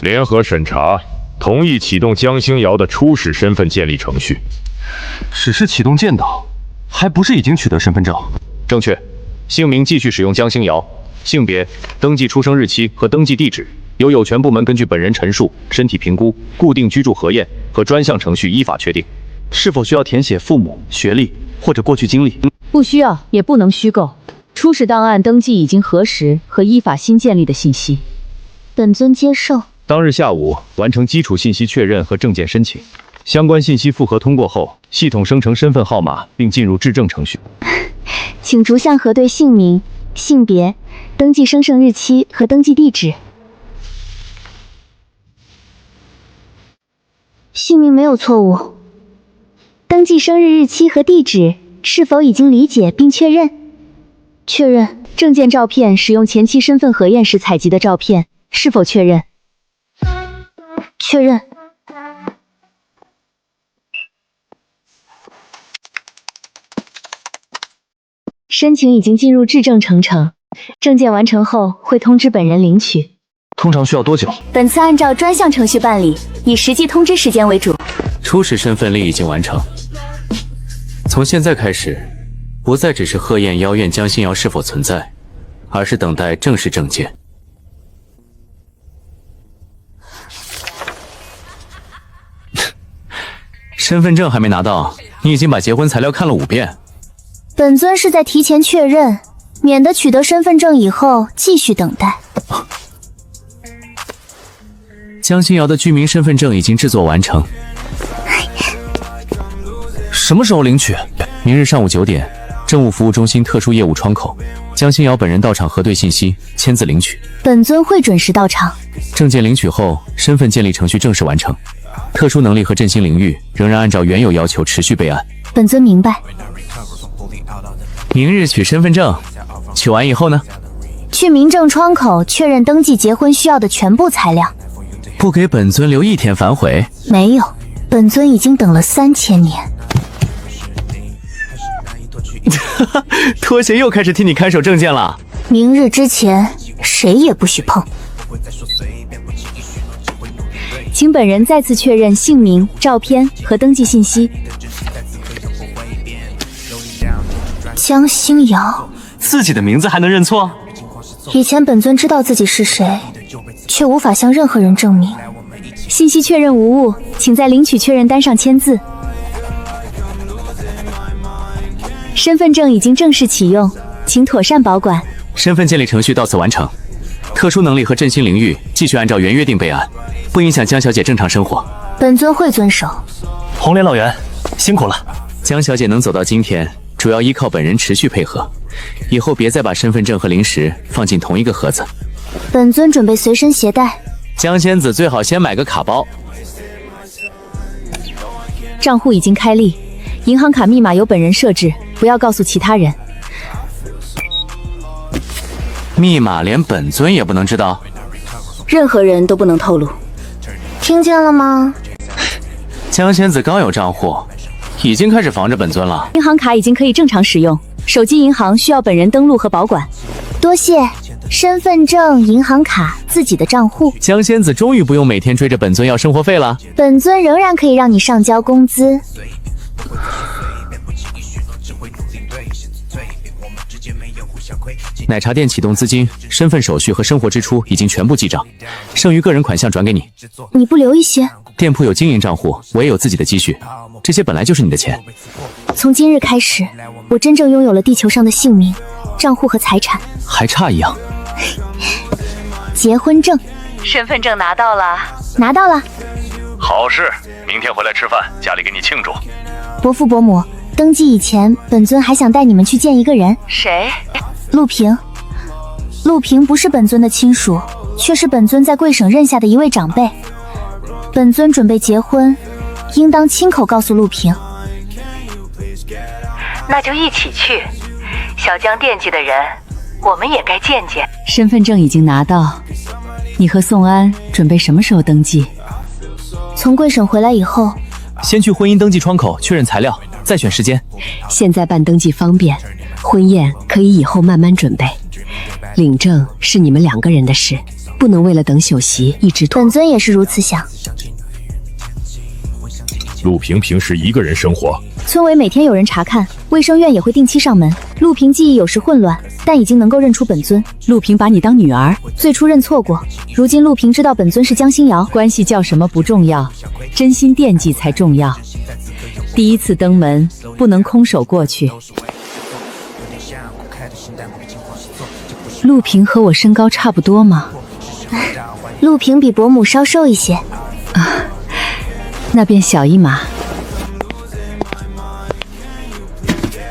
联合审查同意启动江星瑶的初始身份建立程序。只是启动建档，还不是已经取得身份证？正确，姓名继续使用江星瑶，性别、登记出生日期和登记地址由有权部门根据本人陈述、身体评估、固定居住核验和专项程序依法确定。是否需要填写父母、学历或者过去经历？不需要，也不能虚构。初始档案登记已经核实和依法新建立的信息。本尊接受。当日下午完成基础信息确认和证件申请，相关信息复核通过后，系统生成身份号码并进入质证程序。请逐项核对姓名、性别、登记生辰日期和登记地址。姓名没有错误，登记生日日期和地址是否已经理解并确认？确认。证件照片使用前期身份核验时采集的照片，是否确认？确认。申请已经进入质证程，证件完成后会通知本人领取。通常需要多久？本次按照专项程序办理，以实际通知时间为主。初始身份令已经完成，从现在开始，不再只是核验妖院江心瑶是否存在，而是等待正式证件。身份证还没拿到，你已经把结婚材料看了5遍。本尊是在提前确认，免得取得身份证以后继续等待。江心瑶的居民身份证已经制作完成。什么时候领取？明日上午9点，政务服务中心特殊业务窗口，江心瑶本人到场核对信息，签字领取。本尊会准时到场。证件领取后，身份建立程序正式完成。特殊能力和振兴领域仍然按照原有要求持续备案。本尊明白。明日取身份证，取完以后呢？去民政窗口确认登记结婚需要的全部材料。不给本尊留1天反悔？没有，本尊已经等了3000年。拖鞋又开始替你看守证件了。明日之前，谁也不许碰。请本人再次确认姓名、照片和登记信息。江心瑶，自己的名字还能认错？以前本尊知道自己是谁，却无法向任何人证明。信息确认无误，请在领取确认单上签字。身份证已经正式启用，请妥善保管。身份建立程序到此完成，特殊能力和振兴领域继续按照原约定备案，不影响江小姐正常生活。本尊会遵守。红莲老员，辛苦了。江小姐能走到今天，主要依靠本人持续配合，以后别再把身份证和零食放进同一个盒子。本尊准备随身携带。江仙子最好先买个卡包。账户已经开立，银行卡密码由本人设置，不要告诉其他人。密码连本尊也不能知道？任何人都不能透露。听见了吗？江仙子刚有账户，已经开始防着本尊了。银行卡已经可以正常使用，手机银行需要本人登录和保管。多谢。身份证、银行卡、自己的账户。江仙子终于不用每天追着本尊要生活费了。本尊仍然可以让你上交工资。奶茶店启动资金、身份手续和生活支出已经全部记账，剩余个人款项转给你。你不留一些？店铺有经营账户，我也有自己的积蓄，这些本来就是你的钱。从今日开始，我真正拥有了地球上的姓名、账户和财产。还差一样。结婚证。身份证拿到了？拿到了。好事，明天回来吃饭，家里给你庆祝。伯父伯母，登记以前，本尊还想带你们去见一个人。谁？陆平。陆平不是本尊的亲属，却是本尊在贵省认下的一位长辈。本尊准备结婚，应当亲口告诉陆平。那就一起去。小江惦记的人，我们也该见见。身份证已经拿到，你和宋安准备什么时候登记？从贵省回来以后，先去婚姻登记窗口确认材料，再选时间。现在办登记方便，婚宴可以以后慢慢准备。领证是你们2个人的事，不能为了等酒席一直拖。本尊也是如此想。陆平平时一个人生活，村委每天有人查看，卫生院也会定期上门。陆平记忆有时混乱，但已经能够认出本尊。陆平把你当女儿，最初认错过，如今陆平知道本尊是江心瑶，关系叫什么不重要，真心惦记才重要。第一次登门，不能空手过去。陆平和我身高差不多吗？陆平比伯母稍瘦一些。啊，那便小一码。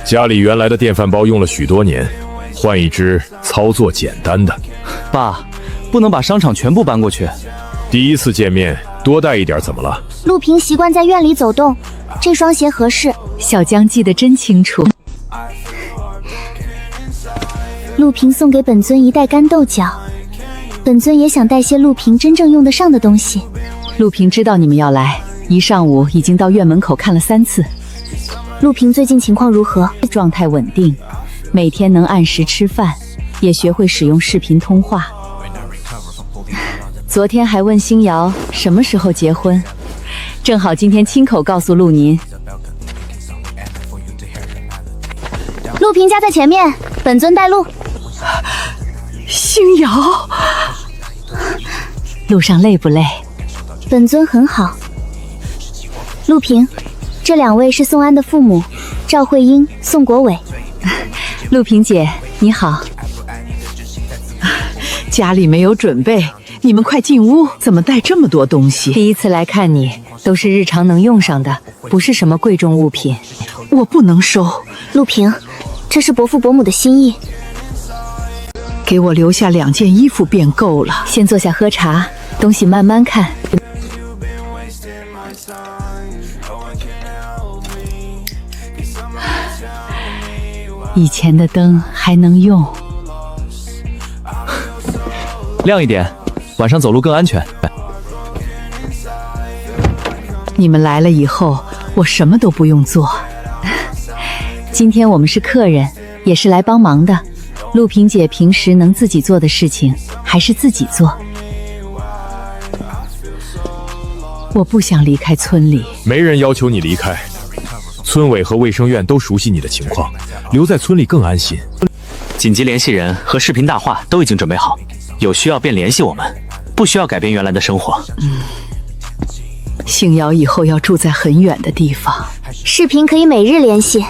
家里原来的电饭煲用了许多年，换一只操作简单的。爸，不能把商场全部搬过去。第一次见面，多带一点怎么了？陆平习惯在院里走动，这双鞋合适。小江记得真清楚。陆平送给本尊一袋干豆角，本尊也想带些陆平真正用得上的东西。陆平知道你们要来，一上午已经到院门口看了3次。陆平最近情况如何？状态稳定，每天能按时吃饭，也学会使用视频通话。昨天还问星瑶什么时候结婚，正好今天亲口告诉陆您。陆平家在前面，本尊带路。星瑶，路上累不累？本尊很好。陆平，这2位是宋安的父母，赵慧英、宋国伟。陆平姐，你好。家里没有准备，你们快进屋。怎么带这么多东西？第一次来看你，都是日常能用上的，不是什么贵重物品。我不能收。陆平，这是伯父伯母的心意。给我留下2件衣服便够了。先坐下喝茶，东西慢慢看。以前的灯还能用，亮一点，晚上走路更安全。你们来了以后，我什么都不用做。今天我们是客人，也是来帮忙的。陆平姐平时能自己做的事情，还是自己做。我不想离开村里。没人要求你离开，村委和卫生院都熟悉你的情况，留在村里更安心。紧急联系人和视频大话都已经准备好，有需要便联系我们，不需要改变原来的生活。星瑶以后要住在很远的地方，视频可以每日联系，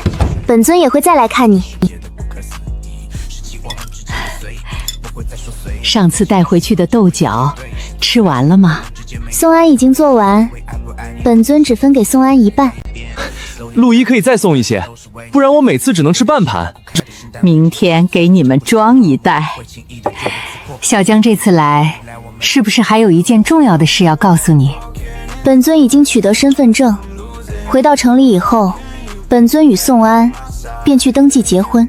本尊也会再来看你。上次带回去的豆角吃完了吗？宋安已经做完，本尊只分给宋安1半。陆姨可以再送一些，不然我每次只能吃半盘。明天给你们装一袋。小江这次来，是不是还有一件重要的事要告诉你？本尊已经取得身份证，回到城里以后，本尊与宋安便去登记结婚。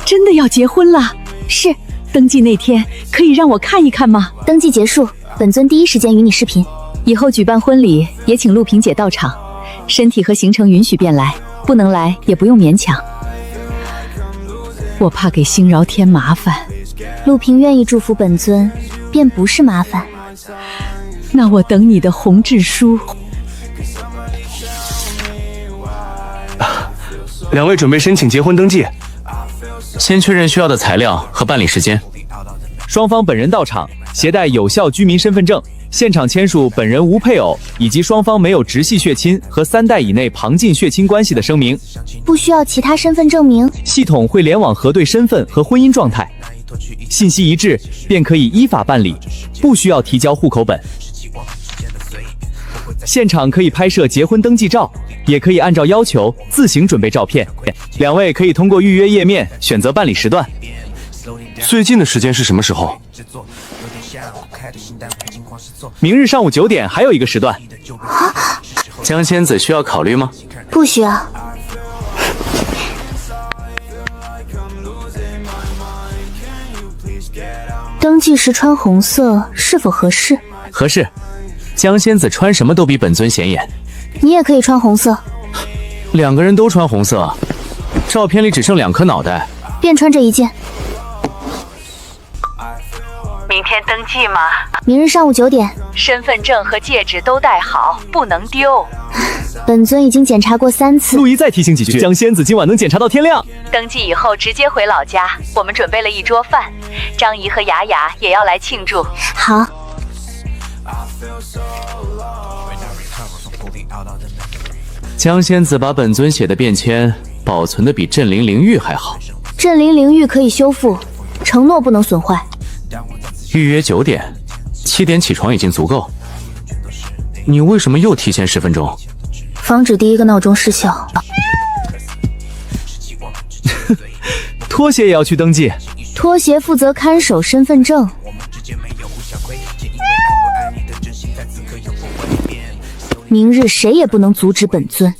真的要结婚了？是。登记那天可以让我看一看吗？登记结束，本尊第一时间与你视频。以后举办婚礼也请陆平姐到场，身体和行程允许便来，不能来也不用勉强。我怕给星瑶添麻烦。陆平愿意祝福本尊，便不是麻烦。那我等你的红志书。2位准备申请结婚登记。先确认需要的材料和办理时间。双方本人到场，携带有效居民身份证，现场签署本人无配偶以及双方没有直系血亲和3代以内旁近血亲关系的声明。不需要其他身份证明。系统会联网核对身份和婚姻状态，信息一致便可以依法办理，不需要提交户口本。现场可以拍摄结婚登记照，也可以按照要求自行准备照片。2位可以通过预约页面选择办理时段。最近的时间是什么时候？明日上午9点还有一个时段。江仙子需要考虑吗？不需要。登记时穿红色是否合适？合适。江仙子穿什么都比本尊显眼。你也可以穿红色。2个人都穿红色，照片里只剩2颗脑袋。便穿这一件。明天登记吗？明日上午9点。身份证和戒指都带好，不能丢。本尊已经检查过3次。陆姨再提醒几句，江仙子今晚能检查到天亮。登记以后直接回老家，我们准备了一桌饭，张姨和雅雅也要来庆祝。好。江仙子把本尊写的便签保存的比镇灵灵玉还好。镇灵灵玉可以修复，承诺不能损坏。预约9点，7点起床已经足够。你为什么又提前10分钟？防止第一个闹钟失效。拖鞋也要去登记。拖鞋负责看守身份证。明日谁也不能阻止本尊。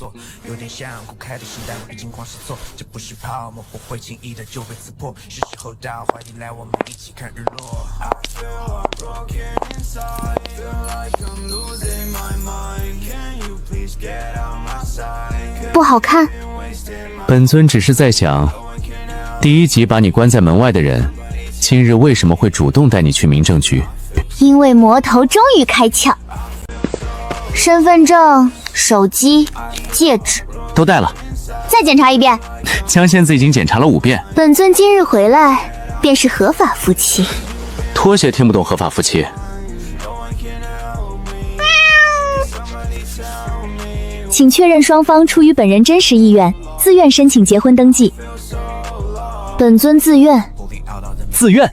不好看。本尊只是在想，第一集把你关在门外的人，今日为什么会主动带你去民政局？因为魔头终于开窍。身份证、手机、戒指都带了。再检查一遍。江仙子已经检查了5遍。本尊今日回来，便是合法夫妻。拖鞋听不懂合法夫妻。请确认双方出于本人真实意愿，自愿申请结婚登记。本尊自愿。自愿。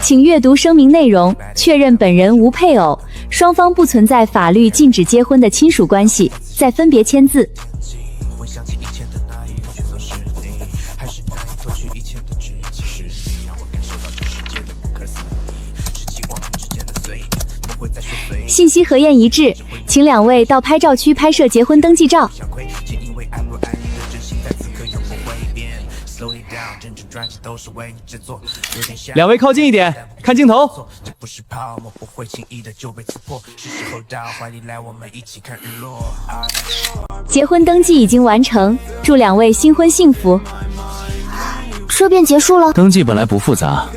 请阅读声明内容，确认本人无配偶，双方不存在法律禁止结婚的亲属关系，再分别签字。信息核验一致，请2位到拍照区拍摄结婚登记照。2位靠近一点，看镜头。结婚登记已经完成，祝2位新婚幸福。这便结束了。登记本来不复杂，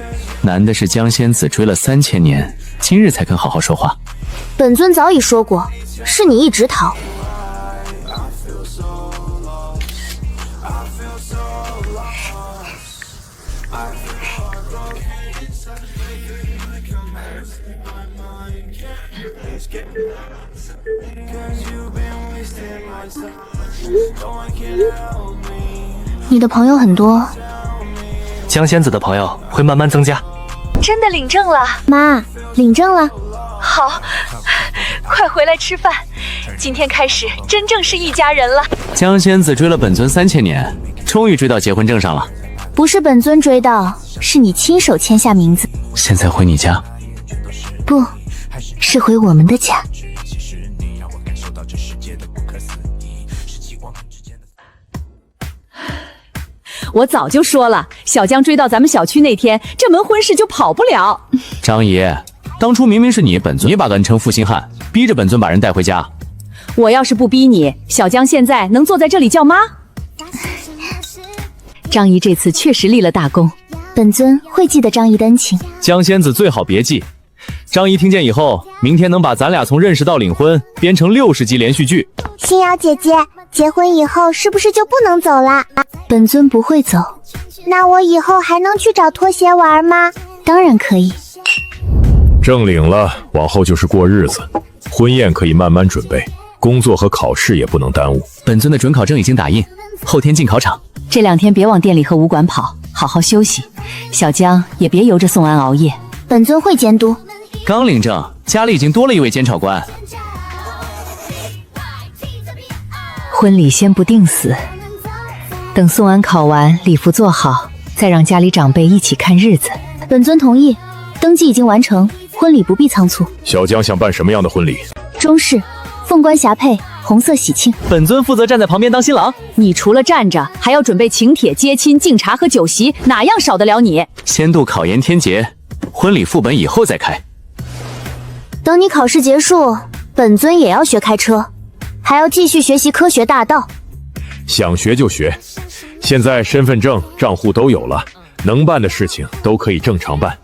难的是江仙子追了3000年，今日才肯好好说话。本尊早已说过，是你一直逃。你的朋友很多。江仙子的朋友会慢慢增加。真的领证了，妈，领证了。好，快回来吃饭。今天开始真正是一家人了。江仙子追了本尊3000年，终于追到结婚证上了。不是本尊追到，是你亲手签下名字。现在回你家？不，是回我们的家。我早就说了，小江追到咱们小区那天，这门婚事就跑不了。张姨，当初明明是你本尊，你把恩称负心汉，逼着本尊把人带回家。我要是不逼你，小江现在能坐在这里叫妈？张姨这次确实立了大功，本尊会记得张姨的恩情。江仙子最好别记。张姨听见以后，明天能把咱俩从认识到领婚编成60集连续剧。星瑶姐姐，结婚以后是不是就不能走了？本尊不会走。那我以后还能去找拖鞋玩吗？当然可以。证领了，往后就是过日子，婚宴可以慢慢准备，工作和考试也不能耽误。本尊的准考证已经打印，后天进考场。这2天别往店里和武馆跑，好好休息。小江也别由着宋安熬夜。本尊会监督。刚领证，家里已经多了一位监察官。婚礼先不定死，等宋安考完，礼服做好，再让家里长辈一起看日子。本尊同意，登记已经完成，婚礼不必仓促。小江想办什么样的婚礼？中式，凤冠霞帔，红色喜庆。本尊负责站在旁边当新郎。你除了站着，还要准备请帖、接亲、敬茶和酒席，哪样少得了你？先度考研天劫，婚礼副本以后再开。等你考试结束，本尊也要学开车，还要继续学习科学大道。想学就学，现在身份证、账户都有了，能办的事情都可以正常办。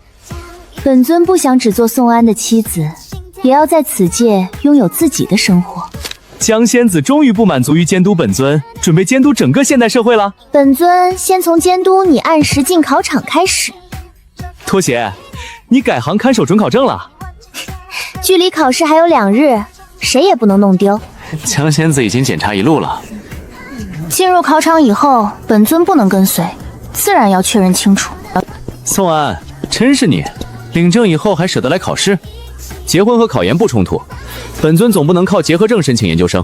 本尊不想只做宋安的妻子，也要在此界拥有自己的生活。江仙子终于不满足于监督本尊，准备监督整个现代社会了。本尊先从监督你按时进考场开始。拖鞋，你改行看守准考证了？距离考试还有2日，谁也不能弄丢。江仙子已经检查一路了。进入考场以后，本尊不能跟随，自然要确认清楚。宋安，真是你，领证以后还舍得来考试？结婚和考研不冲突，本尊总不能靠结合证申请研究生。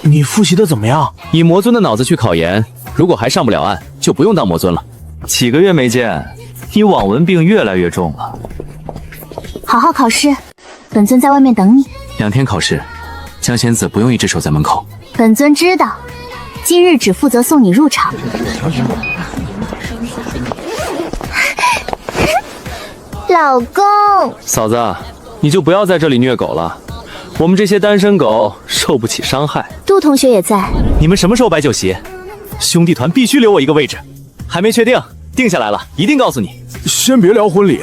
你复习的怎么样？以魔尊的脑子去考研，如果还上不了岸，就不用当魔尊了。几个月没见，你网文病越来越重了。好好考试，本尊在外面等你。2天考试，江仙子不用一直守在门口。本尊知道，今日只负责送你入场。老公，嫂子，你就不要在这里虐狗了，我们这些单身狗受不起伤害。杜同学也在。你们什么时候摆酒席？兄弟团必须留我一个位置。还没确定，定下来了，一定告诉你。先别聊婚礼，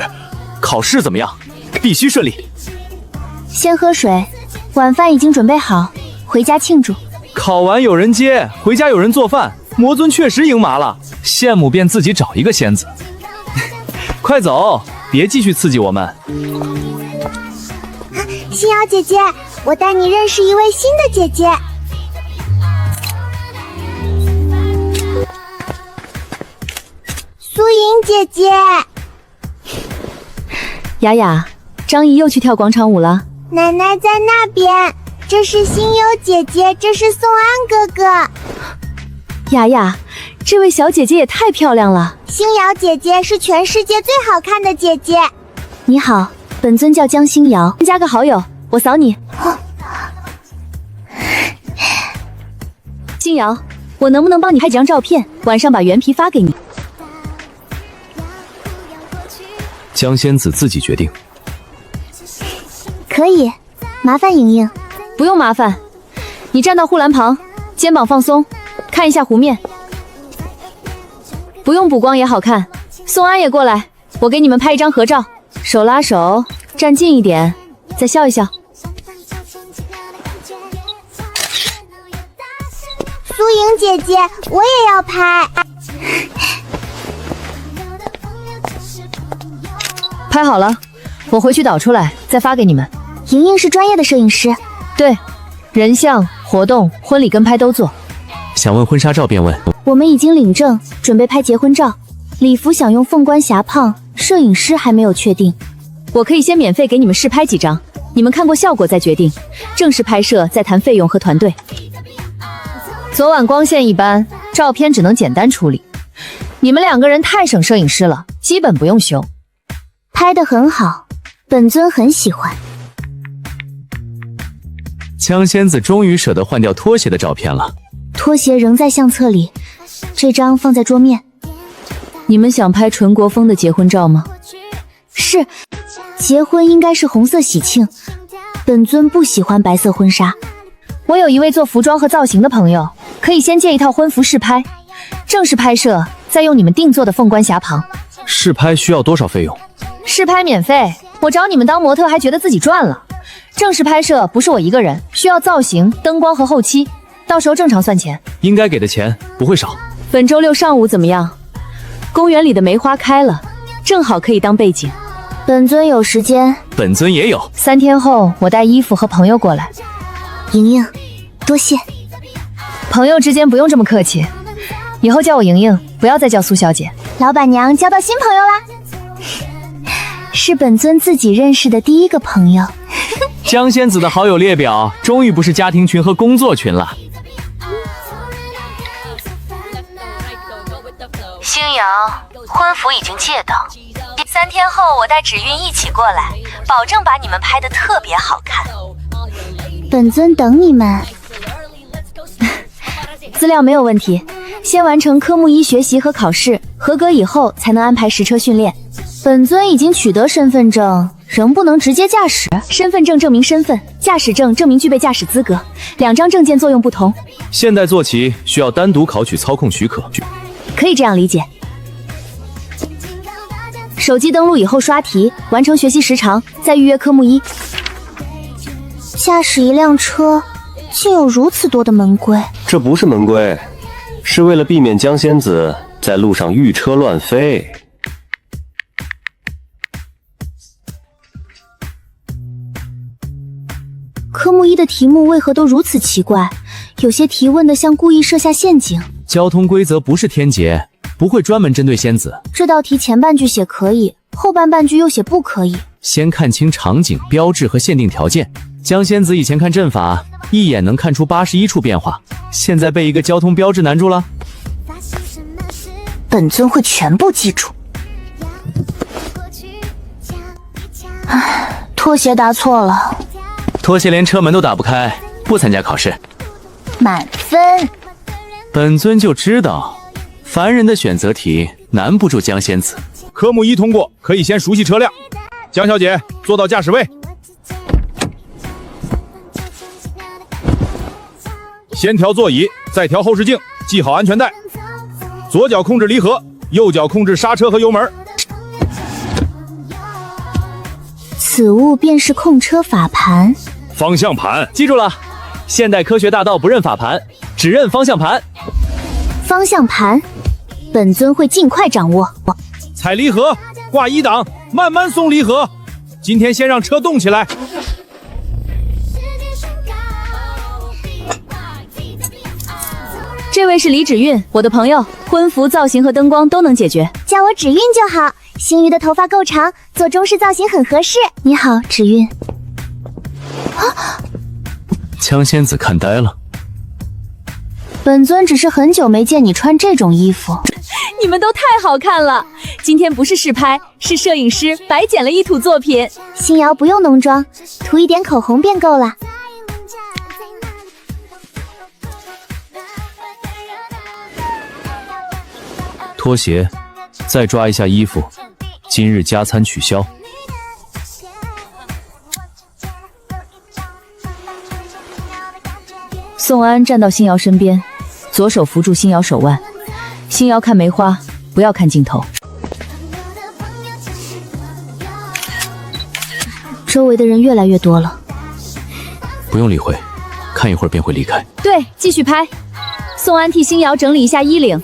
考试怎么样？必须顺利。先喝水，晚饭已经准备好，回家庆祝。考完有人接，回家有人做饭，魔尊确实赢麻了，羡慕便自己找一个仙子。快走，别继续刺激我们。星瑶姐姐，我带你认识一位新的姐姐。苏莹姐姐。雅雅，张姨又去跳广场舞了。奶奶在那边，这是星悠姐姐，这是宋安哥哥。雅雅，这位小姐姐也太漂亮了。星瑶姐姐是全世界最好看的姐姐。你好，本尊叫江星瑶，加个好友，我扫你。星瑶，我能不能帮你拍几张照片，晚上把原皮发给你？江仙子自己决定。可以，麻烦莹莹。不用麻烦，你站到护栏旁，肩膀放松，看一下湖面。不用补光也好看。宋安也过来，我给你们拍一张合照，手拉手，站近一点，再笑一笑。苏莹姐姐，我也要拍。拍好了，我回去导出来，再发给你们。莹莹是专业的摄影师。对，人像、活动、婚礼跟拍都做。想问婚纱照便问。我们已经领证，准备拍结婚照，礼服想用凤冠霞帔，摄影师还没有确定。我可以先免费给你们试拍几张，你们看过效果再决定，正式拍摄再谈费用和团队。昨晚光线一般，照片只能简单处理。你们2个人太省摄影师了，基本不用修。拍得很好，本尊很喜欢。江仙子终于舍得换掉拖鞋的照片了。拖鞋仍在相册里，这张放在桌面。你们想拍纯国风的结婚照吗？是，结婚应该是红色喜庆，本尊不喜欢白色婚纱。我有一位做服装和造型的朋友，可以先借一套婚服试拍，正式拍摄再用你们定做的凤冠霞帔。试拍需要多少费用？试拍免费，我找你们当模特还觉得自己赚了。正式拍摄不是我一个人，需要造型、灯光和后期，到时候正常算钱。应该给的钱不会少。本周六上午怎么样？公园里的梅花开了，正好可以当背景。本尊有时间。本尊也有。3天后我带衣服和朋友过来。莹莹，多谢。朋友之间不用这么客气，以后叫我莹莹，不要再叫苏小姐。老板娘交到新朋友啦。是本尊自己认识的第一个朋友。江仙子的好友列表终于不是家庭群和工作群了。星瑶，婚服已经借到，3天后我带芷韵一起过来，保证把你们拍得特别好看。本尊等你们。资料没有问题，先完成科目1学习和考试，合格以后才能安排实车训练。本尊已经取得身份证，仍不能直接驾驶。身份证证明身份，驾驶证证明具备驾驶资格，2张证件作用不同。现代坐骑需要单独考取操控许可。可以这样理解。手机登录以后刷题，完成学习时长，再预约科目1。驾驶一辆车，竟有如此多的门规。这不是门规，是为了避免江仙子在路上御车乱飞。科目1的题目为何都如此奇怪？有些提问的像故意设下陷阱。交通规则不是天劫，不会专门针对仙子。这道题前半句写可以，后半句又写不可以。先看清场景、标志和限定条件。江仙子以前看阵法，一眼能看出81处变化，现在被一个交通标志难住了。本尊会全部记住。唉，拖鞋答错了，拖鞋连车门都打不开，不参加考试，满分。本尊就知道，凡人的选择题难不住江仙子。科目1通过，可以先熟悉车辆。江小姐，坐到驾驶位。先调座椅，再调后视镜，系好安全带。左脚控制离合，右脚控制刹车和油门。此物便是控车法盘。方向盘，记住了，现代科学大道不认法盘，只认方向盘。方向盘，本尊会尽快掌握。踩离合，挂1档，慢慢松离合。今天先让车动起来。这位是李芷韵，我的朋友，婚服造型和灯光都能解决。叫我芷韵就好。星瑜的头发够长，做中式造型很合适。你好，芷韵。江仙子看呆了。本尊只是很久没见你穿这种衣服。你们都太好看了。今天不是试拍，是摄影师白捡了一组作品。星瑶不用浓妆，涂一点口红便够了。拖鞋，再抓一下衣服。今日加餐取消。宋安站到星瑶身边，左手扶住星瑶手腕。星瑶看梅花，不要看镜头。周围的人越来越多了。不用理会，看一会儿便会离开。对，继续拍。宋安替星瑶整理一下衣领。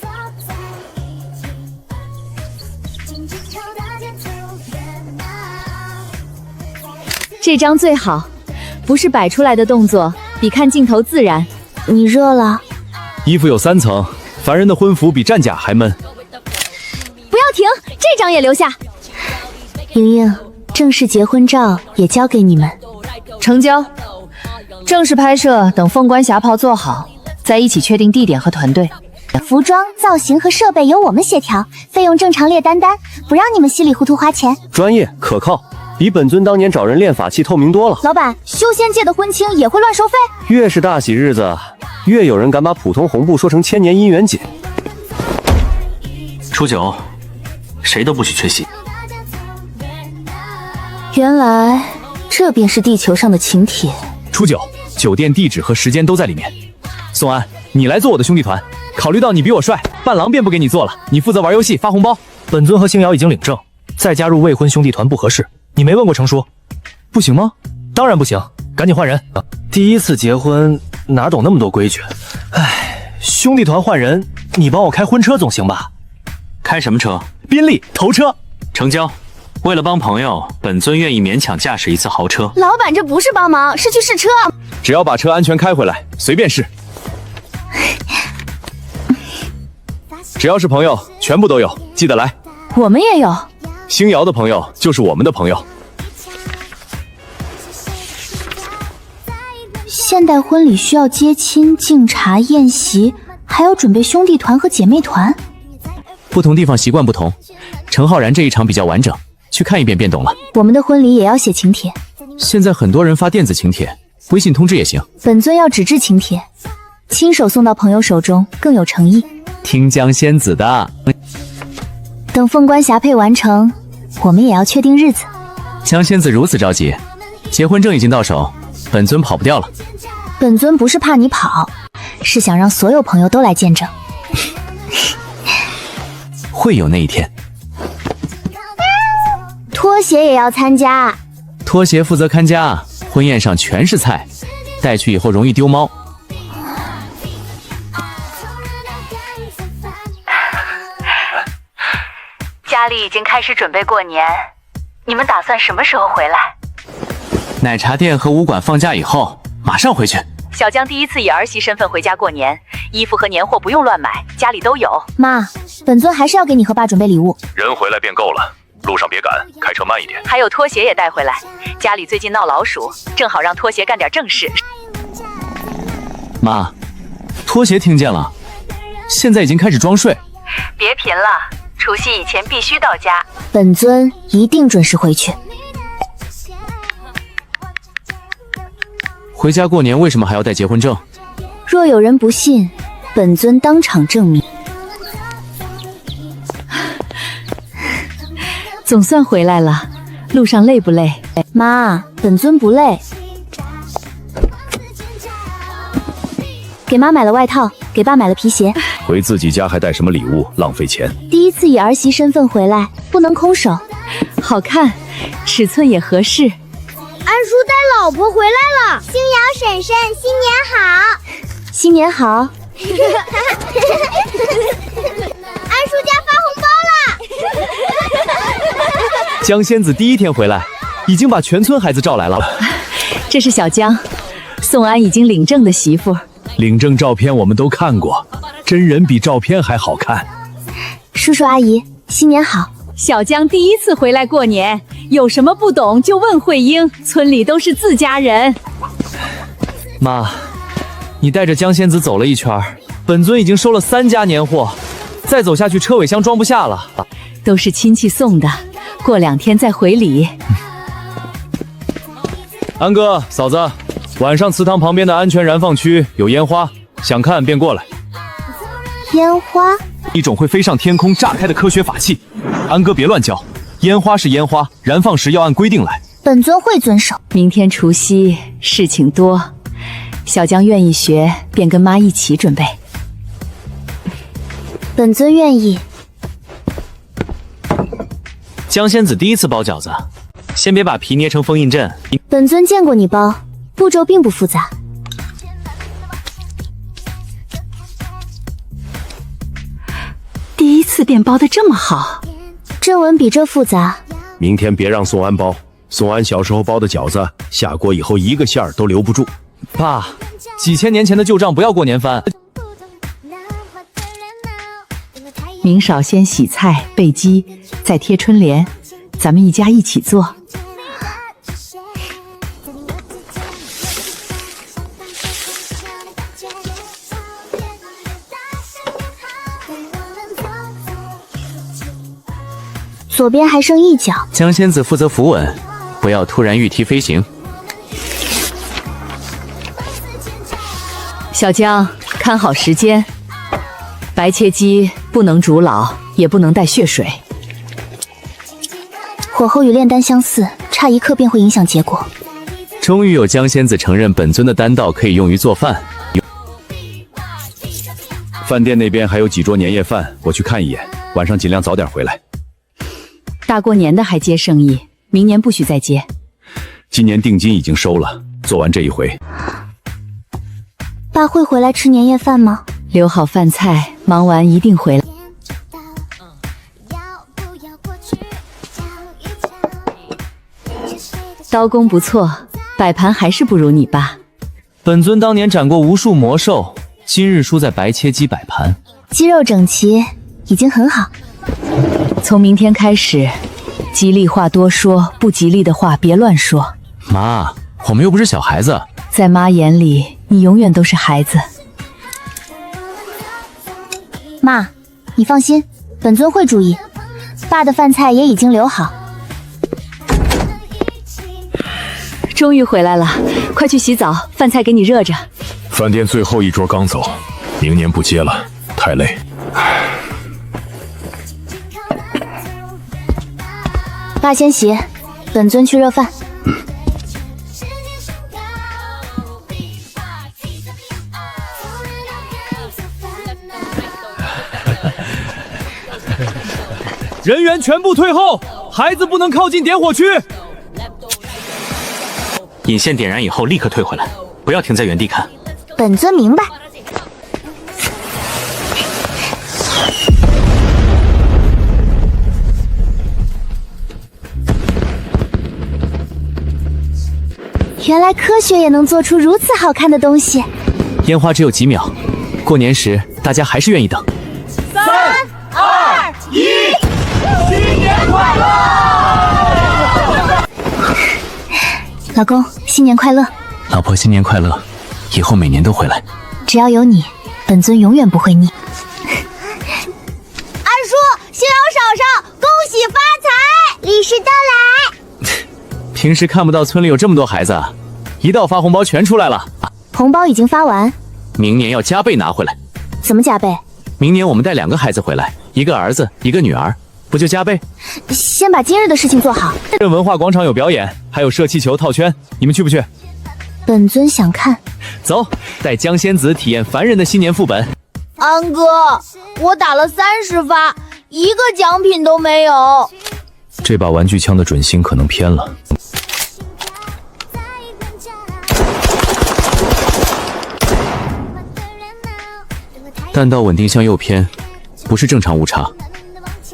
这张最好，不是摆出来的动作，比看镜头自然。你热了？衣服有3层，凡人的婚服比战甲还闷。不要停，这张也留下。莹莹，正式结婚照也交给你们。成交。正式拍摄等凤冠霞袍做好，再一起确定地点和团队。服装、造型和设备由我们协调，费用正常列单，不让你们稀里糊涂花钱。专业可靠。比本尊当年找人练法器透明多了。老板，修仙界的婚庆也会乱收费？越是大喜日子，越有人敢把普通红布说成千年姻缘锦。初九，谁都不许缺席。原来这便是地球上的请帖。初九，酒店地址和时间都在里面。宋安，你来做我的兄弟团。考虑到你比我帅，伴郎便不给你做了，你负责玩游戏发红包。本尊和星瑶已经领证，再加入未婚兄弟团不合适。你没问过程叔，不行吗？当然不行，赶紧换人。第一次结婚哪懂那么多规矩？唉，兄弟团换人，你帮我开婚车总行吧？开什么车？宾利头车。成交。为了帮朋友，本尊愿意勉强驾驶一次豪车。老板，这不是帮忙，是去试车。只要把车安全开回来，随便试。只要是朋友，全部都有，记得来。我们也有。星瑶的朋友就是我们的朋友。现代婚礼需要接亲、敬茶、宴席，还要准备兄弟团和姐妹团。不同地方习惯不同，陈浩然这一场比较完整，去看一遍便懂了。我们的婚礼也要写请帖。现在很多人发电子请帖，微信通知也行。本尊要纸质请帖，亲手送到朋友手中更有诚意。听江仙子的。等凤冠霞帔完成，我们也要确定日子。江仙子如此着急，结婚证已经到手，本尊跑不掉了。本尊不是怕你跑，是想让所有朋友都来见证。会有那一天。拖鞋也要参加。拖鞋负责看家，婚宴上全是菜，带去以后容易丢猫。家里已经开始准备过年，你们打算什么时候回来？奶茶店和武馆放假以后，马上回去。小江第一次以儿媳身份回家过年，衣服和年货不用乱买，家里都有。妈，本尊还是要给你和爸准备礼物。人回来便够了，路上别赶，开车慢一点。还有拖鞋也带回来，家里最近闹老鼠，正好让拖鞋干点正事。妈，拖鞋听见了，现在已经开始装睡。别频了，除夕以前必须到家。本尊一定准时回去。回家过年为什么还要带结婚证？若有人不信，本尊当场证明。总算回来了，路上累不累？妈，本尊不累。给妈买了外套，给爸买了皮鞋。回自己家还带什么礼物，浪费钱。第一次以儿媳身份回来，不能空手。好看，尺寸也合适。安叔带老婆回来了，星瑶婶婶新年好，新年好。安叔家发红包了。江仙子第一天回来，已经把全村孩子召来了。这是小江，宋安已经领证的媳妇。领证照片我们都看过，真人比照片还好看。叔叔阿姨，新年好。小江第一次回来过年，有什么不懂就问慧英，村里都是自家人。妈，你带着江仙子走了一圈，本尊已经收了3家年货，再走下去车尾箱装不下了。都是亲戚送的，过2天再回礼。安哥、嫂子，晚上祠堂旁边的安全燃放区有烟花，想看便过来。烟花？一种会飞上天空炸开的科学法器。安哥别乱叫，烟花是烟花，燃放时要按规定来。本尊会遵守。明天除夕事情多，小江愿意学，便跟妈一起准备。本尊愿意。江仙子第一次包饺子，先别把皮捏成封印阵。本尊见过你包，步骤并不复杂。第一次便包得这么好，正文比这复杂。明天别让宋安包，宋安小时候包的饺子，下锅以后一个馅儿都留不住。爸，几千年前的旧账不要过年翻。明嫂先洗菜备鸡，再贴春联，咱们一家一起做。左边还剩一角。江仙子负责扶稳，不要突然御梯飞行。小江，看好时间。白切鸡不能煮老，也不能带血水。火候与炼丹相似，差1克便会影响结果。终于有江仙子承认本尊的丹道可以用于做饭。饭店那边还有几桌年夜饭，我去看一眼，晚上尽量早点回来。大过年的还接生意，明年不许再接。今年定金已经收了，做完这一回。爸会回来吃年夜饭吗？留好饭菜，忙完一定回来。刀工不错，摆盘还是不如你爸。本尊当年斩过无数魔兽，今日输在白切鸡摆盘。鸡肉整齐，已经很好。从明天开始，吉利话多说，不吉利的话别乱说。妈，我们又不是小孩子。在妈眼里，你永远都是孩子。妈，你放心，本尊会注意。爸的饭菜也已经留好。终于回来了，快去洗澡，饭菜给你热着。饭店最后一桌刚走，明年不接了，太累。爸先洗，本尊去热饭。人员全部退后，孩子不能靠近点火区。引线点燃以后立刻退回来，不要停在原地看。本尊明白。原来科学也能做出如此好看的东西。烟花只有几秒，过年时大家还是愿意等。3、2、1，新年快乐！老公，新年快乐！老婆，新年快乐！以后每年都回来。只要有你，本尊永远不会腻。安叔，利是到来。平时看不到村里有这么多孩子，一到发红包全出来了。红包已经发完，明年要加倍拿回来。怎么加倍？明年我们带2个孩子回来，一个儿子，一个女儿，不就加倍？先把今日的事情做好。镇文化广场有表演，还有射气球套圈，你们去不去？本尊想看。走，带江仙子体验凡人的新年副本。安哥，我打了30发，一个奖品都没有。这把玩具枪的准星可能偏了。弹道稳定向右偏，不是正常误差。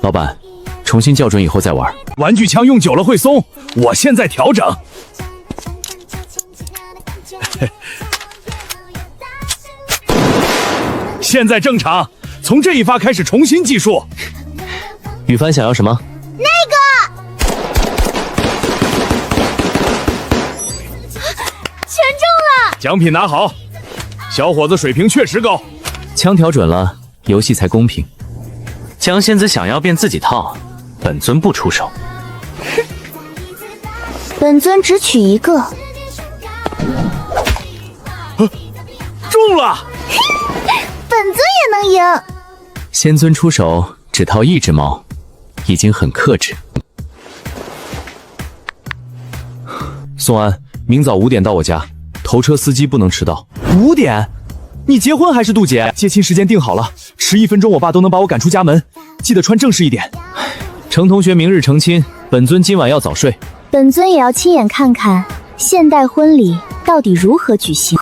老板，重新校准以后再玩。玩具枪用久了会松，我现在调整。现在正常，从这一发开始重新计数。羽凡想要什么？那个全中了，奖品拿好，小伙子水平确实高。枪调准了，游戏才公平。江仙子想要便自己套，本尊不出手。本尊只取一个。中了！本尊也能赢。仙尊出手只套1只猫，已经很克制。宋安，明早5点到我家，头车司机不能迟到。5点？你结婚还是渡劫？接亲时间定好了，迟1分钟我爸都能把我赶出家门。记得穿正式一点。程同学明日成亲，本尊今晚要早睡。本尊也要亲眼看看现代婚礼到底如何举行。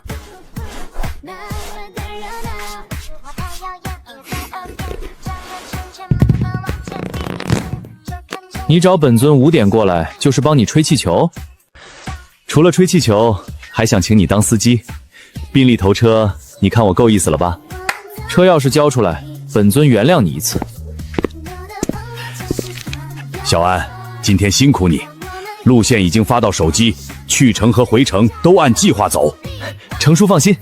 你找本尊5点过来，就是帮你吹气球？除了吹气球，还想请你当司机。宾利头车，你看我够意思了吧？车钥匙交出来，本尊原谅你一次。小安，今天辛苦你，路线已经发到手机，去程和回程都按计划走。程叔放心。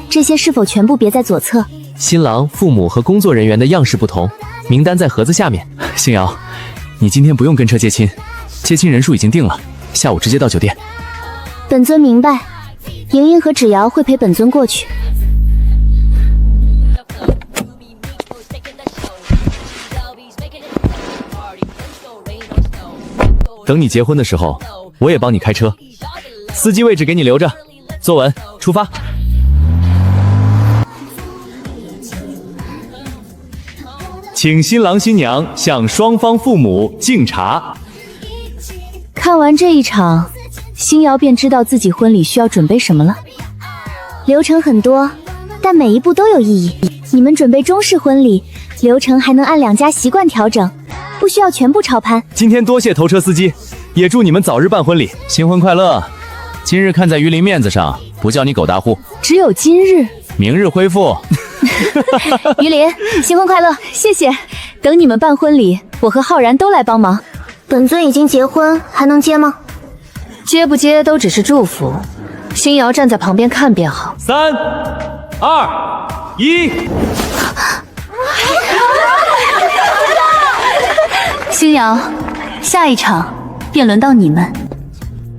这些是否全部别在左侧？新郎、父母和工作人员的样式不同，名单在盒子下面。星瑶，你今天不用跟车接亲，接亲人数已经定了，下午直接到酒店。本尊明白，莹莹和芷瑶会陪本尊过去。等你结婚的时候，我也帮你开车，司机位置给你留着，坐稳，出发。请新郎新娘向双方父母敬茶。看完这一场，星瑶便知道自己婚礼需要准备什么了。流程很多，但每一步都有意义。你们准备中式婚礼，流程还能按2家习惯调整，不需要全部照搬。今天多谢头车司机，也祝你们早日办婚礼，新婚快乐！今日看在于林面子上，不叫你狗大户。只有今日，明日恢复。于林，新婚快乐！谢谢。等你们办婚礼，我和浩然都来帮忙。本尊已经结婚，还能接吗？接不接都只是祝福，星瑶站在旁边看便好。3、2、1。星瑶，下一场便轮到你们。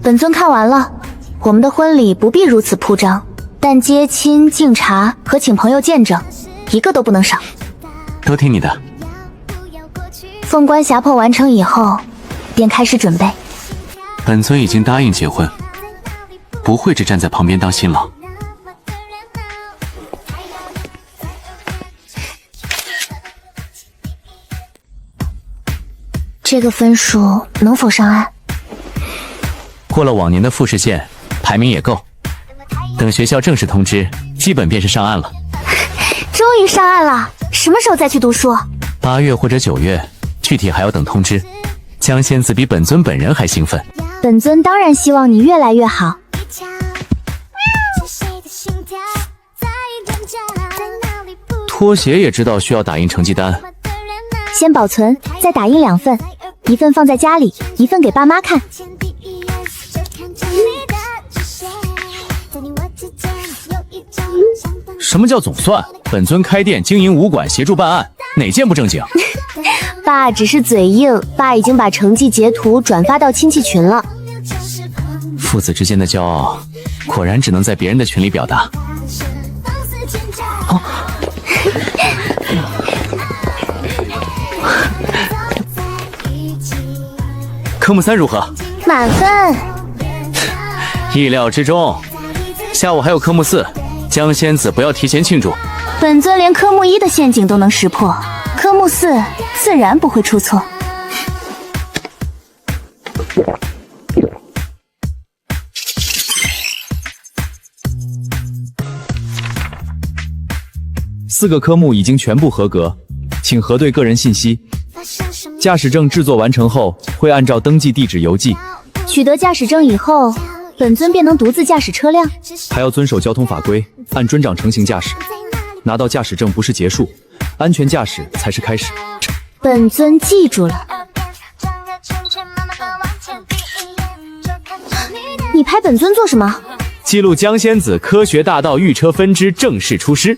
本尊看完了，我们的婚礼不必如此铺张，但接亲、敬茶和请朋友见证，一个都不能少。都听你的。凤冠峡破完成以后，便开始准备。本尊已经答应结婚，不会只站在旁边当新郎。这个分数能否上岸？过了往年的复试线，排名也够。等学校正式通知，基本便是上岸了。终于上岸了，什么时候再去读书？8月或者9月，具体还要等通知。江仙子比本尊本人还兴奋。本尊当然希望你越来越好。拖鞋也知道需要打印成绩单，先保存，再打印2份，一份放在家里，一份给爸妈看。什么叫总算？本尊开店经营武馆，协助办案，哪件不正经？爸只是嘴硬，爸已经把成绩截图转发到亲戚群了。父子之间的骄傲，果然只能在别人的群里表达。哦，科目3如何？满分。意料之中。下午还有科目4，江仙子不要提前庆祝。本尊连科目1的陷阱都能识破，科目4自然不会出错。4个科目已经全部合格，请核对个人信息。驾驶证制作完成后，会按照登记地址邮寄。取得驾驶证以后，本尊便能独自驾驶车辆。还要遵守交通法规，按尊长成型驾驶。拿到驾驶证不是结束，安全驾驶才是开始。本尊记住了。你拍本尊做什么？记录江仙子科学大道御车分支正式出师。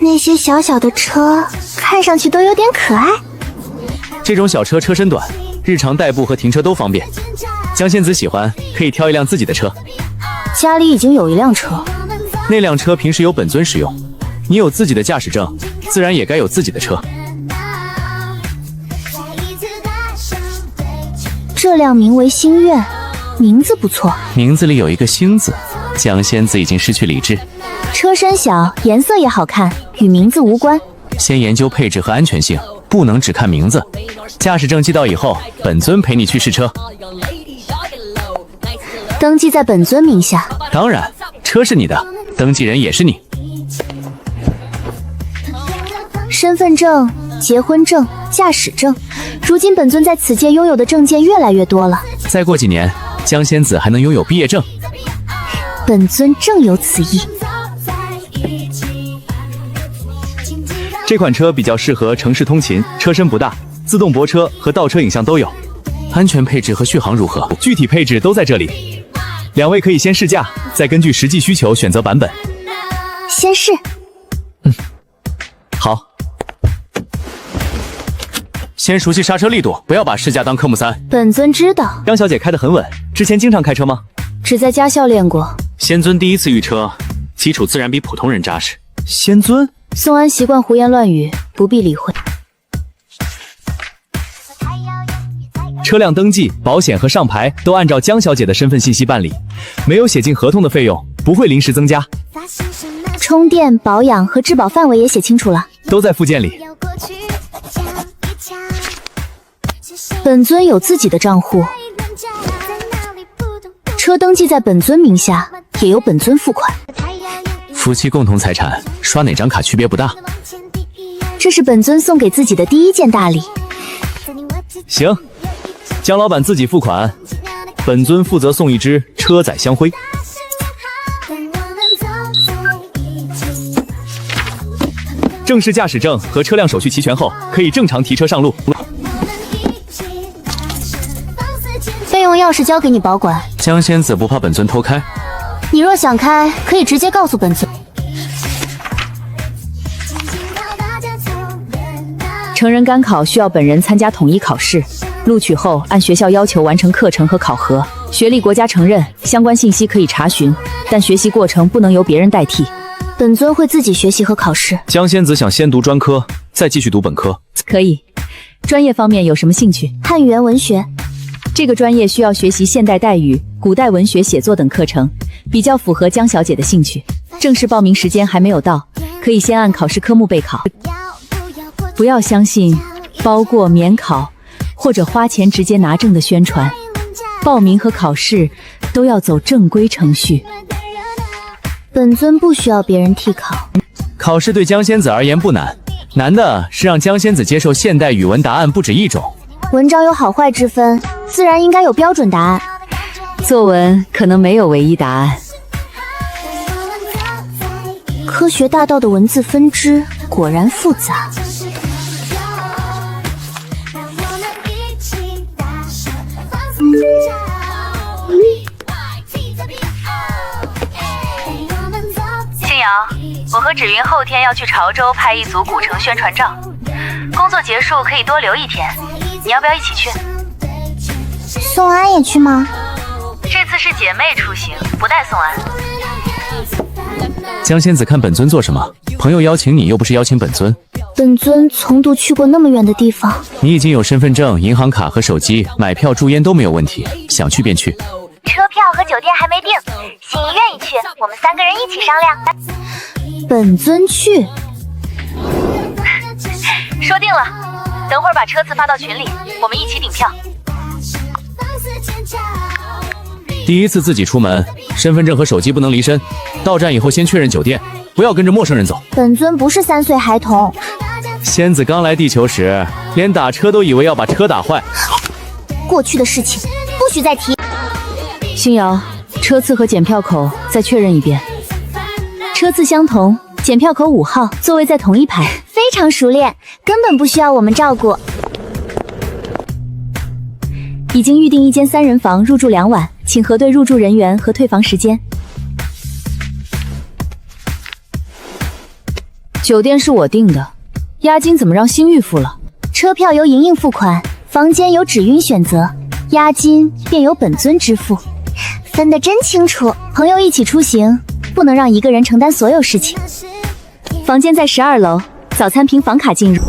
那些小小的车看上去都有点可爱。这种小车车身短，日常代步和停车都方便。江仙子喜欢，可以挑一辆自己的车。家里已经有一辆车，那辆车平时由本尊使用。你有自己的驾驶证，自然也该有自己的车。这辆名为星愿，名字不错。名字里有一个星字，江仙子已经失去理智。车身小，颜色也好看，与名字无关。先研究配置和安全性，不能只看名字。驾驶证寄到以后，本尊陪你去试车。登记在本尊名下。当然，车是你的，登记人也是你。身份证、结婚证、驾驶证，如今本尊在此界拥有的证件越来越多了。再过几年，江仙子还能拥有毕业证。本尊正有此意。这款车比较适合城市通勤，车身不大，自动泊车和倒车影像都有。安全配置和续航如何？具体配置都在这里。2位可以先试驾，再根据实际需求选择版本。先试。好。先熟悉刹车力度，不要把试驾当科目3。本尊知道。张小姐开得很稳，之前经常开车吗？只在家校练过。仙尊第一次御车，基础自然比普通人扎实。仙尊？宋安习惯胡言乱语，不必理会。车辆登记、保险和上牌都按照江小姐的身份信息办理，没有写进合同的费用不会临时增加。充电、保养和质保范围也写清楚了，都在附件里。本尊有自己的账户，车登记在本尊名下，也由本尊付款。夫妻共同财产，刷哪张卡区别不大。这是本尊送给自己的第1件大礼。行，江老板自己付款，本尊负责送一只车载香灰。正式驾驶证和车辆手续齐全后，可以正常提车上路。备用钥匙交给你保管。江仙子不怕本尊偷开？你若想开，可以直接告诉本尊。成人干考需要本人参加统一考试，录取后按学校要求完成课程和考核，学历国家承认，相关信息可以查询，但学习过程不能由别人代替。本尊会自己学习和考试。江仙子想先读专科，再继续读本科。可以。专业方面有什么兴趣？汉语言文学。这个专业需要学习现代代语、古代文学写作等课程，比较符合江小姐的兴趣。正式报名时间还没有到，可以先按考试科目备考。不要相信包过免考或者花钱直接拿证的宣传，报名和考试都要走正规程序。本尊不需要别人替考。考试对江仙子而言不难，难的是让江仙子接受现代语文答案不止一种。文章有好坏之分，自然应该有标准答案。作文可能没有唯一答案。科学大道的文字分支果然复杂。我和芷云后天要去潮州拍一组古城宣传照，工作结束可以多留一天，你要不要一起去？宋安也去吗？这次是姐妹出行，不带宋安。江仙子看本尊做什么？朋友邀请你，又不是邀请本尊。本尊从独去过那么远的地方。你已经有身份证、银行卡和手机，买票住烟都没有问题，想去便去。车票和酒店还没定，心怡愿意去，我们3个人一起商量。本尊去。说定了，等会儿把车次发到群里，我们一起订票。第一次自己出门，身份证和手机不能离身。到站以后先确认酒店，不要跟着陌生人走。本尊不是3岁孩童。仙子刚来地球时，连打车都以为要把车打坏。过去的事情不许再提。星瑶，车次和检票口再确认一遍。车次相同，检票口5号，座位在同一排。非常熟练，根本不需要我们照顾。已经预定一间3人房，入住2晚，请核对入住人员和退房时间。酒店是我订的，押金怎么让星玉付了？车票由莹莹付款，房间由芷云选择，押金便由本尊支付。分得真清楚。朋友一起出行，不能让一个人承担所有事情。房间在12楼，早餐凭房卡进入。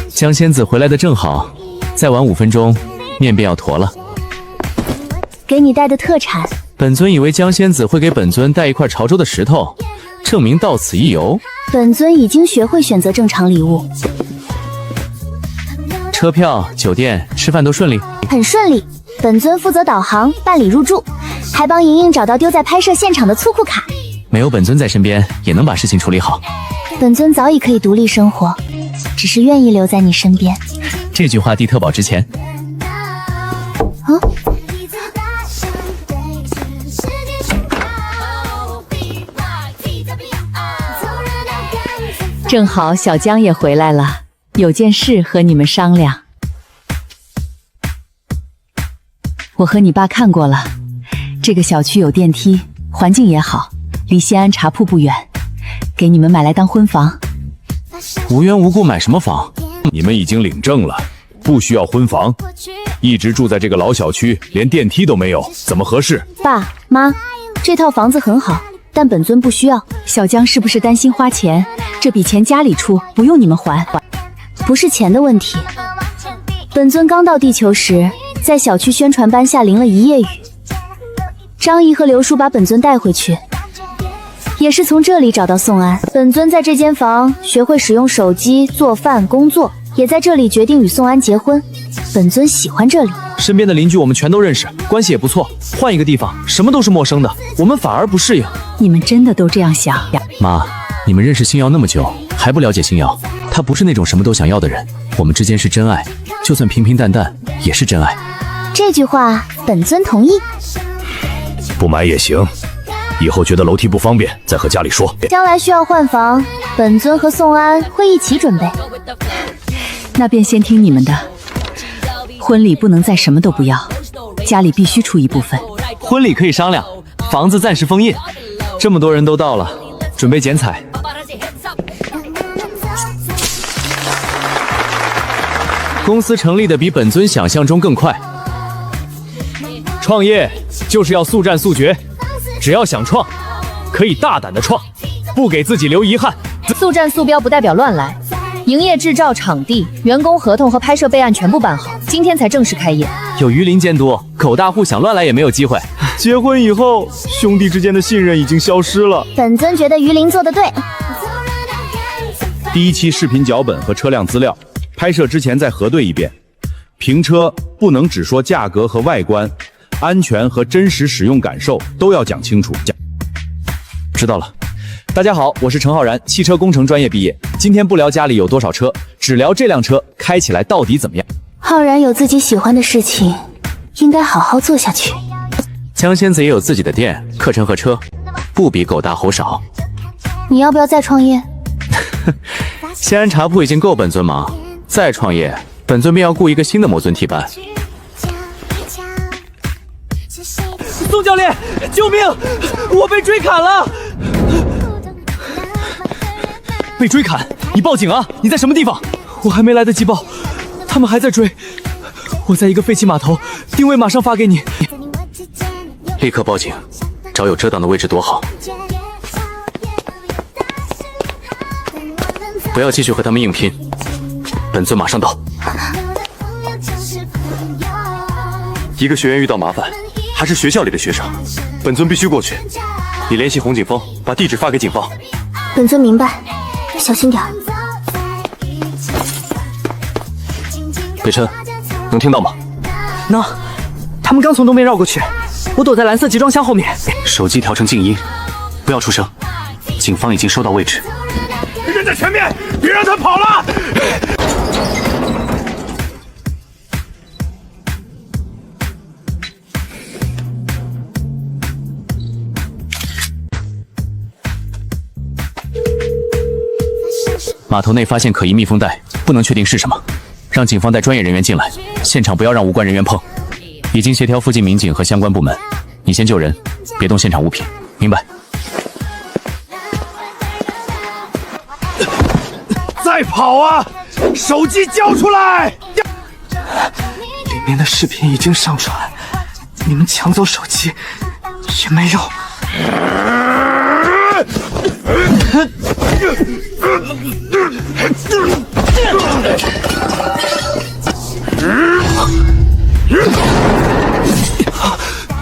江仙子回来的正好，再晚5分钟，面便要坨了。给你带的特产。本尊以为江仙子会给本尊带一块潮州的石头，证明到此一游。本尊已经学会选择正常礼物。车票、酒店、吃饭都顺利？很顺利。本尊负责导航、办理入住，还帮莹莹找到丢在拍摄现场的粗库卡。没有本尊在身边，也能把事情处理好。本尊早已可以独立生活，只是愿意留在你身边。这句话地特宝值钱。正好小江也回来了，有件事和你们商量。我和你爸看过了，这个小区有电梯，环境也好，离西安茶铺不远，给你们买来当婚房。无缘无故买什么房？你们已经领证了，不需要婚房。一直住在这个老小区，连电梯都没有，怎么合适？爸妈，这套房子很好，但本尊不需要。小江是不是担心花钱？这笔钱家里出，不用你们还。不是钱的问题。本尊刚到地球时，在小区宣传班下淋了一夜雨。张姨和刘叔把本尊带回去，也是从这里找到宋安。本尊在这间房学会使用手机做饭工作，也在这里决定与宋安结婚。本尊喜欢这里。身边的邻居我们全都认识，关系也不错。换一个地方，什么都是陌生的，我们反而不适应。你们真的都这样想？妈，你们认识星瑶那么久，还不了解星瑶？她不是那种什么都想要的人。我们之间是真爱，就算平平淡淡也是真爱。这句话本尊同意。不买也行，以后觉得楼梯不方便再和家里说。将来需要换房，本尊和宋安会一起准备。那便先听你们的。婚礼不能再什么都不要，家里必须出一部分。婚礼可以商量，房子暂时封印。这么多人都到了，准备剪彩。公司成立的比本尊想象中更快。创业就是要速战速决，只要想创，可以大胆的创，不给自己留遗憾。速战速标不代表乱来。营业执照、场地、员工合同和拍摄备案全部办好，今天才正式开业。有鱼鳞监督，狗大户想乱来也没有机会。结婚以后，兄弟之间的信任已经消失了。本尊觉得鱼鳞做得对。第一期视频脚本和车辆资料，拍摄之前再核对一遍。评车不能只说价格和外观，安全和真实使用感受都要讲清楚。知道了。大家好，我是陈浩然，汽车工程专业毕业。今天不聊家里有多少车，只聊这辆车开起来到底怎么样。浩然有自己喜欢的事情，应该好好做下去。江仙子也有自己的店、课程和车，不比狗大猴少。你要不要再创业？仙人茶铺已经够本尊忙，再创业，本尊便要雇一个新的魔尊替班。宋教练，救命！我被追砍了！被追砍？你报警啊！你在什么地方？我还没来得及报，他们还在追。我在一个废弃码头，定位马上发给你。立刻报警，找有遮挡的位置躲好。不要继续和他们硬拼，本尊马上到。一个学员遇到麻烦，还是学校里的学生，本尊必须过去。你联系洪景峰，把地址发给警方。本尊明白，小心点。北辰，能听到吗？能，他们刚从东边绕过去，我躲在蓝色集装箱后面。手机调成静音，不要出声。警方已经收到位置。人在前面，别让他跑了！码头内发现可疑密封袋，不能确定是什么，让警方带专业人员进来，现场不要让无关人员碰。已经协调附近民警和相关部门，你先救人，别动现场物品，明白？再跑啊！手机交出来！里面的视频已经上传，你们抢走手机也没用。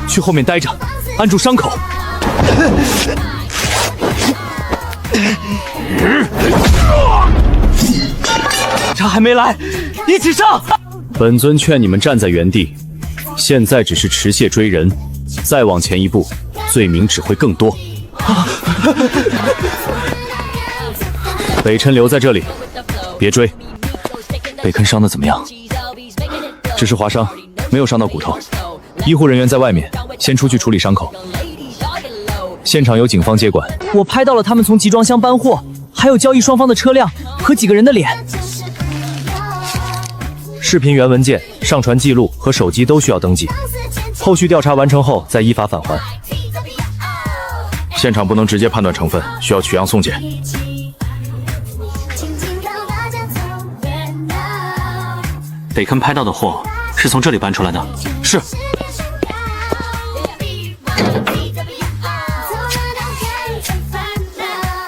去后面待着，按住伤口。他还没来，一起上！本尊劝你们站在原地，现在只是持械追人，再往前一步，罪名只会更多。北辰留在这里，别追。北坑伤得怎么样？只是划伤，没有伤到骨头。医护人员在外面，先出去处理伤口。现场由警方接管。我拍到了他们从集装箱搬货，还有交易双方的车辆和几个人的脸。视频原文件、上传记录和手机都需要登记，后续调查完成后再依法返还。现场不能直接判断成分，需要取样送检。北坑拍到的货是从这里搬出来的。是。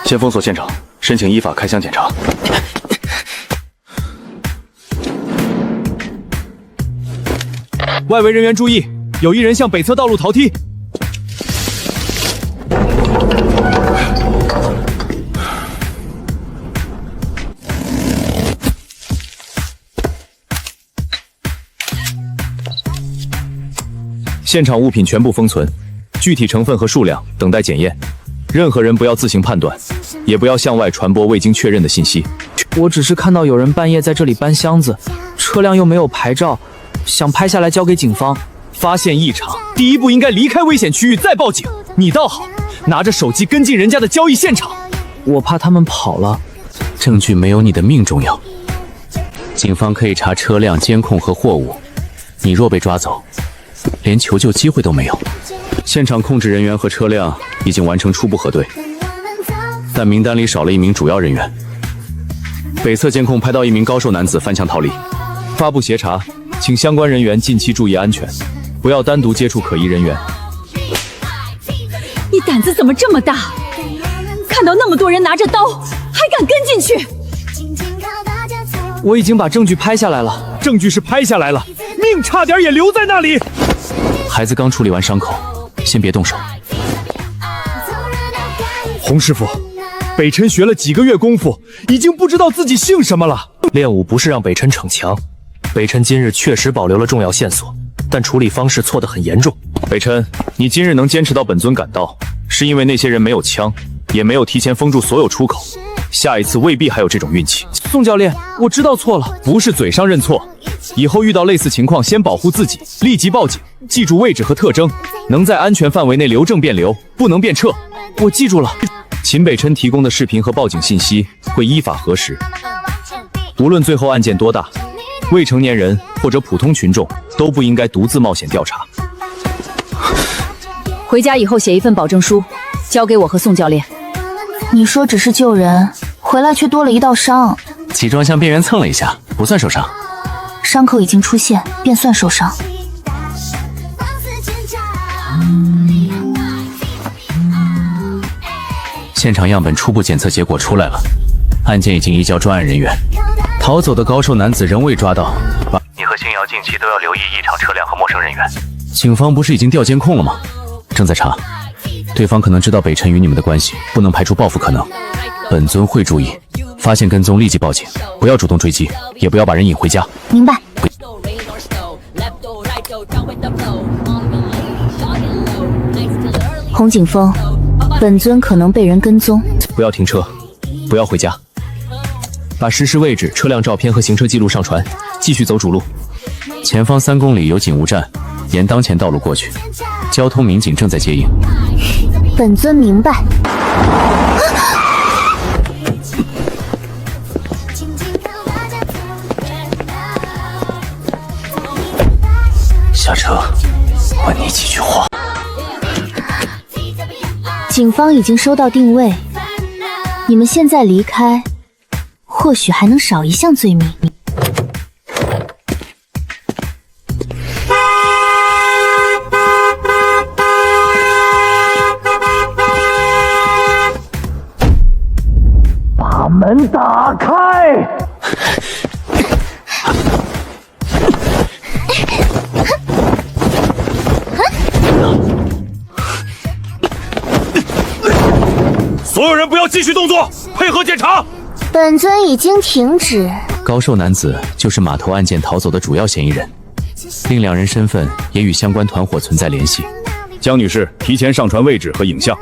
先封锁现场，申请依法开箱检查。外围人员注意，有一人向北侧道路逃踢。现场物品全部封存，具体成分和数量等待检验。任何人不要自行判断，也不要向外传播未经确认的信息。我只是看到有人半夜在这里搬箱子，车辆又没有牌照，想拍下来交给警方。发现异常，第一步应该离开危险区域再报警。你倒好，拿着手机跟进人家的交易现场。我怕他们跑了。证据没有你的命重要。警方可以查车辆监控和货物，你若被抓走，连求救机会都没有。现场控制人员和车辆已经完成初步核对，但名单里少了一名主要人员。北侧监控拍到一名高瘦男子翻墙逃离，发布协查，请相关人员近期注意安全，不要单独接触可疑人员。你胆子怎么这么大？看到那么多人拿着刀，还敢跟进去？我已经把证据拍下来了，证据是拍下来了，命差点也留在那里。孩子刚处理完伤口，先别动手。洪师傅，北辰学了几个月功夫，已经不知道自己姓什么了。练武不是让北辰逞强，北辰今日确实保留了重要线索，但处理方式错得很严重。北辰，你今日能坚持到本尊赶到，是因为那些人没有枪，也没有提前封住所有出口。下一次未必还有这种运气。宋教练，我知道错了，不是嘴上认错。以后遇到类似情况，先保护自己，立即报警，记住位置和特征，能在安全范围内留证便留，不能便撤。我记住了。秦北琛提供的视频和报警信息会依法核实，无论最后案件多大，未成年人或者普通群众都不应该独自冒险调查。回家以后写一份保证书，交给我和宋教练。你说只是救人，回来却多了一道伤。集装箱边缘蹭了一下，不算受伤。伤口已经出现，便算受伤。现场样本初步检测结果出来了，案件已经移交专案人员。逃走的高瘦男子仍未抓到，你和星瑶近期都要留意异常车辆和陌生人员。警方不是已经调监控了吗？正在查，对方可能知道北辰与你们的关系，不能排除报复可能。本尊会注意，发现跟踪立即报警，不要主动追击，也不要把人引回家。明白。洪景峰，本尊可能被人跟踪，不要停车，不要回家，把实时位置、车辆照片和行车记录上传，继续走主路。前方3公里有警务站，沿当前道路过去，交通民警正在接应。本尊明白。下车，问你几句话。警方已经收到定位，你们现在离开，或许还能少一项罪名。把门打开！所有人不要继续动作，配合检查。本尊已经停止。高瘦男子就是码头案件逃走的主要嫌疑人，另2人身份也与相关团伙存在联系。江女士提前上传位置和影像，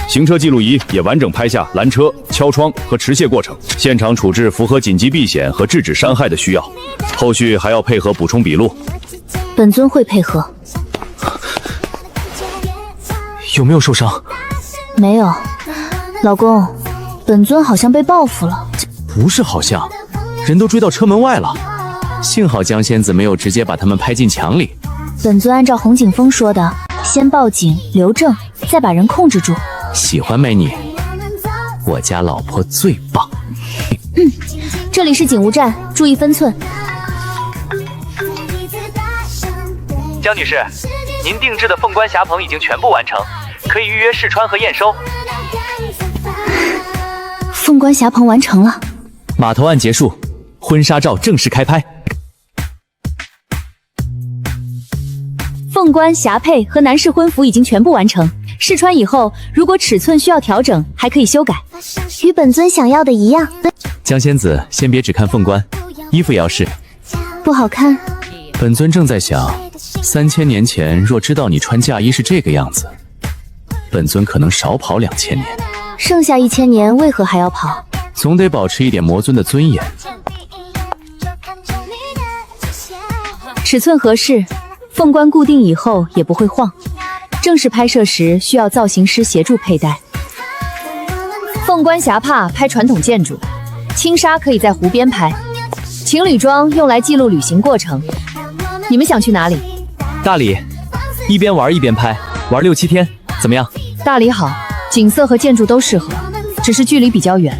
行车记录仪也完整拍下拦车、敲窗和持械过程，现场处置符合紧急避险和制止伤害的需要，后续还要配合补充笔录。本尊会配合。有没有受伤？没有。老公，本尊好像被报复了。不是好像，人都追到车门外了。幸好江仙子没有直接把他们拍进墙里。本尊按照洪景峰说的，先报警留证，再把人控制住。喜欢美女，我家老婆最棒。这里是警务站，注意分寸。江女士，您定制的凤冠霞棚已经全部完成，可以预约试穿和验收。凤冠霞棚完成了，码头案结束，婚纱照正式开拍。凤冠霞帔和男士婚服已经全部完成，试穿以后，如果尺寸需要调整，还可以修改，与本尊想要的一样。江仙子，先别只看凤冠，衣服也要试。不好看。本尊正在想，3000年前若知道你穿嫁衣是这个样子，本尊可能少跑2000年。剩下1000年为何还要跑？总得保持一点魔尊的尊严。尺寸合适，凤冠固定以后也不会晃。正式拍摄时需要造型师协助佩戴。凤冠霞帔拍传统建筑，轻纱可以在湖边拍，情侣装用来记录旅行过程。你们想去哪里？大理，一边玩一边拍，玩6、7天，怎么样？大理好。景色和建筑都适合，只是距离比较远，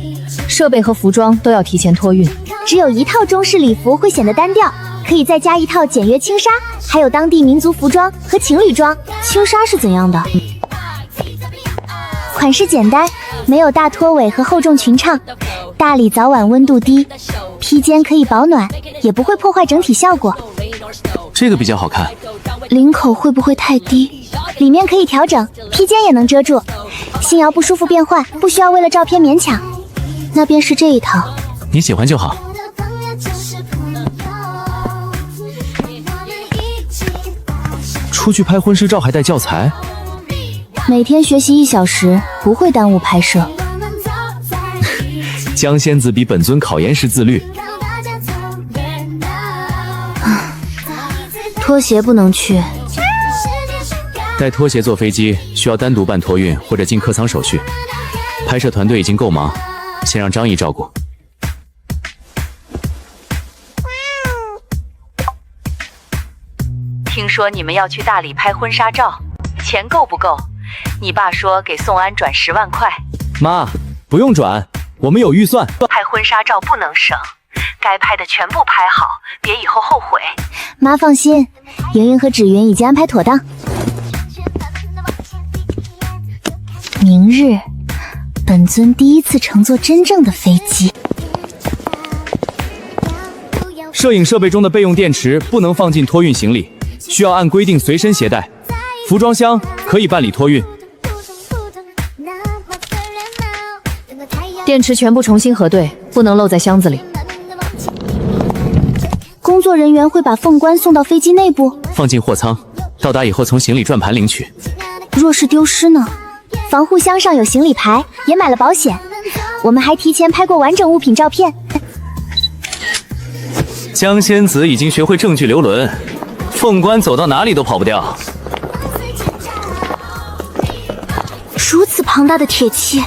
设备和服装都要提前托运。只有一套中式礼服会显得单调，可以再加一套简约轻纱，还有当地民族服装和情侣装。轻纱是怎样的？款式简单，没有大拖尾和厚重裙畅。大理早晚温度低，披肩可以保暖，也不会破坏整体效果。这个比较好看。领口会不会太低？里面可以调整，披肩也能遮住。星瑶不舒服变换，不需要为了照片勉强。那便是这一套，你喜欢就好。出去拍婚纱照还带教材？每天学习1小时，不会耽误拍摄。江仙子比本尊考研时自律。拖鞋不能去。带拖鞋坐飞机需要单独办托运或者进客舱手续。拍摄团队已经够忙，先让张毅照顾。听说你们要去大理拍婚纱照，钱够不够？你爸说给宋安转10万块。妈，不用转，我们有预算。拍婚纱照不能省，该拍的全部拍好，别以后后悔。妈放心，莹莹和芷云已经安排妥当。明日，本尊第一次乘坐真正的飞机。摄影设备中的备用电池不能放进托运行李，需要按规定随身携带。服装箱可以办理托运。电池全部重新核对，不能漏在箱子里。工作人员会把凤冠送到飞机内部，放进货舱，到达以后从行李转盘领取。若是丢失呢？防护箱上有行李牌，也买了保险。我们还提前拍过完整物品照片。江仙子已经学会正距流轮，凤冠走到哪里都跑不掉。如此庞大的铁器，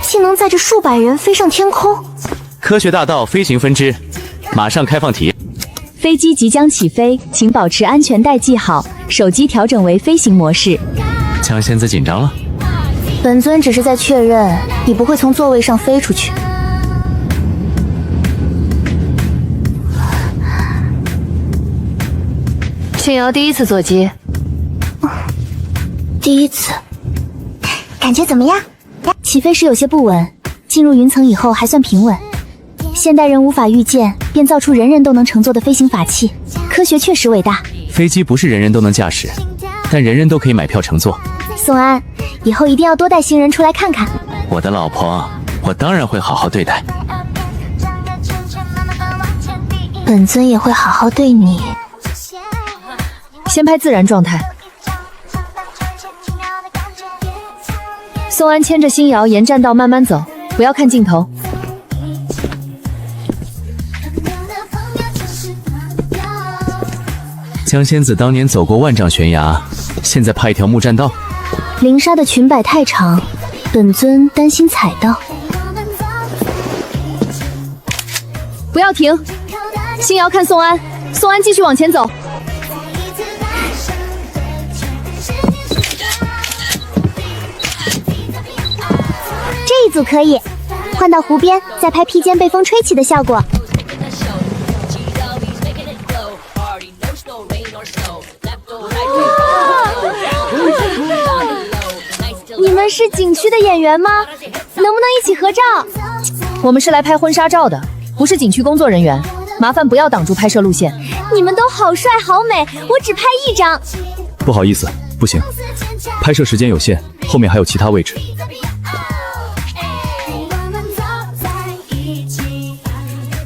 竟能载着数百人飞上天空。科学大道飞行分支，马上开放体验。飞机即将起飞，请保持安全带系好，手机调整为飞行模式。江仙子紧张了。本尊只是在确认你不会从座位上飞出去。庆瑶第一次坐机，第一次，感觉怎么样？起飞时有些不稳，进入云层以后还算平稳。现代人无法预见，便造出人人都能乘坐的飞行法器，科学确实伟大。飞机不是人人都能驾驶，但人人都可以买票乘坐。宋安，以后一定要多带新人出来看看。我的老婆，我当然会好好对待。本尊也会好好对你。先拍自然状态。宋安牵着星瑶沿栈道慢慢走，不要看镜头。江仙子当年走过万丈悬崖，现在怕一条木栈道。灵纱的裙摆太长，本尊担心踩到。不要停，星瑶看宋安，宋安继续往前走。这一组可以，换到湖边再拍披肩被风吹起的效果。你们是景区的演员吗？能不能一起合照？我们是来拍婚纱照的，不是景区工作人员，麻烦不要挡住拍摄路线。你们都好帅好美，我只拍1张。不好意思，不行，拍摄时间有限，后面还有其他位置。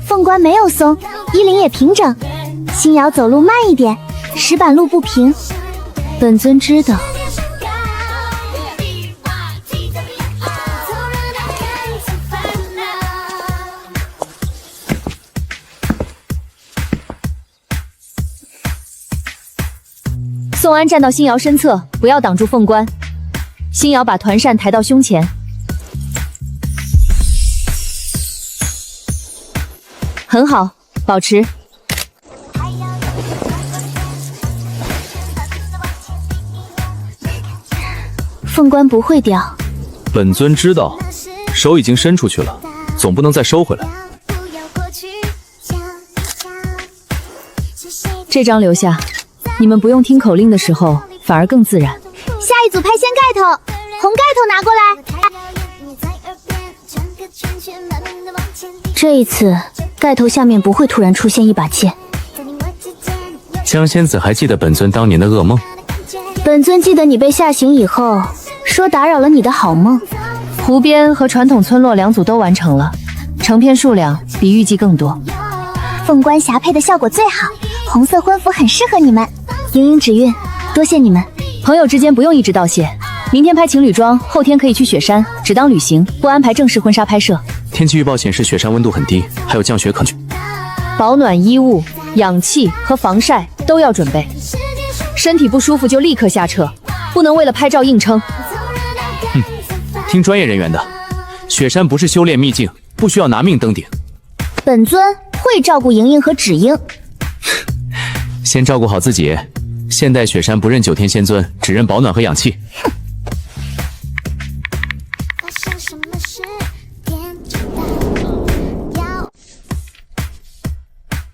凤冠没有松，衣领也平整。星瑶走路慢一点，石板路不平。本尊知道。宋安站到星瑶身侧，不要挡住凤冠。星瑶把团扇抬到胸前。很好，保持。凤冠不会掉。本尊知道，手已经伸出去了，总不能再收回来。这张留下，你们不用听口令的时候，反而更自然。下一组拍掀盖头，红盖头拿过来。这一次，盖头下面不会突然出现一把剑。江仙子还记得本尊当年的噩梦？本尊记得你被吓醒以后，说打扰了你的好梦。湖边和传统村落2组都完成了，成片数量比预计更多。凤冠霞配的效果最好，红色婚服很适合你们。莹莹芷韵，多谢你们。朋友之间不用一直道谢。明天拍情侣装，后天可以去雪山，只当旅行，不安排正式婚纱拍摄。天气预报显示雪山温度很低，还有降雪可能。保暖衣物、氧气和防晒都要准备。身体不舒服就立刻下撤，不能为了拍照硬撑。听专业人员的，雪山不是修炼秘境，不需要拿命登顶。本尊会照顾莹莹和芷英。先照顾好自己。现代雪山不认9天仙尊，只认保暖和氧气。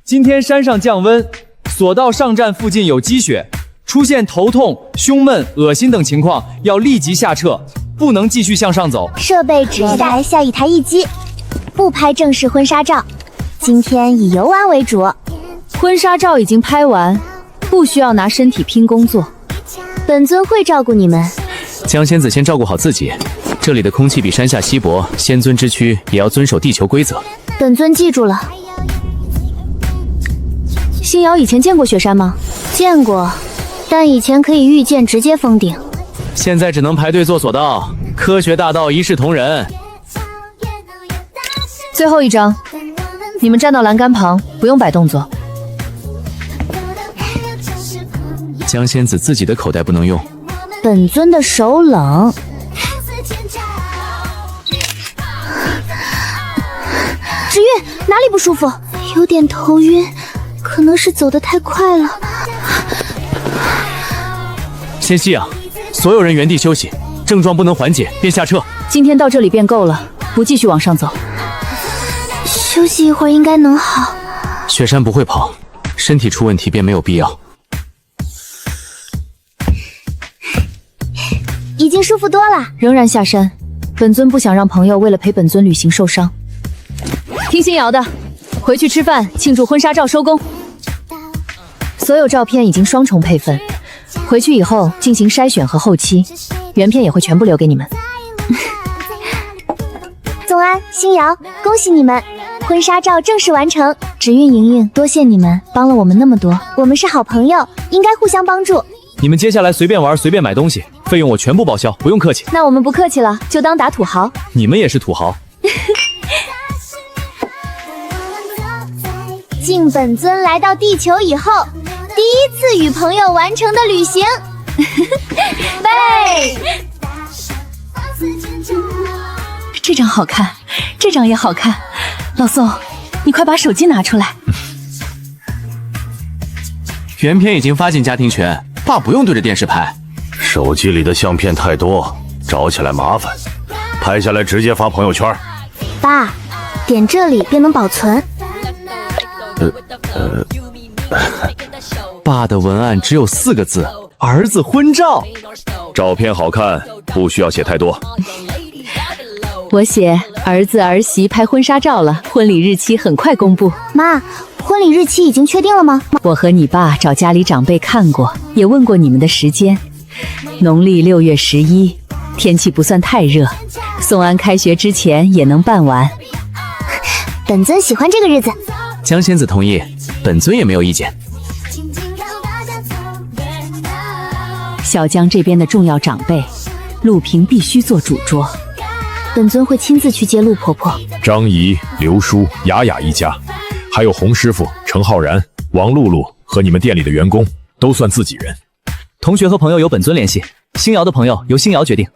今天山上降温，索道上站附近有积雪，出现头痛、胸闷、恶心等情况，要立即下撤，不能继续向上走。设备只一台下一台一机，不拍正式婚纱照。今天以游玩为主。婚纱照已经拍完，不需要拿身体拼工作。本尊会照顾你们。江仙子先照顾好自己。这里的空气比山下稀薄，仙尊之躯也要遵守地球规则。本尊记住了。星瑶以前见过雪山吗？见过，但以前可以御剑直接封顶，现在只能排队做索道。科学大道一视同仁。最后一张，你们站到栏杆旁，不用摆动作。江仙子自己的口袋不能用。本尊的手冷。芷韵，哪里不舒服？有点头晕，可能是走得太快了。先吸氧，所有人原地休息，症状不能缓解便下撤。今天到这里便够了，不继续往上走。休息一会儿应该能好。雪山不会跑，身体出问题便没有必要。已经舒服多了，仍然下山。本尊不想让朋友为了陪本尊旅行受伤。听星瑶的，回去吃饭庆祝婚纱照收工。所有照片已经双重配分，回去以后进行筛选和后期，原片也会全部留给你们。宗安、星瑶，恭喜你们，婚纱照正式完成。芷韵、莹莹，多谢你们帮了我们那么多，我们是好朋友，应该互相帮助。你们接下来随便玩，随便买东西，费用我全部报销，不用客气。那我们不客气了，就当打土豪。你们也是土豪。敬本尊来到地球以后，第一次与朋友完成的旅行。背。这张好看，这张也好看。老宋，你快把手机拿出来。原片已经发进家庭群，爸不用对着电视拍。手机里的相片太多，找起来麻烦，拍下来直接发朋友圈。爸，点这里便能保存。爸的文案只有4个字：儿子婚照。照片好看，不需要写太多。我写儿子儿媳拍婚纱照了，婚礼日期很快公布。妈，婚礼日期已经确定了吗？我和你爸找家里长辈看过，也问过你们的时间。农历6月11，天气不算太热，宋安开学之前也能办完。本尊喜欢这个日子。江仙子同意，本尊也没有意见。小江这边的重要长辈，陆平必须做主桌。本尊会亲自去接陆婆婆。张姨、刘叔、雅雅一家，还有洪师傅、程浩然、王露露和你们店里的员工，都算自己人。同学和朋友由本尊联系，星瑶的朋友由星瑶决定。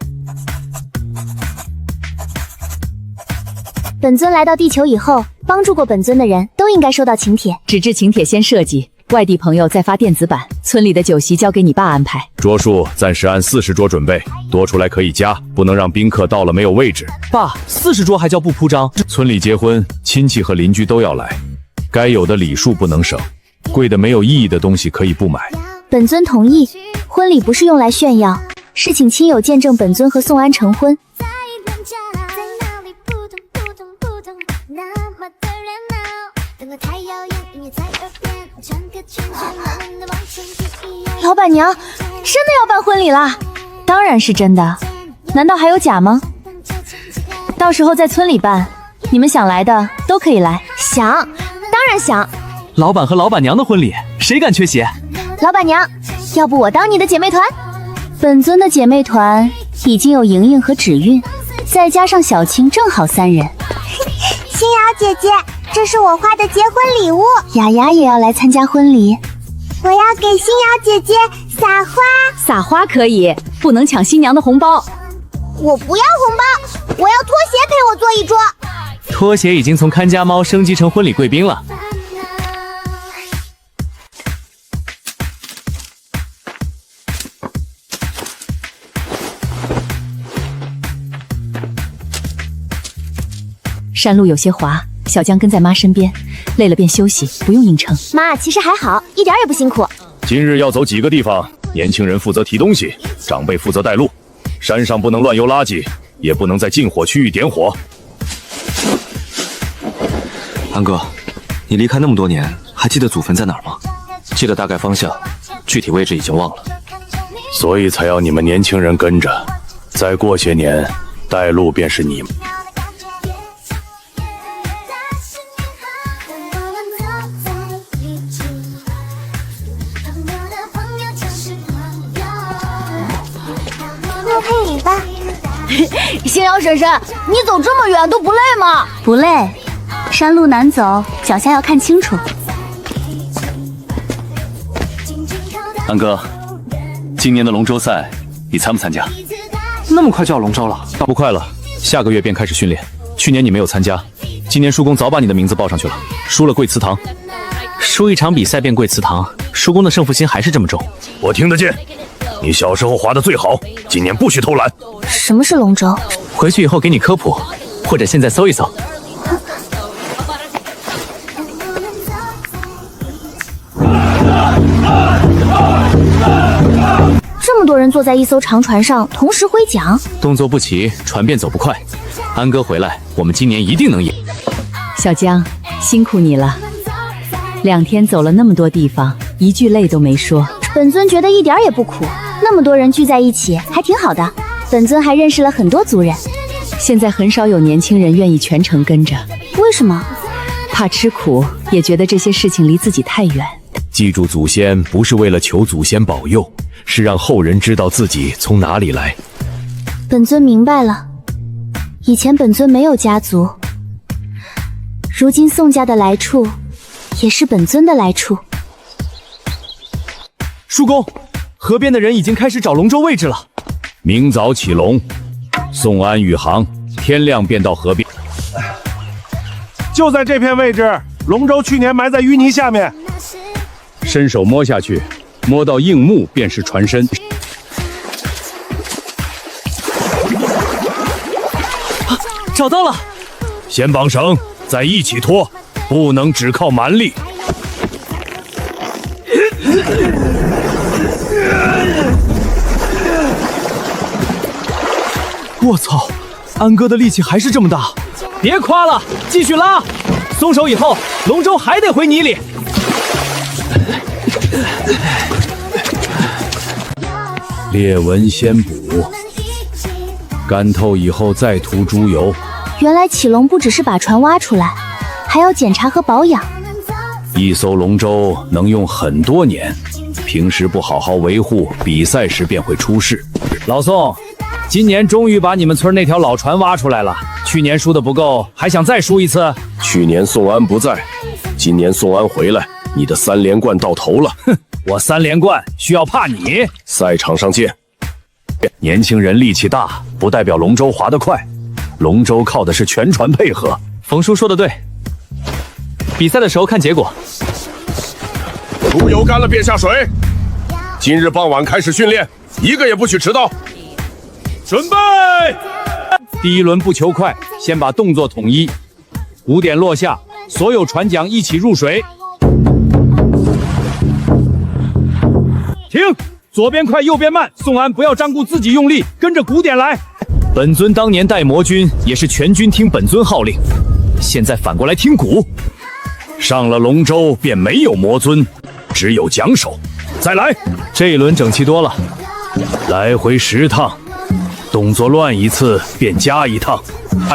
本尊来到地球以后，帮助过本尊的人都应该收到请帖。纸质请帖先设计，外地朋友再发电子版。村里的酒席交给你爸安排。桌数暂时按40桌准备，多出来可以加，不能让宾客到了没有位置。爸，40桌还叫不铺张？村里结婚，亲戚和邻居都要来，该有的礼数不能省，贵的没有意义的东西可以不买。本尊同意，婚礼不是用来炫耀，是请亲友见证本尊和宋安成婚。老板娘，真的要办婚礼啦？当然是真的，难道还有假吗？到时候在村里办，你们想来的都可以来。想，当然想。老板和老板娘的婚礼，谁敢缺席？老板娘，要不我当你的姐妹团？本尊的姐妹团已经有莹莹和芷韵，再加上小青，正好3人。星瑶姐姐，这是我画的结婚礼物。雅雅也要来参加婚礼，我要给星瑶姐姐撒花。撒花可以，不能抢新娘的红包。我不要红包，我要拖鞋陪我坐一桌。拖鞋已经从看家猫升级成婚礼贵宾了。山路有些滑，小江跟在妈身边，累了便休息，不用硬撑。妈，其实还好，一点也不辛苦。今日要走几个地方，年轻人负责提东西，长辈负责带路。山上不能乱丢垃圾，也不能在禁火区域点火。安哥，你离开那么多年，还记得祖坟在哪儿吗？记得大概方向，具体位置已经忘了。所以才要你们年轻人跟着，再过些年，带路便是你们。多配礼吧。星瑶婶婶，你走这么远都不累吗？不累，山路难走，脚下要看清楚。安哥，今年的龙舟赛你参不参加？那么快就要龙舟了？不快了，下个月便开始训练。去年你没有参加，今年叔公早把你的名字报上去了，输了跪祠堂。输一场比赛便跪祠堂，叔公的胜负心还是这么重。我听得见，你小时候滑得最好，今年不许偷懒。什么是龙舟？回去以后给你科普，或者现在搜一搜。这么多人坐在一艘长船上，同时挥桨，动作不齐，船便走不快。安哥回来，我们今年一定能赢。小江，辛苦你了，2天走了那么多地方，一句累都没说。本尊觉得一点也不苦，那么多人聚在一起，还挺好的。本尊还认识了很多族人。现在很少有年轻人愿意全程跟着，为什么？怕吃苦，也觉得这些事情离自己太远。记住祖先不是为了求祖先保佑，是让后人知道自己从哪里来。本尊明白了，以前本尊没有家族，如今宋家的来处，也是本尊的来处。叔公，河边的人已经开始找龙舟位置了。明早起龙，宋安宇航，天亮便到河边。就在这片位置，龙舟去年埋在淤泥下面。伸手摸下去，摸到硬木便是船身。找到了！先绑绳，再一起拖，不能只靠蛮力。我操，安哥的力气还是这么大！别夸了，继续拉！松手以后，龙舟还得回泥里。裂纹先补，干透以后再涂猪油。原来起龙不只是把船挖出来，还要检查和保养。一艘龙舟能用很多年，平时不好好维护，比赛时便会出事。老宋，今年终于把你们村那条老船挖出来了。去年输的不够，还想再输一次？去年宋安不在，今年宋安回来，你的3连冠到头了。哼，我3连冠需要怕你？赛场上见。年轻人力气大，不代表龙舟划得快。龙舟靠的是全船配合。冯叔说的对，比赛的时候看结果。猪油干了便下水。今日傍晚开始训练，一个也不许迟到。准备！第一轮不求快，先把动作统一。5点落下，所有船桨一起入水。停！左边快，右边慢。宋安不要张顾自己用力，跟着鼓点来。本尊当年带魔军，也是全军听本尊号令，现在反过来听鼓。上了龙舟便没有魔尊，只有桨手。再来，这一轮整齐多了。来回10趟，动作乱一次便加1趟。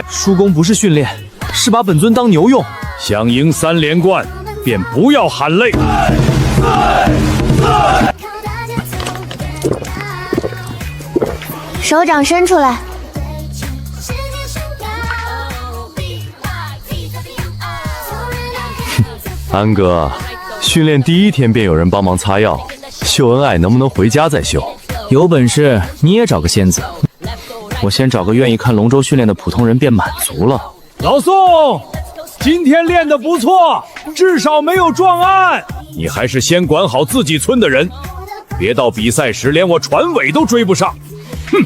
叔公不是训练，是把本尊当牛用。想赢3连冠，便不要喊累。手掌伸出来。安哥，训练第1天便有人帮忙擦药，秀恩爱能不能回家再秀？有本事你也找个仙子。我先找个愿意看龙舟训练的普通人便满足了。老宋，今天练得不错，至少没有撞岸。你还是先管好自己村的人，别到比赛时连我船尾都追不上。哼！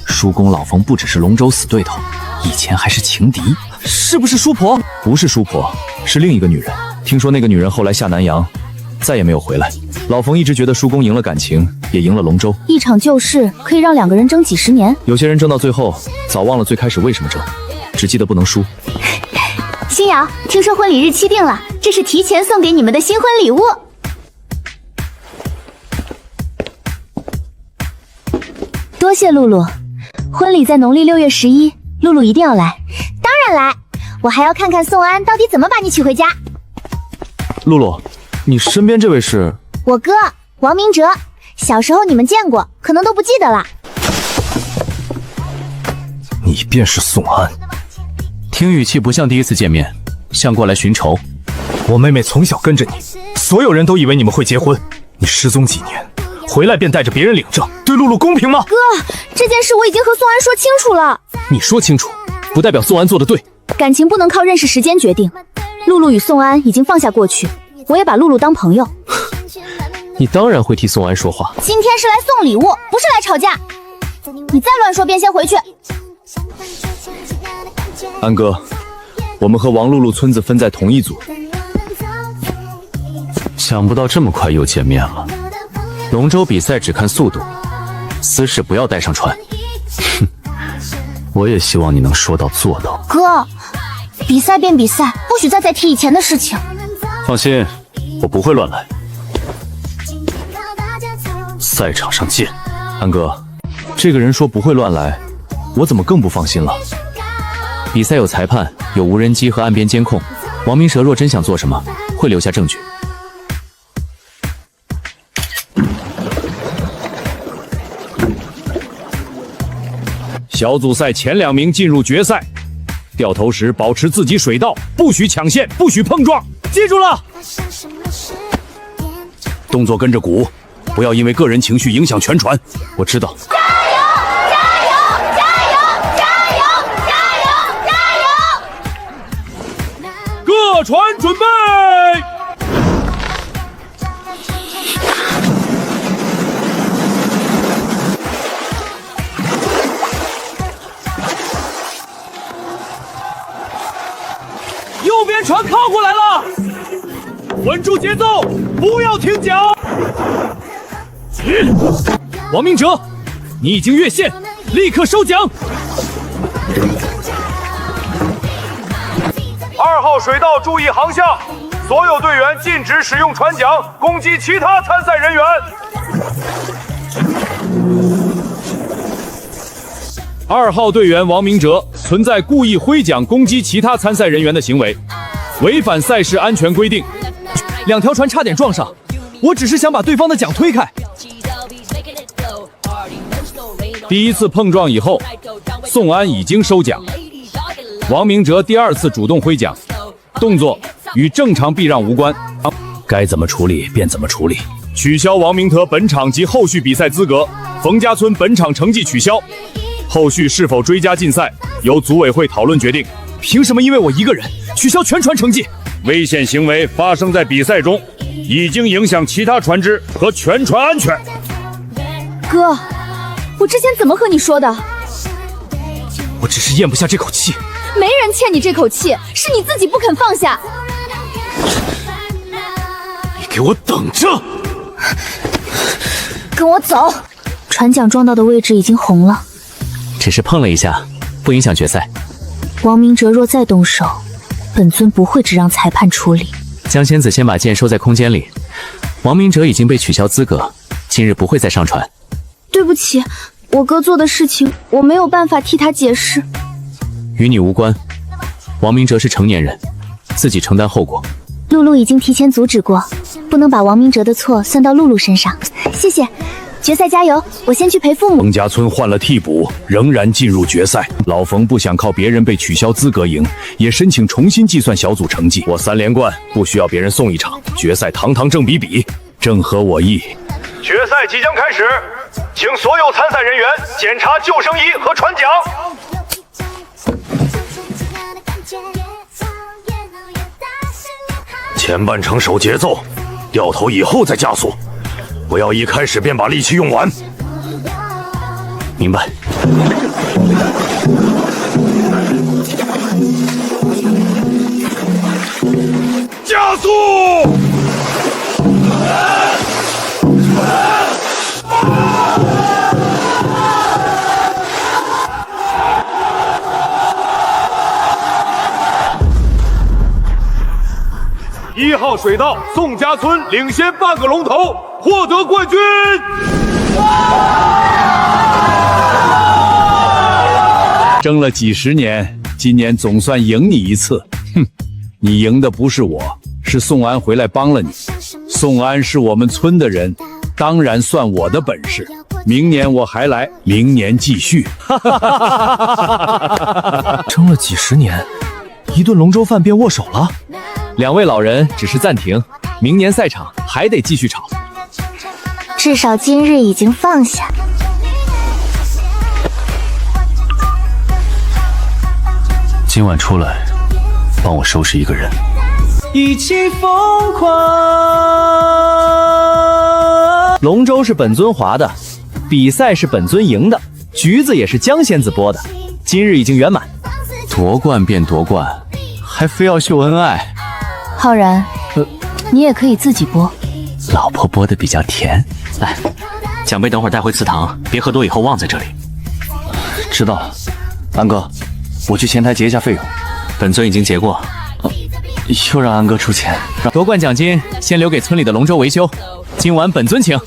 叔公老冯不只是龙舟死对头，以前还是情敌。是不是叔婆？不是叔婆，是另一个女人。听说那个女人后来下南洋，再也没有回来。老冯一直觉得叔公赢了感情，也赢了龙舟。一场旧事可以让两个人争几十年。有些人争到最后，早忘了最开始为什么争，只记得不能输。新瑶，听说婚礼日期定了，这是提前送给你们的新婚礼物。多谢露露，婚礼在农历6月11，露露一定要来。当然来，我还要看看宋安到底怎么把你娶回家。露露，你身边这位是？我哥王明哲，小时候你们见过，可能都不记得了。你便是宋安？听语气不像第一次见面，像过来寻仇。我妹妹从小跟着你，所有人都以为你们会结婚。你失踪几年，回来便带着别人领证，对露露公平吗？哥，这件事我已经和宋安说清楚了。你说清楚，不代表宋安做的对。感情不能靠认识时间决定。露露与宋安已经放下过去，我也把露露当朋友。你当然会替宋安说话。今天是来送礼物，不是来吵架。你再乱说，便先回去。安哥，我们和王露露村子分在同一组。想不到这么快又见面了。龙舟比赛只看速度，私事不要带上船。哼，我也希望你能说到做到。哥，比赛便比赛，不许再提以前的事情。放心，我不会乱来。赛场上见。安哥，这个人说不会乱来，我怎么更不放心了？比赛有裁判，有无人机和岸边监控。王明蛇若真想做什么，会留下证据。小组赛前2名进入决赛，掉头时保持自己水道，不许抢线，不许碰撞，记住了。动作跟着鼓，不要因为个人情绪影响全船。我知道。加油！加油！加油！加油！加油！加油！各船准备。右边船靠过来了，稳住节奏，不要停脚。王明哲，你已经越线，立刻收桨。2号水道注意航向，所有队员禁止使用船桨攻击其他参赛人员。2号队员王明哲存在故意挥桨攻击其他参赛人员的行为，违反赛事安全规定。2条船差点撞上，我只是想把对方的桨推开。第一次碰撞以后，宋安已经收桨，王明哲第2次主动挥桨，动作与正常避让无关，该怎么处理便怎么处理。取消王明哲本场及后续比赛资格，冯家村本场成绩取消。后续是否追加禁赛，由组委会讨论决定。凭什么因为我一个人取消全船成绩？危险行为发生在比赛中，已经影响其他船只和全船安全。哥，我之前怎么和你说的？我只是咽不下这口气。没人欠你这口气，是你自己不肯放下。你给我等着！跟我走。船桨撞到的位置已经红了。只是碰了一下，不影响决赛。王明哲若再动手，本尊不会只让裁判处理。江仙子先把剑收在空间里。王明哲已经被取消资格，今日不会再上船。对不起，我哥做的事情，我没有办法替他解释。与你无关。王明哲是成年人，自己承担后果。露露已经提前阻止过，不能把王明哲的错算到露露身上。谢谢。决赛加油！我先去陪父母。冯家村换了替补，仍然进入决赛。老冯不想靠别人被取消资格赢，也申请重新计算小组成绩。我3连冠，不需要别人送一场。决赛堂堂正比，正合我意。决赛即将开始，请所有参赛人员检查救生衣和船桨。前半程守节奏，掉头以后再加速，不要一开始便把力气用完。明白。加速！1号水道宋家村领先半个龙头，获得冠军。争了几十年，今年总算赢你一次。哼，你赢的不是我，是宋安回来帮了你。宋安是我们村的人，当然算我的本事。明年我还来，明年继续。争了几十年，一顿龙舟饭便握手了。2位老人只是暂停，明年赛场还得继续吵。至少今日已经放下。今晚出来，帮我收拾一个人。一起疯狂。龙舟是本尊划的，比赛是本尊赢的，橘子也是江仙子剥的，今日已经圆满。夺冠便夺冠，还非要秀恩爱。浩然，你也可以自己剥。老婆剥的比较甜。来，奖杯等会儿带回祠堂，别喝多以后忘在这里。知道了，安哥，我去前台结一下费用。本尊已经结过，又让安哥出钱。夺冠奖金先留给村里的龙舟维修，今晚本尊请。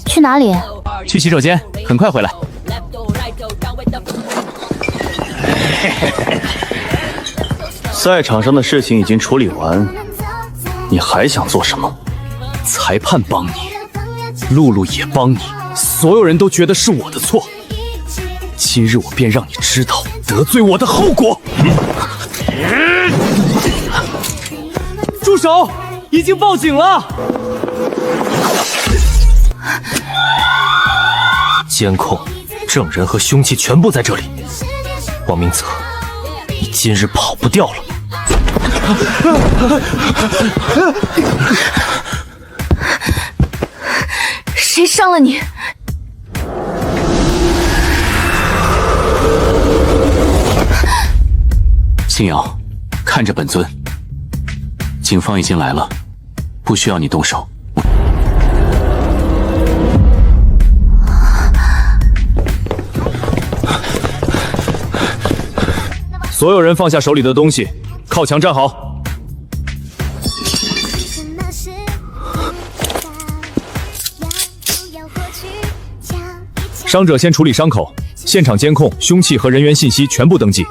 去哪里？去洗手间，很快回来。赛场上的事情已经处理完，你还想做什么？裁判帮你，露露也帮你，所有人都觉得是我的错。今日我便让你知道得罪我的后果。住手！已经报警了。监控、证人和凶器全部在这里。王明泽，你今日跑不掉了。谁伤了你？星瑶，看着本尊，警方已经来了，不需要你动手。所有人放下手里的东西，靠墙站好。伤者先处理伤口，现场监控、凶器和人员信息全部登记。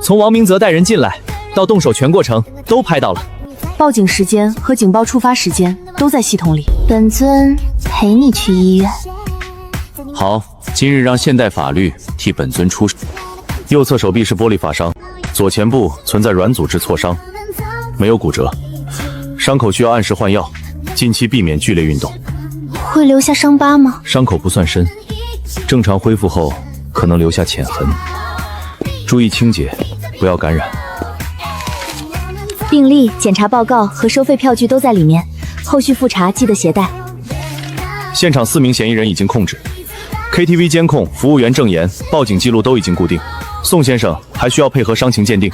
从王明泽带人进来到动手全过程都拍到了，报警时间和警报触发时间都在系统里。本尊陪你去医院。好，今日让现代法律替本尊出手。右侧手臂是玻璃法伤，左前部存在软组织挫伤，没有骨折，伤口需要按时换药，近期避免剧烈运动。会留下伤疤吗？伤口不算深，正常恢复后可能留下浅痕，注意清洁，不要感染。病历、检查报告和收费票据都在里面，后续复查记得携带。现场4名嫌疑人已经控制 ，KTV 监控、服务员证言、报警记录都已经固定。宋先生还需要配合伤情鉴定，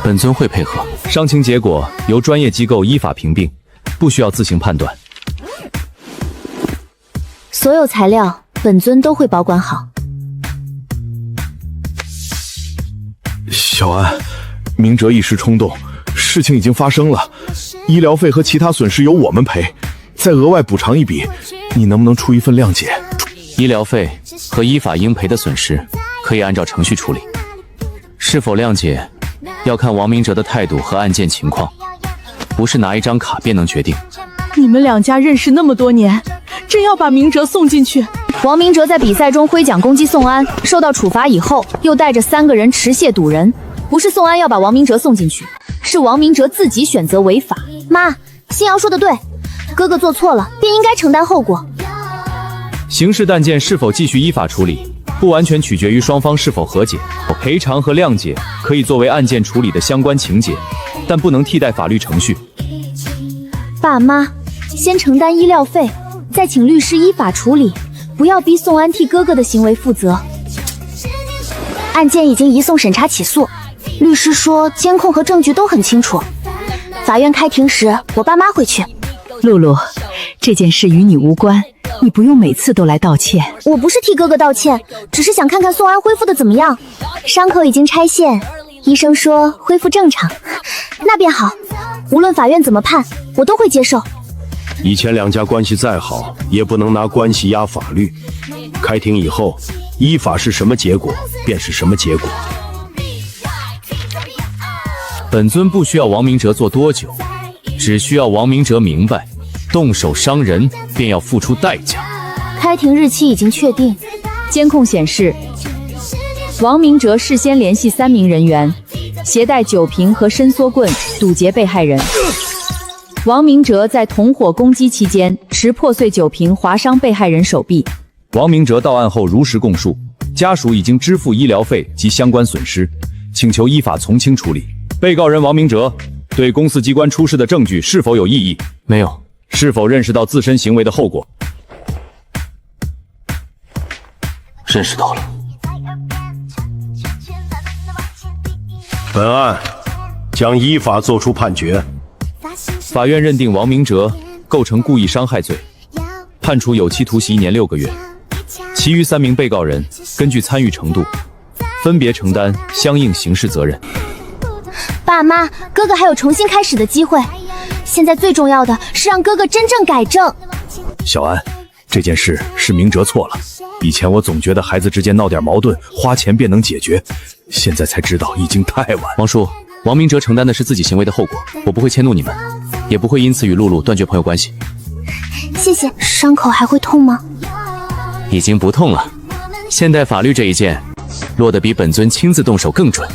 本尊会配合。伤情结果由专业机构依法评定，不需要自行判断。所有材料本尊都会保管好。小安，明哲一时冲动，事情已经发生了，医疗费和其他损失由我们赔，再额外补偿一笔，你能不能出一份谅解？医疗费和依法应赔的损失可以按照程序处理，是否谅解要看王明哲的态度和案件情况，不是拿一张卡便能决定。你们2家认识那么多年，真要把明哲送进去？王明哲在比赛中挥奖攻击宋安，受到处罚以后，又带着3个人持械堵人。不是宋安要把王明哲送进去，是王明哲自己选择违法。妈，新瑶说的对，哥哥做错了，便应该承担后果。刑事案件是否继续依法处理，不完全取决于双方是否和解。赔偿和谅解可以作为案件处理的相关情节，但不能替代法律程序。爸妈，先承担医疗费，再请律师依法处理，不要逼宋安替哥哥的行为负责。案件已经移送审查起诉，律师说监控和证据都很清楚。法院开庭时，我爸妈会去。露露，这件事与你无关，你不用每次都来道歉。我不是替哥哥道歉，只是想看看宋安恢复的怎么样。伤口已经拆线，医生说恢复正常，那便好。无论法院怎么判，我都会接受。以前两家关系再好，也不能拿关系压法律。开庭以后，依法是什么结果，便是什么结果。本尊不需要王明哲做多久，只需要王明哲明白，动手伤人便要付出代价。开庭日期已经确定，监控显示，王明哲事先联系3名人员，携带酒瓶和伸缩棍堵截被害人。王明哲在同伙攻击期间，持破碎酒瓶划伤被害人手臂。王明哲到案后如实供述，家属已经支付医疗费及相关损失，请求依法从轻处理。被告人王明哲对公司机关出示的证据是否有异议？没有。是否认识到自身行为的后果？认识到了。本案将依法作出判决。法院认定王明哲构成故意伤害罪，判处有期徒刑1年6个月。其余3名被告人根据参与程度，分别承担相应刑事责任。爸妈，哥哥还有重新开始的机会，现在最重要的是让哥哥真正改正。小安，这件事是明哲错了。以前我总觉得孩子之间闹点矛盾，花钱便能解决，现在才知道已经太晚。王叔，王明哲承担的是自己行为的后果，我不会迁怒你们，也不会因此与露露断绝朋友关系。谢谢。伤口还会痛吗？已经不痛了。现代法律这一剑，落得比本尊亲自动手更准。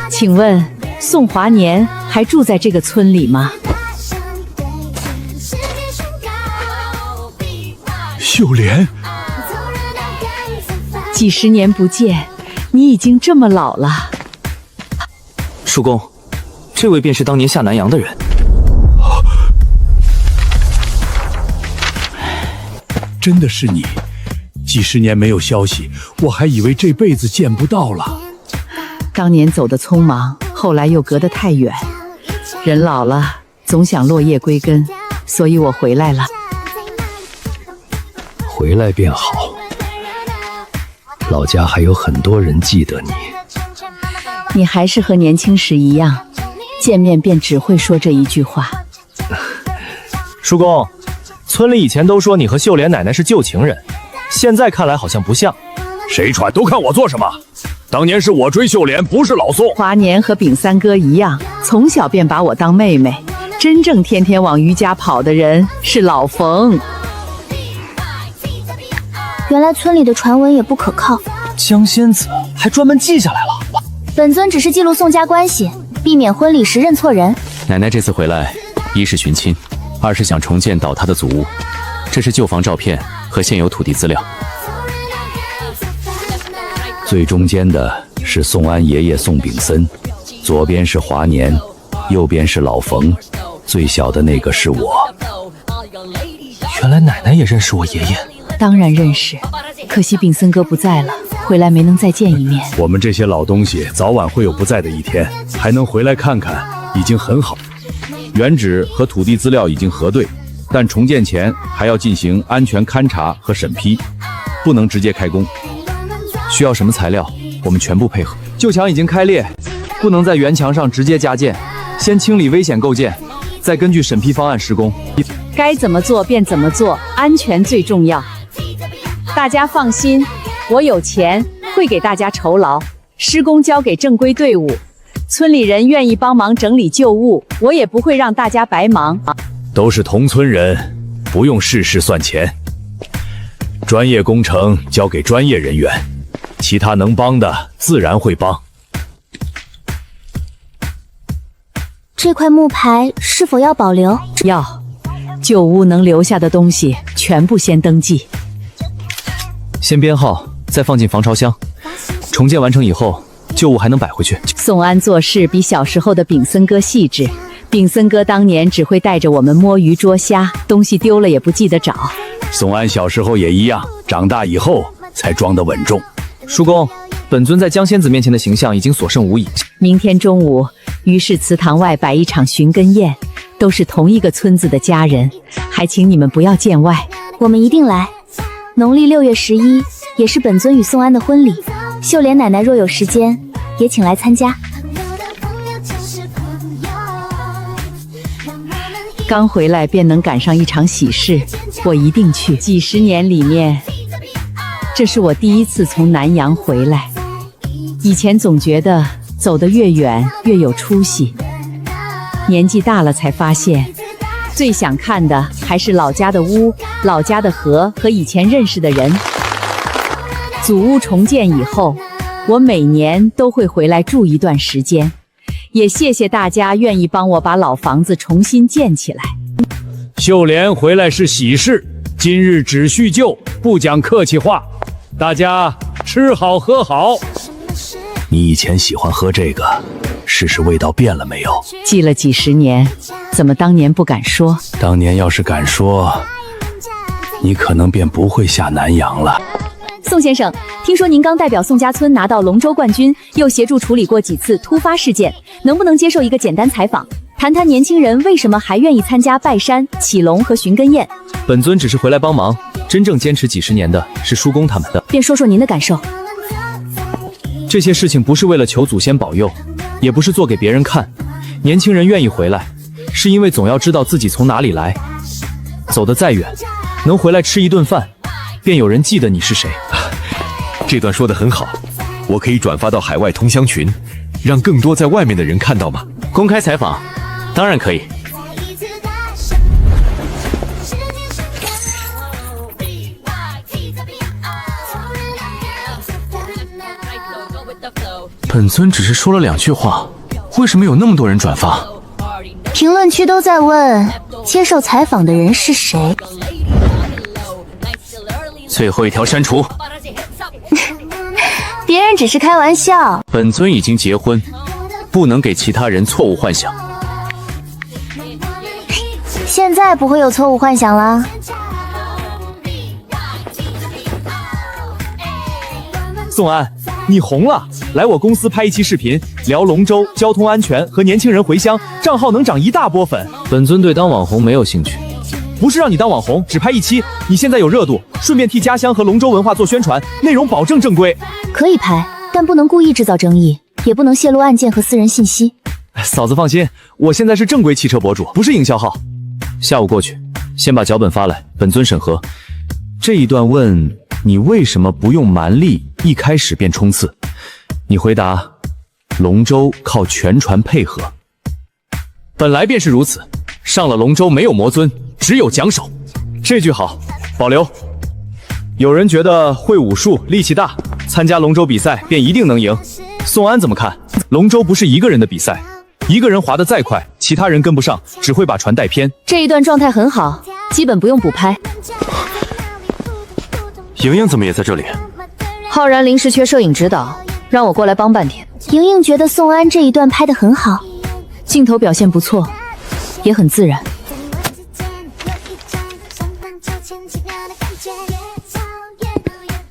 请问宋华年还住在这个村里吗？秀莲，几十年不见，你已经这么老了。叔公，这位便是当年下南洋的人。真的是你？几十年没有消息，我还以为这辈子见不到了。当年走得匆忙，后来又隔得太远，人老了总想落叶归根，所以我回来了。回来便好，老家还有很多人记得你。你还是和年轻时一样，见面便只会说这一句话。叔公，村里以前都说你和秀莲奶奶是旧情人，现在看来好像不像。谁传都看我做什么？当年是我追秀莲，不是老宋。华年和炳三哥一样，从小便把我当妹妹。真正天天往余家跑的人是老冯。原来村里的传闻也不可靠。江仙子还专门记下来了。本尊只是记录宋家关系，避免婚礼时认错人。奶奶这次回来，一是寻亲，二是想重建倒塌的祖屋。这是旧房照片和现有土地资料。最中间的是宋安爷爷宋炳森，左边是华年，右边是老冯，最小的那个是我。原来奶奶也认识我爷爷。当然认识，可惜炳森哥不在了，回来没能再见一面。我们这些老东西早晚会有不在的一天，还能回来看看，已经很好。原址和土地资料已经核对，但重建前还要进行安全勘查和审批，不能直接开工。需要什么材料，我们全部配合。旧墙已经开裂，不能在原墙上直接加建，先清理危险构件，再根据审批方案施工。该怎么做便怎么做，安全最重要。大家放心，我有钱，会给大家酬劳。施工交给正规队伍，村里人愿意帮忙整理旧物，我也不会让大家白忙。都是同村人，不用事事算钱。专业工程交给专业人员，其他能帮的自然会帮。这块木牌是否要保留？要，旧屋能留下的东西全部先登记，先编号，再放进防潮箱。重建完成以后，旧物还能摆回去。宋安做事比小时候的炳森哥细致。炳森哥当年只会带着我们摸鱼捉虾，东西丢了也不记得找。宋安小时候也一样，长大以后才装得稳重。叔公，本尊在江仙子面前的形象已经所剩无几。明天中午，于是祠堂外摆一场寻根宴，都是同一个村子的家人，还请你们不要见外。我们一定来。农历6月11，也是本尊与宋安的婚礼。秀莲奶奶若有时间，也请来参加。刚回来便能赶上一场喜事，我一定去。几十年里面，这是我第一次从南阳回来。以前总觉得走得越远越有出息，年纪大了才发现，最想看的还是老家的屋、老家的河和以前认识的人。祖屋重建以后，我每年都会回来住一段时间。也谢谢大家愿意帮我把老房子重新建起来。秀莲回来是喜事，今日只叙旧，不讲客气话，大家吃好喝好。你以前喜欢喝这个，试试味道变了没有？记了几十年，怎么当年不敢说？当年要是敢说，你可能便不会下南洋了。宋先生，听说您刚代表宋家村拿到龙舟冠军，又协助处理过几次突发事件，能不能接受一个简单采访，谈谈年轻人为什么还愿意参加拜山、启龙和寻根宴？本尊只是回来帮忙，真正坚持几十年的是叔公他们的。便说说您的感受。这些事情不是为了求祖先保佑，也不是做给别人看。年轻人愿意回来，是因为总要知道自己从哪里来，走得再远，能回来吃一顿饭，便有人记得你是谁。这段说得很好，我可以转发到海外同乡群，让更多在外面的人看到吗？公开采访，当然可以。本尊只是说了2句话，为什么有那么多人转发？评论区都在问，接受采访的人是谁？最后一条删除。别人只是开玩笑。本尊已经结婚，不能给其他人错误幻想。现在不会有错误幻想啦。宋安，你红了，来我公司拍一期视频，聊龙舟、交通安全和年轻人回乡，账号能涨一大波粉。本尊对当网红没有兴趣，不是让你当网红，只拍一期。你现在有热度，顺便替家乡和龙舟文化做宣传，内容保证正规。可以拍，但不能故意制造争议，也不能泄露案件和私人信息。嫂子放心，我现在是正规汽车博主，不是营销号。下午过去，先把脚本发来，本尊审核。这一段问你为什么不用蛮力，一开始便冲刺？你回答：龙舟靠全船配合。本来便是如此，上了龙舟没有魔尊，只有桨手。这句好，保留。有人觉得会武术、力气大，参加龙舟比赛便一定能赢。宋安怎么看？龙舟不是一个人的比赛，一个人划得再快，其他人跟不上，只会把船带偏。这一段状态很好，基本不用补拍。莹莹怎么也在这里？浩然临时缺摄影指导，让我过来帮半天。莹莹觉得宋安这一段拍得很好，镜头表现不错，也很自然。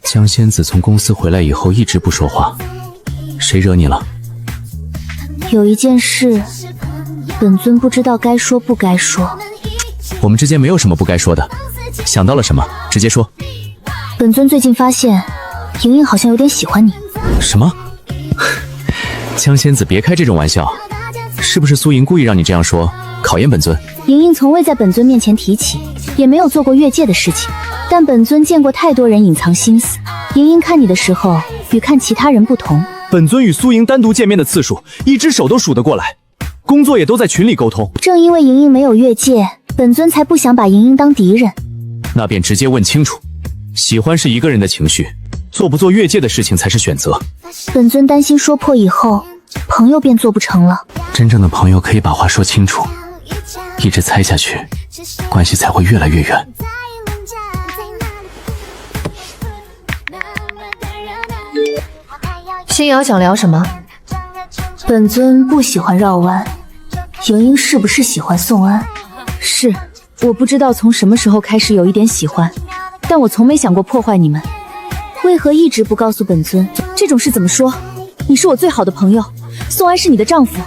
江仙子从公司回来以后一直不说话，谁惹你了？有一件事，本尊不知道该说不该说。我们之间没有什么不该说的，想到了什么直接说。本尊最近发现，莹莹好像有点喜欢你。什么？江仙子，别开这种玩笑，是不是苏莹故意让你这样说，考验本尊？莹莹从未在本尊面前提起，也没有做过越界的事情，但本尊见过太多人隐藏心思。莹莹看你的时候，与看其他人不同。本尊与苏莹单独见面的次数，一只手都数得过来，工作也都在群里沟通。正因为莹莹没有越界，本尊才不想把莹莹当敌人。那便直接问清楚，喜欢是一个人的情绪，做不做越界的事情才是选择。本尊担心说破以后，朋友便做不成了。真正的朋友可以把话说清楚，一直猜下去，关系才会越来越远。星瑶想聊什么？本尊不喜欢绕弯。莹莹是不是喜欢宋安？是，我不知道从什么时候开始有一点喜欢，但我从没想过破坏你们。为何一直不告诉本尊？这种事怎么说？你是我最好的朋友，宋安是你的丈夫，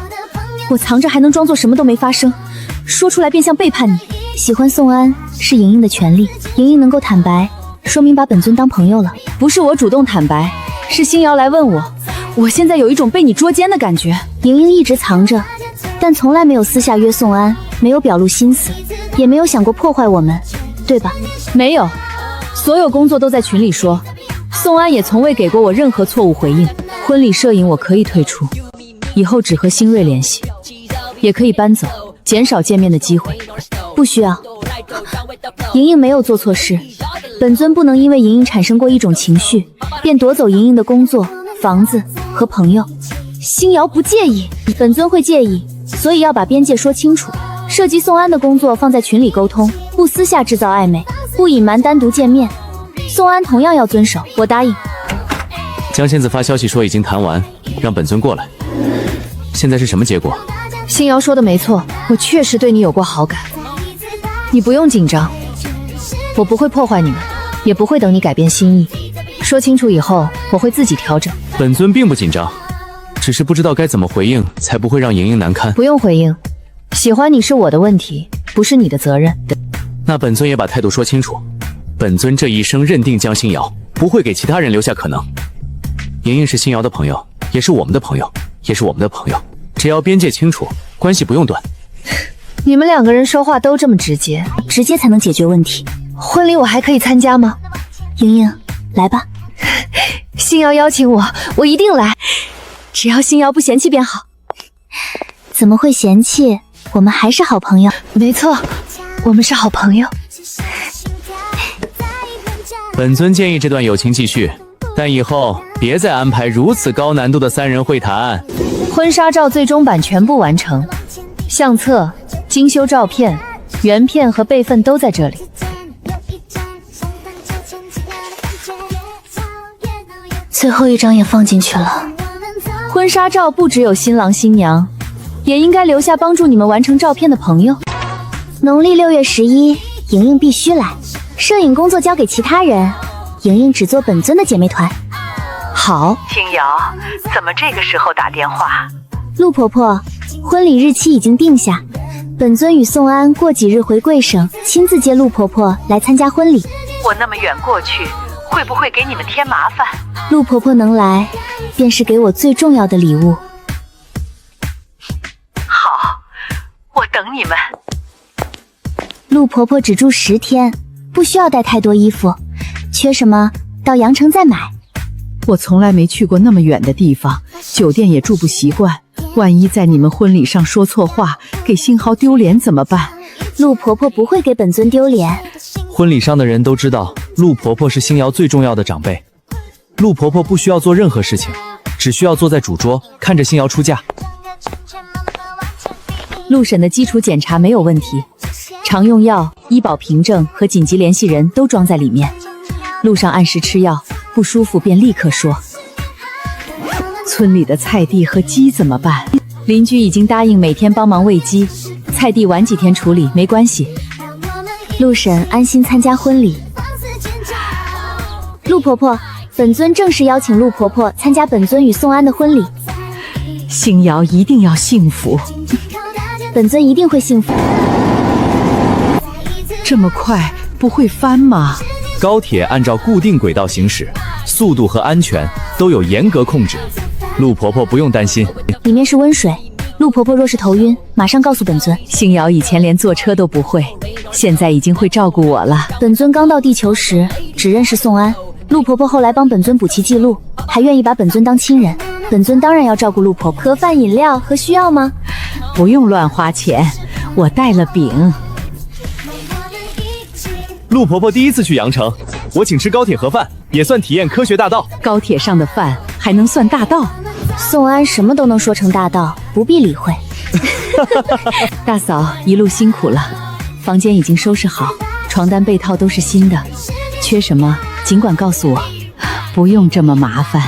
我藏着还能装作什么都没发生，说出来便像背叛你。喜欢宋安是莹莹的权利，莹莹能够坦白，说明把本尊当朋友了。不是我主动坦白，是星瑶来问我，我现在有一种被你捉奸的感觉。莹莹一直藏着，但从来没有私下约宋安，没有表露心思，也没有想过破坏我们，对吧？没有，所有工作都在群里说，宋安也从未给过我任何错误回应。婚礼摄影我可以退出，以后只和星瑞联系，也可以搬走，减少见面的机会。不需要，莹莹没有做错事，本尊不能因为莹莹产生过一种情绪，便夺走莹莹的工作、房子和朋友。星瑶不介意，本尊会介意，所以要把边界说清楚。涉及宋安的工作放在群里沟通，不私下制造暧昧，不隐瞒单独见面。宋安同样要遵守，我答应。江仙子发消息说已经谈完，让本尊过来。现在是什么结果？星瑶说的没错，我确实对你有过好感。你不用紧张，我不会破坏你们，也不会等你改变心意。说清楚以后，我会自己调整。本尊并不紧张，只是不知道该怎么回应，才不会让莹莹难堪。不用回应，喜欢你是我的问题，不是你的责任。那本尊也把态度说清楚。本尊这一生认定江星瑶，不会给其他人留下可能。莹莹是星瑶的朋友，也是我们的朋友，也是我们的朋友。只要边界清楚，关系不用断。你们两个人说话都这么直接，直接才能解决问题。婚礼我还可以参加吗？莹莹，来吧。星瑶邀请我，我一定来，只要星瑶不嫌弃便好。怎么会嫌弃？我们还是好朋友。没错，我们是好朋友。本尊建议这段友情继续，但以后别再安排如此高难度的3人会谈。婚纱照最终版全部完成，相册、精修照片、原片和备份都在这里。最后一张也放进去了。婚纱照不只有新郎新娘，也应该留下帮助你们完成照片的朋友。农历6月11，莹莹必须来。摄影工作交给其他人，莹莹只做本尊的姐妹团。好。星瑶，怎么这个时候打电话？陆婆婆，婚礼日期已经定下，本尊与宋安过几日回贵省，亲自接陆婆婆来参加婚礼。我那么远过去，会不会给你们添麻烦？陆婆婆能来，便是给我最重要的礼物。好，我等你们。陆婆婆只住10天，不需要带太多衣服，缺什么到阳城再买。我从来没去过那么远的地方，酒店也住不习惯，万一在你们婚礼上说错话，给星豪丢脸怎么办？陆婆婆不会给本尊丢脸。婚礼上的人都知道，陆婆婆是星瑶最重要的长辈。陆婆婆不需要做任何事情，只需要坐在主桌，看着星瑶出嫁。陆审的基础检查没有问题，常用药、医保凭证和紧急联系人都装在里面。路上按时吃药，不舒服便立刻说。村里的菜地和鸡怎么办？邻居已经答应每天帮忙喂鸡，菜地晚几天处理没关系。陆审安心参加婚礼。陆婆婆，本尊正式邀请陆婆婆参加本尊与宋安的婚礼。星瑶一定要幸福。本尊一定会幸福。这么快不会翻吗？高铁按照固定轨道行驶，速度和安全都有严格控制。陆婆婆不用担心。里面是温水，陆婆婆若是头晕，马上告诉本尊。星瑶以前连坐车都不会，现在已经会照顾我了。本尊刚到地球时只认识宋安，陆婆婆后来帮本尊补齐记录，还愿意把本尊当亲人。本尊当然要照顾陆婆婆。盒饭、饮料和需要吗？不用乱花钱，我带了饼。陆婆婆第一次去阳城，我请吃高铁盒饭。也算体验科学大道。高铁上的饭还能算大道？宋安什么都能说成大道，不必理会。大嫂一路辛苦了，房间已经收拾好，床单被套都是新的，缺什么尽管告诉我，不用这么麻烦，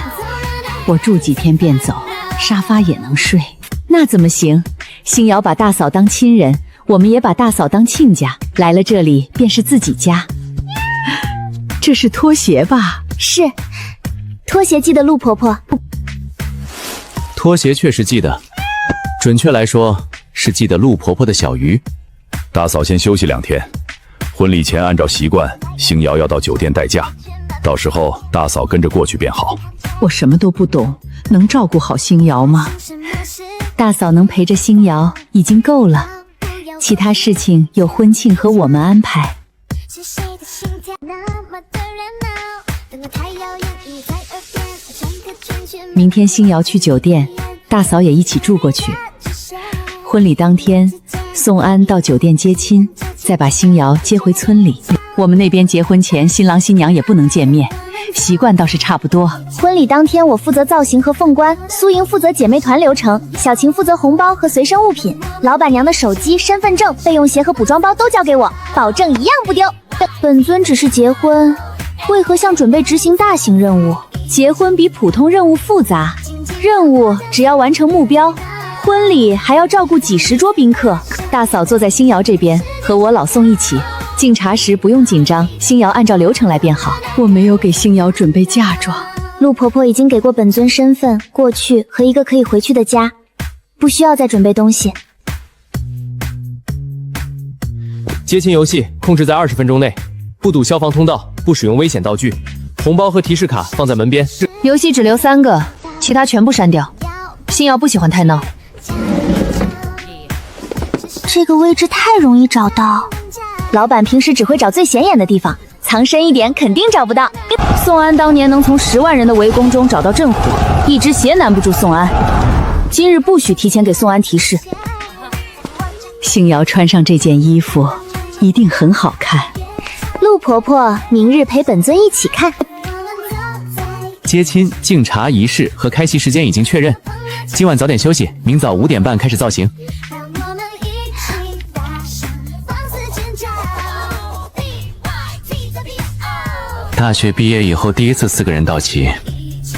我住几天便走，沙发也能睡。那怎么行？星瑶把大嫂当亲人，我们也把大嫂当亲家，来了这里便是自己家。这是拖鞋吧？是，拖鞋记得陆婆婆。拖鞋确实记得，准确来说是记得陆婆婆的小鱼。大嫂先休息2天，婚礼前按照习惯，星瑶要到酒店待嫁，到时候大嫂跟着过去便好。我什么都不懂，能照顾好星瑶吗？大嫂能陪着星瑶已经够了，其他事情有婚庆和我们安排。明天星瑶去酒店，大嫂也一起住过去。婚礼当天，宋安到酒店接亲，再把星瑶接回村里。我们那边结婚前新郎新娘也不能见面，习惯倒是差不多。婚礼当天我负责造型和凤冠，苏莹负责姐妹团流程，小晴负责红包和随身物品，老板娘的手机、身份证、备用鞋和补妆包都交给我，保证一样不丢。本尊只是结婚，为何像准备执行大型任务？结婚比普通任务复杂，任务只要完成目标，婚礼还要照顾几十桌宾客。大嫂坐在星瑶这边，和我老宋一起。敬茶时不用紧张，星瑶按照流程来便好。我没有给星瑶准备嫁妆。陆婆婆已经给过本尊身份、过去和一个可以回去的家，不需要再准备东西。接亲游戏控制在20分钟内，不堵消防通道，不使用危险道具。红包和提示卡放在门边。游戏只留3个，其他全部删掉。星瑶不喜欢太闹。这个位置太容易找到，老板平时只会找最显眼的地方，藏深一点肯定找不到。宋安当年能从10万人的围攻中找到镇火，一只鞋难不住宋安。今日不许提前给宋安提示。星瑶穿上这件衣服一定很好看。陆婆婆明日陪本尊一起看。接亲、敬茶仪式和开席时间已经确认，今晚早点休息，明早5点半开始造型。大学毕业以后第一次4个人到齐，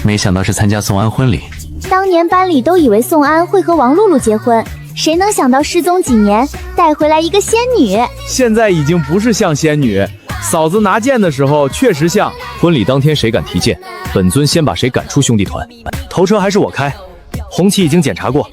没想到是参加宋安婚礼。当年班里都以为宋安会和王露露结婚，谁能想到失踪几年带回来一个仙女。现在已经不是像仙女，嫂子拿剑的时候确实像。婚礼当天谁敢提剑，本尊先把谁赶出兄弟团。头车还是我开，红旗已经检查过，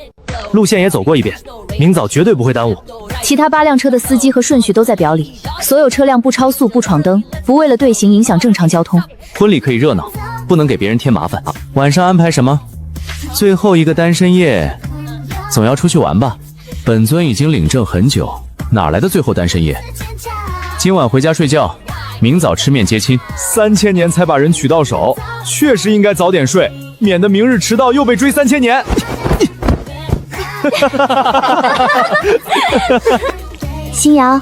路线也走过一遍，明早绝对不会耽误。其他8辆车的司机和顺序都在表里，所有车辆不超速、不闯灯，不为了队形影响正常交通。婚礼可以热闹，不能给别人添麻烦。晚上安排什么？最后一个单身夜，总要出去玩吧？本尊已经领证很久，哪来的最后单身夜？今晚回家睡觉，明早吃面接亲。3000年才把人娶到手，确实应该早点睡，免得明日迟到又被追3000年。星瑶，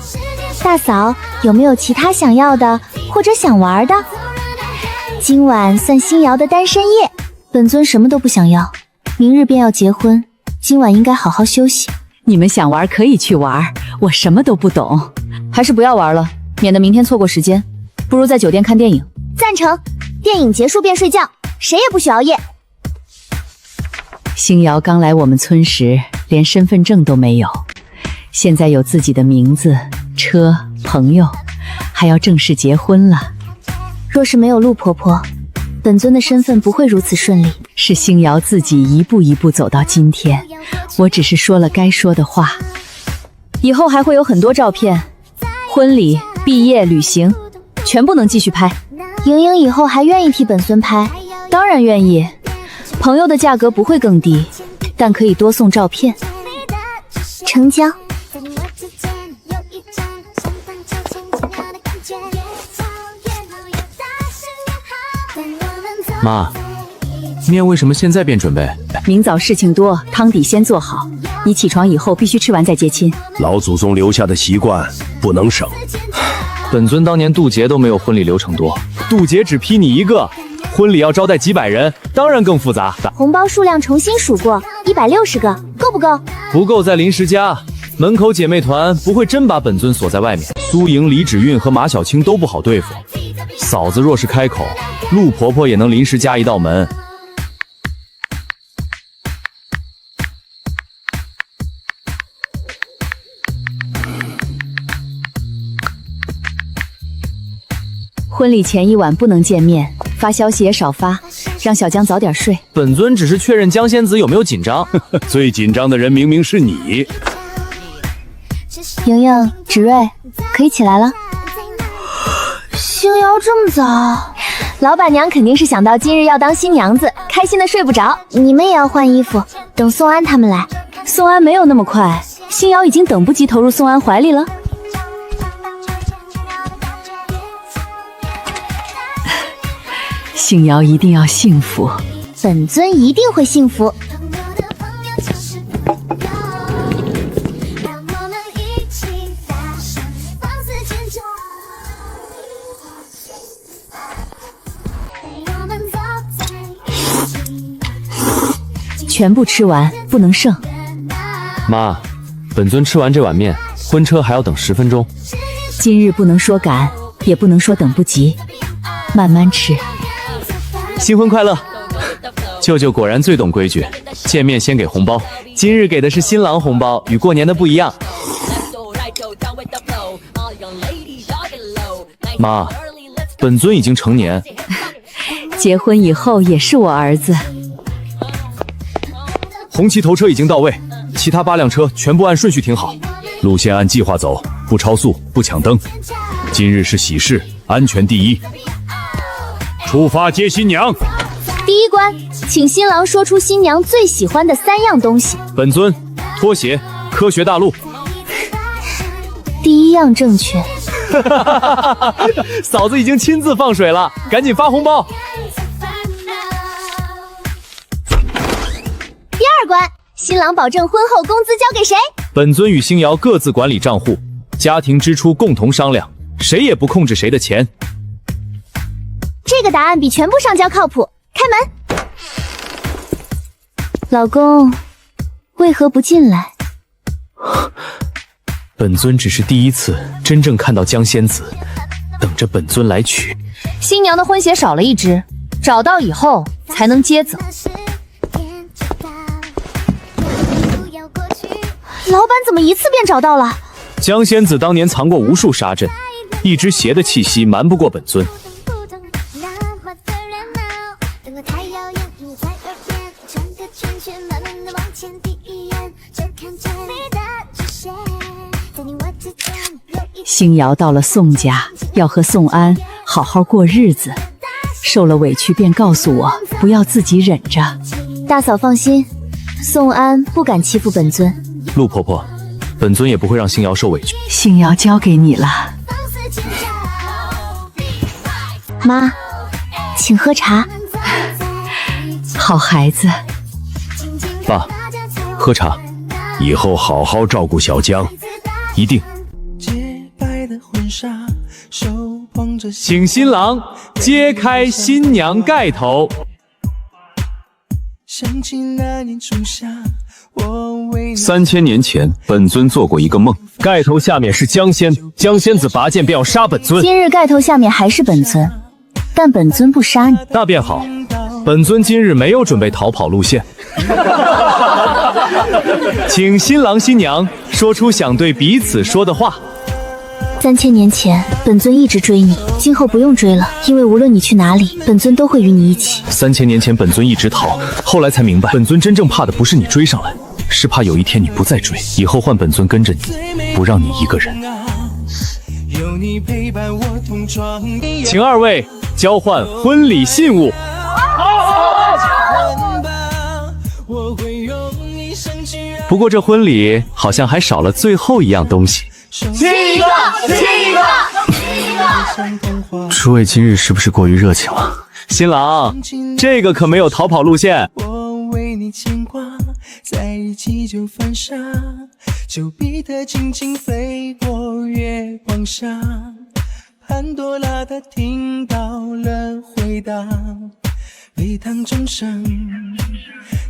大嫂有没有其他想要的或者想玩的？今晚算星瑶的单身夜。本尊什么都不想要，明日便要结婚，今晚应该好好休息。你们想玩可以去玩，我什么都不懂。还是不要玩了，免得明天错过时间。不如在酒店看电影。赞成，电影结束便睡觉，谁也不许熬夜。星瑶刚来我们村时连身份证都没有，现在有自己的名字、车、朋友，还要正式结婚了。若是没有陆婆婆，本尊的身份不会如此顺利。是星瑶自己一步一步走到今天，我只是说了该说的话。以后还会有很多照片，婚礼、毕业、旅行，全部能继续拍。莹莹以后还愿意替本尊拍？当然愿意。朋友的价格不会更低，但可以多送照片。成交。妈，面为什么现在便准备？明早事情多，汤底先做好。你起床以后必须吃完再接亲。老祖宗留下的习惯不能省。本尊当年渡劫都没有婚礼流程多，渡劫只批你一个，婚礼要招待几百人，当然更复杂。红包数量重新数过，160个，够不够？不够再临时加。门口姐妹团不会真把本尊锁在外面。苏莹、李芷韵和马小青都不好对付，嫂子若是开口，陆婆婆也能临时加一道门。婚礼前一晚不能见面，发消息也少发，让小江早点睡。本尊只是确认江仙子有没有紧张。最紧张的人明明是你。莹莹、芷睿，可以起来了。星瑶这么早，老板娘肯定是想到今日要当新娘子，开心的睡不着。你们也要换衣服，等宋安他们来。宋安没有那么快，星瑶已经等不及投入宋安怀里了。星瑶一定要幸福，本尊一定会幸福。全部吃完，不能剩。妈，本尊吃完这碗面，婚车还要等10分钟。今日不能说赶，也不能说等不及，慢慢吃。新婚快乐！舅舅果然最懂规矩，见面先给红包。今日给的是新郎红包，与过年的不一样。妈，本尊已经成年，结婚以后也是我儿子。红旗头车已经到位，其他8辆车全部按顺序停好，路线按计划走，不超速，不抢灯。今日是喜事，安全第一。出发接新娘。第一关，请新郎说出新娘最喜欢的3样东西。本尊，拖鞋，科学大陆。第1样正确。嫂子已经亲自放水了，赶紧发红包。第2关，新郎保证婚后工资交给谁？本尊与星瑶各自管理账户，家庭支出共同商量，谁也不控制谁的钱。这个答案比全部上交靠谱。开门。老公，为何不进来？本尊只是第一次真正看到江仙子，等着本尊来取。新娘的婚鞋少了一只，找到以后才能接走。老板怎么一次便找到了？江仙子当年藏过无数杀阵，一只鞋的气息瞒不过本尊。星瑶到了宋家，要和宋安好好过日子，受了委屈便告诉我，不要自己忍着。大嫂放心，宋安不敢欺负本尊。陆婆婆，本尊也不会让星瑶受委屈。星瑶交给你了。妈，请喝茶。好孩子。爸，喝茶。以后好好照顾小江，一定。请新郎揭开新娘盖头。3000年前，本尊做过一个梦，盖头下面是江仙，江仙子拔剑便要杀本尊。今日盖头下面还是本尊，但本尊不杀你。那便好，本尊今日没有准备逃跑路线。请新郎新娘说出想对彼此说的话。3000年前，本尊一直追你，今后不用追了，因为无论你去哪里，本尊都会与你一起。3000年前，本尊一直逃，后来才明白，本尊真正怕的不是你追上来，是怕有一天你不再追，以后换本尊跟着你，不让你一个人。请2位交换婚礼信物。不过这婚礼好像还少了最后一样东西。亲一个，亲一个，亲一个。诸位今日是不是过于热情了？新郎，这个可没有逃跑路线。在一起就犯傻，丘比特轻轻飞过月光上，潘多拉她听到了回答，礼堂钟声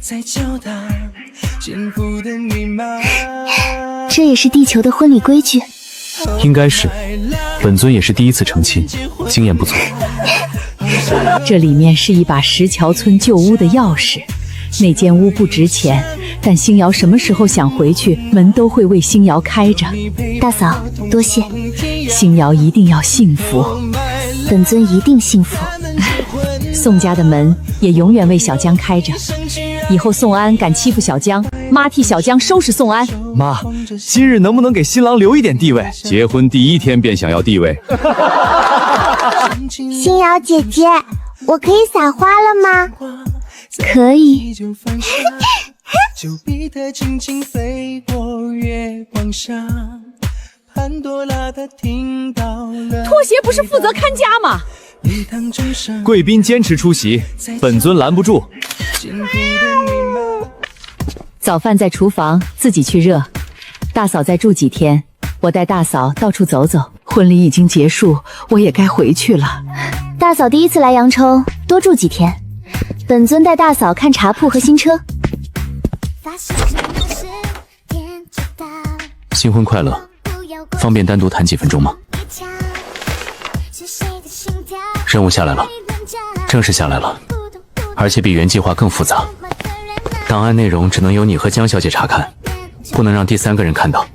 在敲打幸福的密码。这也是地球的婚礼规矩。应该是，本尊也是第一次成亲，经验不足。这里面是一把石桥村旧屋的钥匙，那间屋不值钱，但星瑶什么时候想回去，门都会为星瑶开着。大嫂，多谢。星瑶一定要幸福，本尊一定幸福。宋家的门也永远为小江开着。以后宋安敢欺负小江，妈替小江收拾宋安。妈，今日能不能给新郎留一点地位？结婚第一天便想要地位？星瑶姐姐，我可以撒花了吗？可以。丘比特轻轻飞过月光上，潘多拉她听到了。拖鞋不是负责看家吗？贵宾坚持出席，本尊拦不住。早饭在厨房，自己去热。大嫂再住几天，我带大嫂到处走走。婚礼已经结束，我也该回去了。大嫂第一次来扬州，多住几天。本尊带大嫂看茶铺和新车。新婚快乐，方便单独谈几分钟吗？任务下来了，正式下来了，而且比原计划更复杂。档案内容只能由你和江小姐查看，不能让第三个人看到。